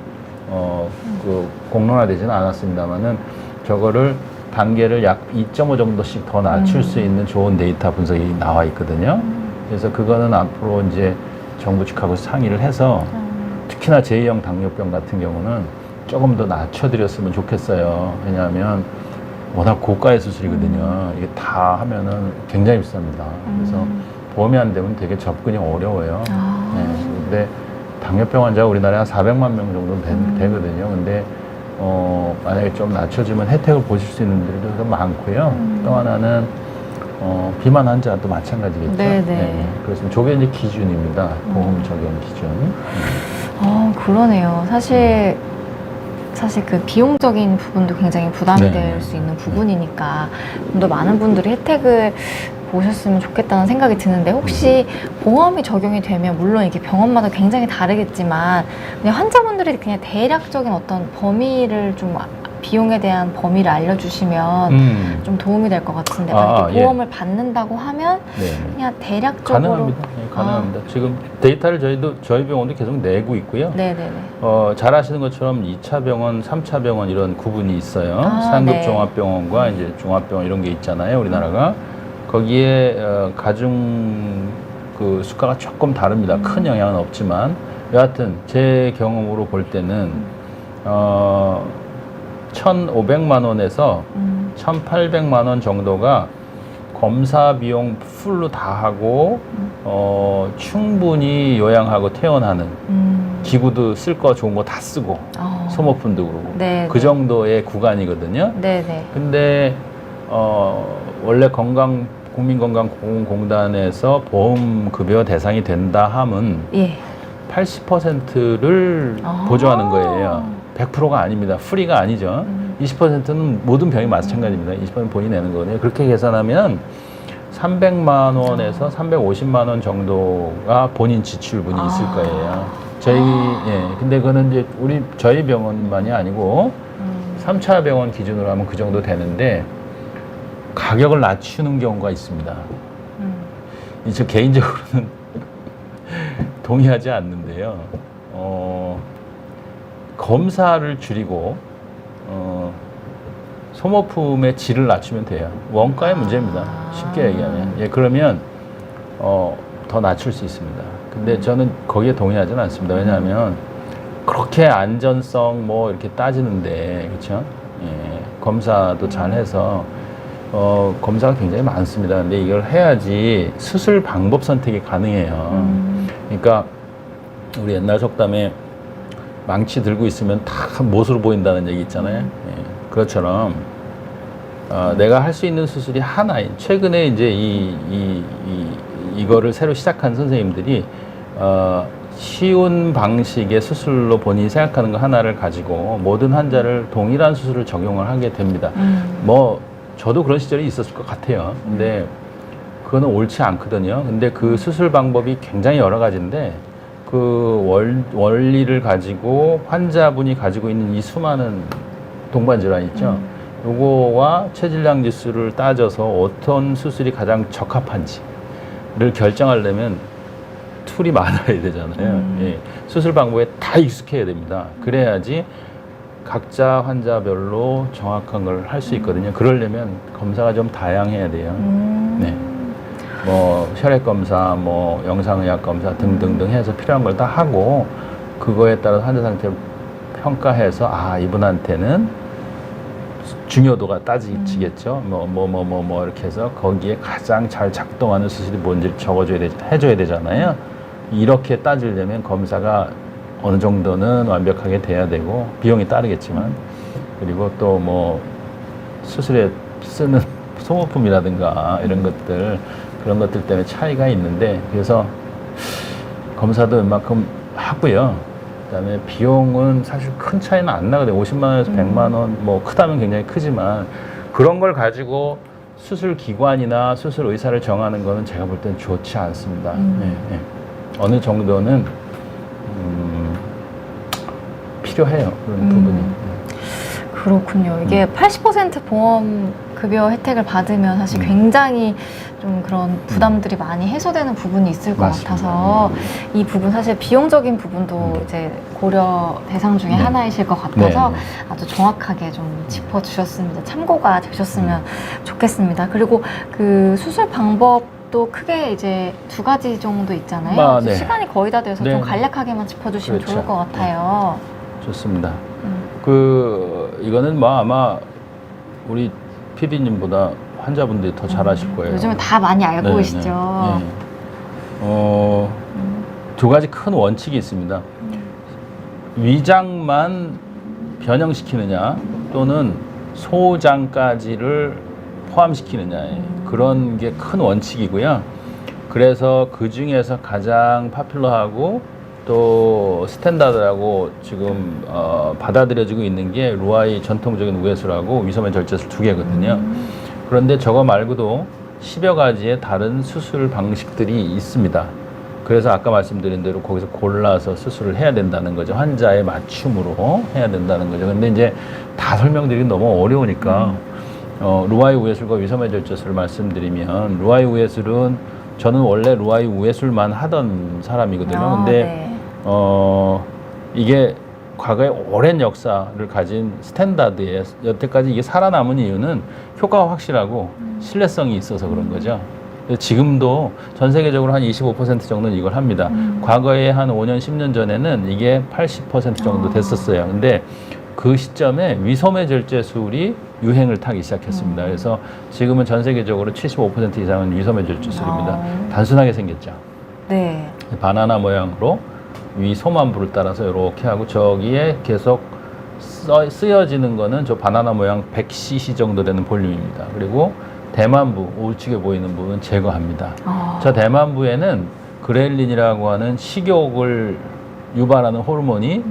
공론화되지는 않았습니다만은 저거를 단계를 약 2.5 정도씩 더 낮출 수 있는 좋은 데이터 분석이 나와 있거든요. 그래서 그거는 앞으로 이제 정부 측하고 상의를 해서 특히나 제2형 당뇨병 같은 경우는 조금 더 낮춰드렸으면 좋겠어요. 왜냐하면 워낙 고가의 수술이거든요. 이게 다 하면은 굉장히 비쌉니다. 그래서 보험이 안 되면 되게 접근이 어려워요. 네. 근데 당뇨병 환자가 우리나라에 한 400만 명 정도 되거든요. 근데 만약에 좀 낮춰주면 혜택을 보실 수 있는 분들도 좀 많고요. 또 하나는 비만 환자도 마찬가지겠죠. 네네. 네. 그래서 저게 이제 기준입니다. 보험 적용 기준. 그러네요. 사실 그 비용적인 부분도 굉장히 부담이 네. 될 수 있는 부분이니까 좀 더 많은 분들이 혜택을 보셨으면 좋겠다는 생각이 드는데 혹시 보험이 적용이 되면 물론 이게 병원마다 굉장히 다르겠지만 그냥 환자분들이 그냥 대략적인 어떤 범위를 좀 비용에 대한 범위를 알려주시면 좀 도움이 될 것 같은데 만약에 예. 보험을 받는다고 하면 네. 그냥 대략적으로 가능합니다. 네, 가능합니다. 지금 데이터를 저희 병원도 계속 내고 있고요. 네네네. 잘 아시는 것처럼 2차 병원, 3차 병원 이런 구분이 있어요. 상급 네. 종합병원과 이제 종합병원 이런 게 있잖아요. 우리나라가 거기에 가중 그 수가가 조금 다릅니다. 큰 영향은 없지만 여하튼 제 경험으로 볼 때는 1,500만 원에서 1,800만 원 정도가 검사 비용 풀로 다 하고 충분히 요양하고 퇴원하는 기구도 쓸 거 좋은 거 다 쓰고 소모품도 그러고 네, 그 네. 정도의 구간이거든요. 네네. 근데 원래 국민건강보험공단에서 보험급여 대상이 된다 함은 예. 80%를 보조하는 거예요. 100%가 아닙니다. 프리가 아니죠. 20%는 모든 병이 마찬가지입니다. 20% 본인이 내는 거거든요. 그렇게 계산하면 300만 원에서 350만 원 정도가 본인 지출분이 있을 거예요. 근데 그거는 이제 저희 병원만이 아니고 3차 병원 기준으로 하면 그 정도 되는데 가격을 낮추는 경우가 있습니다. 저 개인적으로는 동의하지 않는데요. 검사를 줄이고 소모품의 질을 낮추면 돼요. 원가의 문제입니다. 쉽게 얘기하면. 예, 그러면 더 낮출 수 있습니다. 근데 저는 거기에 동의하지는 않습니다. 왜냐하면 그렇게 안전성 뭐 이렇게 따지는데 그렇죠? 예, 검사도 잘 해서 검사가 굉장히 많습니다. 근데 이걸 해야지 수술 방법 선택이 가능해요. 그러니까 우리 옛날 속담에 망치 들고 있으면 다 못으로 보인다는 얘기 있잖아요. 예, 그것처럼 내가 할 수 있는 수술이 하나인 최근에 이제 이거를 새로 시작한 선생님들이 쉬운 방식의 수술로 본인이 생각하는 거 하나를 가지고 모든 환자를 동일한 수술을 적용을 하게 됩니다. 뭐 저도 그런 시절이 있었을 것 같아요. 근데 그거는 옳지 않거든요. 근데 그 수술 방법이 굉장히 여러 가지인데 그 원리를 가지고 환자분이 가지고 있는 이 수많은 동반 질환 있죠. 요거와 체질량 지수를 따져서 어떤 수술이 가장 적합한지를 결정하려면 툴이 많아야 되잖아요. 예. 수술 방법에 다 익숙해야 됩니다. 그래야지 각자 환자별로 정확한 걸 할 수 있거든요. 그러려면 검사가 좀 다양해야 돼요. 네. 뭐 혈액 검사, 뭐 영상의학 검사 등등등 해서 필요한 걸 다 하고 그거에 따라 환자 상태를 평가해서 이분한테는 중요도가 따지겠죠. 뭐 이렇게 해서 거기에 가장 잘 작동하는 수술이 뭔지를 해줘야 되잖아요. 이렇게 따지려면 검사가 어느 정도는 완벽하게 돼야 되고 비용이 따르겠지만 그리고 또 뭐 수술에 쓰는 소모품이라든가 이런 것들 그런 것들 때문에 차이가 있는데 그래서 검사도 웬만큼 하고요. 그다음에 비용은 사실 큰 차이는 안 나거든요. 50만 원에서 100만 원, 뭐 크다면 굉장히 크지만 그런 걸 가지고 수술 기관이나 수술 의사를 정하는 거는 제가 볼 때는 좋지 않습니다. 네. 어느 정도는 필요해요. 그런 부분이. 그렇군요. 이게 80% 보험 급여 혜택을 받으면 사실 굉장히 좀 그런 부담들이 많이 해소되는 부분이 있을 것 맞습니다. 같아서 이 부분 사실 비용적인 부분도 이제 고려 대상 중에 하나이실 것 같아서 아주 정확하게 좀 짚어주셨습니다. 참고가 되셨으면 좋겠습니다. 그리고 그 수술 방법도 크게 이제 2가지 정도 있잖아요. 네. 시간이 거의 다 돼서 좀 네. 간략하게만 짚어주시면 그렇죠. 좋을 것 같아요. 좋습니다. 이거는 뭐 아마 우리 PD님보다 환자분들이 더 잘 아실 거예요. 요즘은 다 많이 알고 네, 계시죠. 네. 2가지 큰 원칙이 있습니다. 위장만 변형시키느냐 또는 소장까지를 포함시키느냐 그런 게 큰 원칙이고요. 그래서 그 중에서 가장 파퓰러하고 또 스탠다드라고 지금 받아들여지고 있는 게 루아이 전통적인 우회수라고 위소매 절제술 2개거든요. 그런데 저거 말고도 10여 가지의 다른 수술 방식들이 있습니다. 그래서 아까 말씀드린 대로 거기서 골라서 수술을 해야 된다는 거죠. 환자의 맞춤으로 해야 된다는 거죠. 근데 이제 다 설명드리기 너무 어려우니까 루아이 우회술과 위소매 절제술을 말씀드리면 루아이 우회술은 저는 원래 루아이 우회술만 하던 사람이거든요. 근데 네. 이게 과거에 오랜 역사를 가진 스탠다드에 여태까지 이게 살아남은 이유는 효과가 확실하고 신뢰성이 있어서 그런 거죠. 지금도 전 세계적으로 한 25% 정도는 이걸 합니다. 과거에 한 5년, 10년 전에는 이게 80% 정도 됐었어요. 근데 그 시점에 위소매 절제술이 유행을 타기 시작했습니다. 그래서 지금은 전 세계적으로 75% 이상은 위소매 절제술입니다. 단순하게 생겼죠. 네. 바나나 모양으로 위 소만부를 따라서 이렇게 하고 저기에 계속 쓰여지는 거는 저 바나나 모양 100cc 정도 되는 볼륨입니다. 그리고 대만부, 우측에 보이는 부분 제거합니다. 저 대만부에는 그렐린이라고 하는 식욕을 유발하는 호르몬이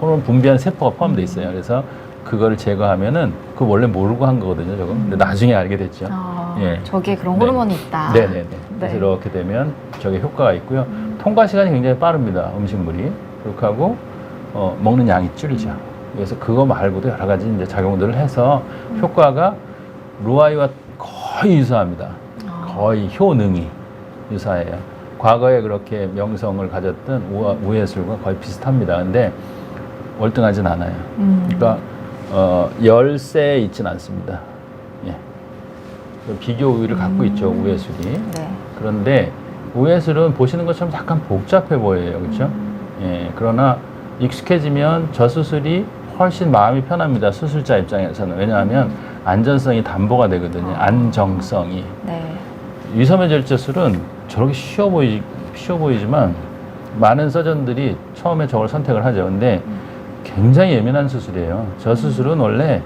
호르몬 분비하는 세포가 포함되어 있어요. 그래서 그거를 제거하면은 그 원래 모르고 한 거거든요. 저거. 근데 나중에 알게 됐죠. 예. 저기에 그런 네. 호르몬이 있다. 네네네. 그래서 이렇게 되면 저게 효과가 있고요. 통과 시간이 굉장히 빠릅니다. 음식물이. 그렇게 하고 먹는 양이 줄이죠. 그래서 그거 말고도 여러 가지 이제 작용들을 해서 효과가 루아이와 거의 유사합니다. 거의 효능이 유사해요. 과거에 그렇게 명성을 가졌던 우회술과 거의 비슷합니다. 근데 월등하진 않아요. 그러니까 열세에 있진 않습니다. 예. 비교 우위를 갖고 있죠, 우회술이. 네. 그런데 우회술은 보시는 것처럼 약간 복잡해 보여요. 그렇죠? 예. 그러나 익숙해지면 저 수술이 훨씬 마음이 편합니다. 수술자 입장에서는. 왜냐하면 안전성이 담보가 되거든요. 안정성이. 네. 위소매 절제술은 저렇게 쉬워 보이지만 많은 서전들이 처음에 저걸 선택을 하죠. 근데 굉장히 예민한 수술이에요. 저 수술은 원래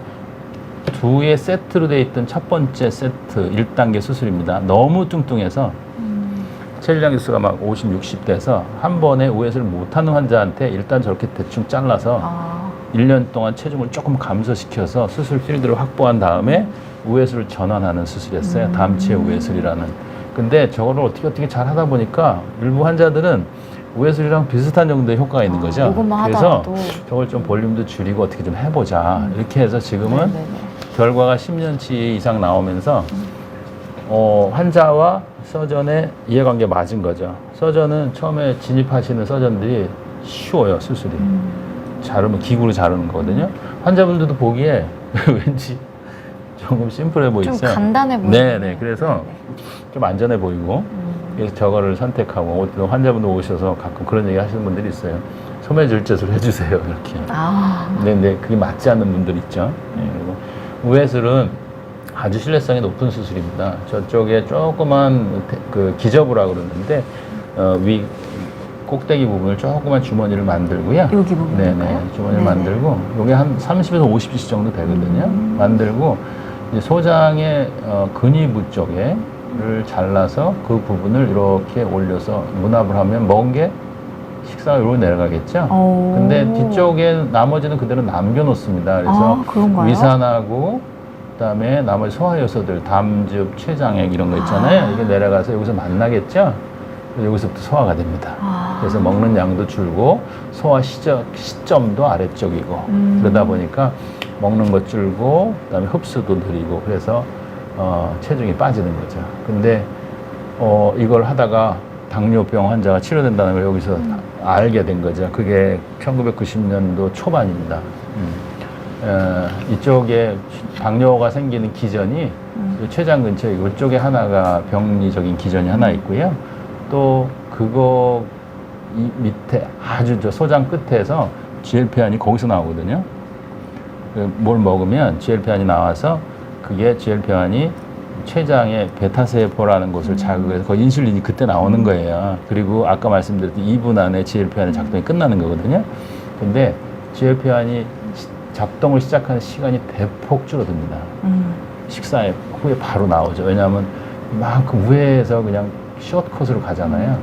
2의 세트로 되어 있던 첫 번째 세트 1단계 수술입니다. 너무 뚱뚱해서 체질량 지수가 막 50, 60 돼서 한 번에 우회수를 못하는 환자한테 일단 저렇게 대충 잘라서 1년 동안 체중을 조금 감소시켜서 수술 필드를 확보한 다음에 우회수를 전환하는 수술이었어요. 담치의 우회술이라는. 근데 저거를 어떻게 잘 하다 보니까 일부 환자들은 우회술이랑 비슷한 정도의 효과가 있는 거죠. 그래서 저걸 좀 볼륨도 줄이고 어떻게 좀 해보자. 이렇게 해서 지금은 결과가 10년치 이상 나오면서 환자와 서전의 이해관계 맞은 거죠. 서전은 처음에 진입하시는 서전들이 쉬워요, 수술이. 자르면 기구로 자르는 거거든요. 환자분들도 보기에 왠지 조금 심플해 보이세요. 좀 간단해 보이죠. 네네. 그래서 좀 안전해 보이고 그래서 저거를 선택하고 환자분들 오셔서 가끔 그런 얘기 하시는 분들이 있어요. 소매절제술 해주세요. 이렇게. 아, 근데 그게 맞지 않는 분들 있죠. 그리고 우회술은 아주 신뢰성이 높은 수술입니다. 저쪽에 조그만 그 기저부라 그러는데 위 꼭대기 부분을 조그만 주머니를 만들고요. 여기 부분인가요? 네네, 주머니를 네네. 만들고 요게 한 30에서 50cc 정도 되거든요. 만들고 이제 소장의 근위부 쪽에를 잘라서 그 부분을 이렇게 올려서 문압을 하면 먼 게 식사가 이렇게 내려가겠죠. 오. 근데 뒤쪽에 나머지는 그대로 남겨놓습니다. 그래서 아, 그런가요? 위산하고 그다음에 나머지 소화효소들, 담즙, 췌장액 이런 거 있잖아요. 이게 내려가서 여기서 만나겠죠. 그래서 여기서부터 소화가 됩니다. 아. 그래서 먹는 양도 줄고 소화 시점도 아래쪽이고 그러다 보니까 먹는 것 줄고 그다음에 흡수도 느리고 그래서 체중이 빠지는 거죠. 근데 이걸 하다가 당뇨병 환자가 치료된다는 걸 여기서 알게 된 거죠. 그게 1990년도 초반입니다. 이쪽에 당뇨가 생기는 기전이 이 췌장 근처에 이쪽에 하나가 병리적인 기전이 하나 있고요. 또 그거 이 밑에 아주 저 소장 끝에서 GLP-1이 거기서 나오거든요. 뭘 먹으면 GLP-1이 나와서 그게 GLP-1이 췌장의 베타세포라는 곳을 자극해서 거기 인슐린이 그때 나오는 거예요. 그리고 아까 말씀드렸듯이 2분 안에 GLP-1의 작동이 끝나는 거거든요. 근데 GLP-1이 작동을 시작하는 시간이 대폭 줄어듭니다. 식사 후에 바로 나오죠. 왜냐하면 이만큼 우회해서 그냥 숏컷으로 가잖아요.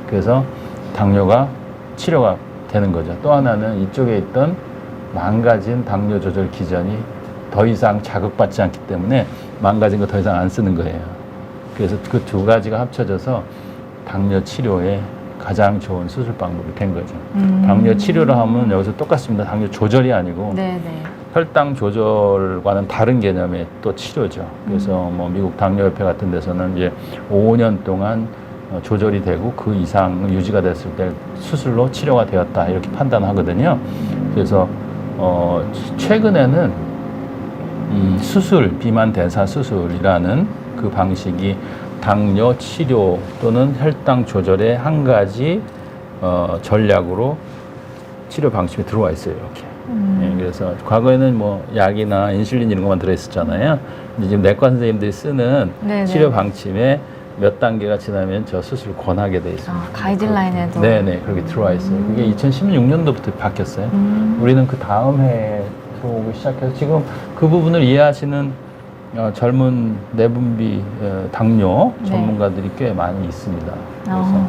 그래서 당뇨가 치료가 되는 거죠. 또 하나는 이쪽에 있던 망가진 당뇨 조절 기전이 더 이상 자극받지 않기 때문에 망가진 거 더 이상 안 쓰는 거예요. 그래서 그 두 가지가 합쳐져서 당뇨 치료에 가장 좋은 수술 방법이 된 거죠. 당뇨 치료를 하면 여기서 똑같습니다. 당뇨 조절이 아니고 네네. 혈당 조절과는 다른 개념의 또 치료죠. 그래서 뭐 미국 당뇨협회 같은 데서는 이제 5년 동안 조절이 되고 그 이상 유지가 됐을 때 수술로 치료가 되었다 이렇게 판단하거든요. 그래서 최근에는 수술, 비만 대사 수술이라는 그 방식이 당뇨 치료 또는 혈당 조절의 한 가지 전략으로 치료 방식에 들어와 있어요. 이렇게. 예, 그래서 과거에는 뭐 약이나 인슐린 이런 것만 들어있었잖아요. 근데 지금 내과 선생님들이 쓰는 네네. 치료 방침에 몇 단계가 지나면 저 수술 권하게 돼 있습니다. 가이드라인에도. 네네, 그렇게 들어와 있어요. 그게 2016년도부터 바뀌었어요. 우리는 그 다음 해에 들어오기 시작해서 지금 그 부분을 이해하시는 젊은 내분비 당뇨 네. 전문가들이 꽤 많이 있습니다. 그래서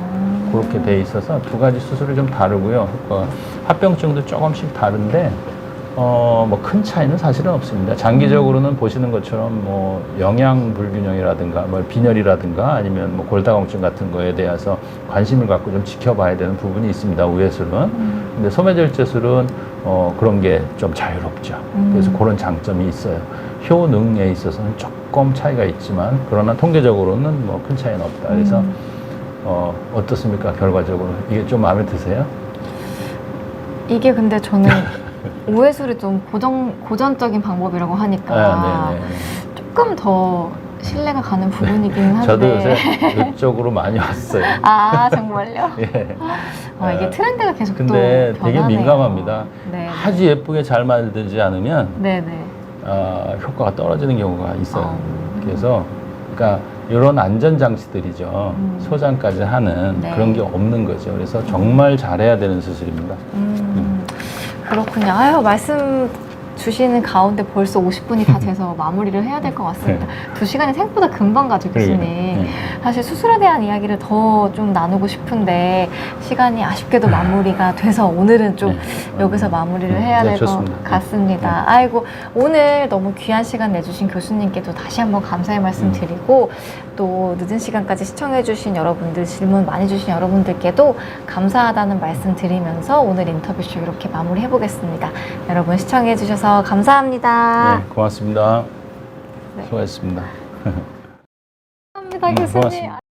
그렇게 돼 있어서 두 가지 수술이 좀 다르고요. 합병증도 조금씩 다른데 뭐 큰 차이는 사실은 없습니다. 장기적으로는 보시는 것처럼 뭐 영양 불균형이라든가 뭐 빈혈이라든가 아니면 뭐 골다공증 같은 거에 대해서 관심을 갖고 좀 지켜봐야 되는 부분이 있습니다. 우회술은. 근데 소매절제술은 그런 게 좀 자유롭죠. 그래서 그런 장점이 있어요. 효능에 있어서는 조금 차이가 있지만 그러나 통계적으로는 뭐 큰 차이는 없다. 그래서 어떻습니까? 결과적으로 이게 좀 마음에 드세요? 이게 근데 저는 우회술이 좀 고전적인 방법이라고 하니까 네네. 조금 더 신뢰가 가는 부분이긴 한데. 저도 요새 이쪽으로 많이 왔어요. 아, 정말요? 예. 이게 트렌드가 계속 또 근데 되게 변하네요. 민감합니다. 네. 아주 예쁘게 잘 만들지 않으면 네네. 효과가 떨어지는 경우가 있어요. 그래서 그러니까 이런 안전장치들이죠. 소장까지 하는 네. 그런 게 없는 거죠. 그래서 정말 잘해야 되는 수술입니다. 그렇군요. 아유, 말씀 주시는 가운데 벌써 50분이 다 돼서 마무리를 해야 될 것 같습니다. 2시간이 생각보다 금방 가죠, 교수님. 네. 사실 수술에 대한 이야기를 더 좀 나누고 싶은데 시간이 아쉽게도 마무리가 돼서 오늘은 좀 여기서 마무리를 해야 될 것 좋습니다. 같습니다. 아이고, 오늘 너무 귀한 시간 내주신 교수님께도 다시 한번 감사의 말씀 드리고 또 늦은 시간까지 시청해주신 여러분들, 질문 많이 주신 여러분들께도 감사하다는 말씀 드리면서 오늘 인터뷰쇼 이렇게 마무리해보겠습니다. 여러분 시청해주셔서 감사합니다. 네, 고맙습니다. 네. 수고하셨습니다. 감사합니다, 교수님. 고맙습니다.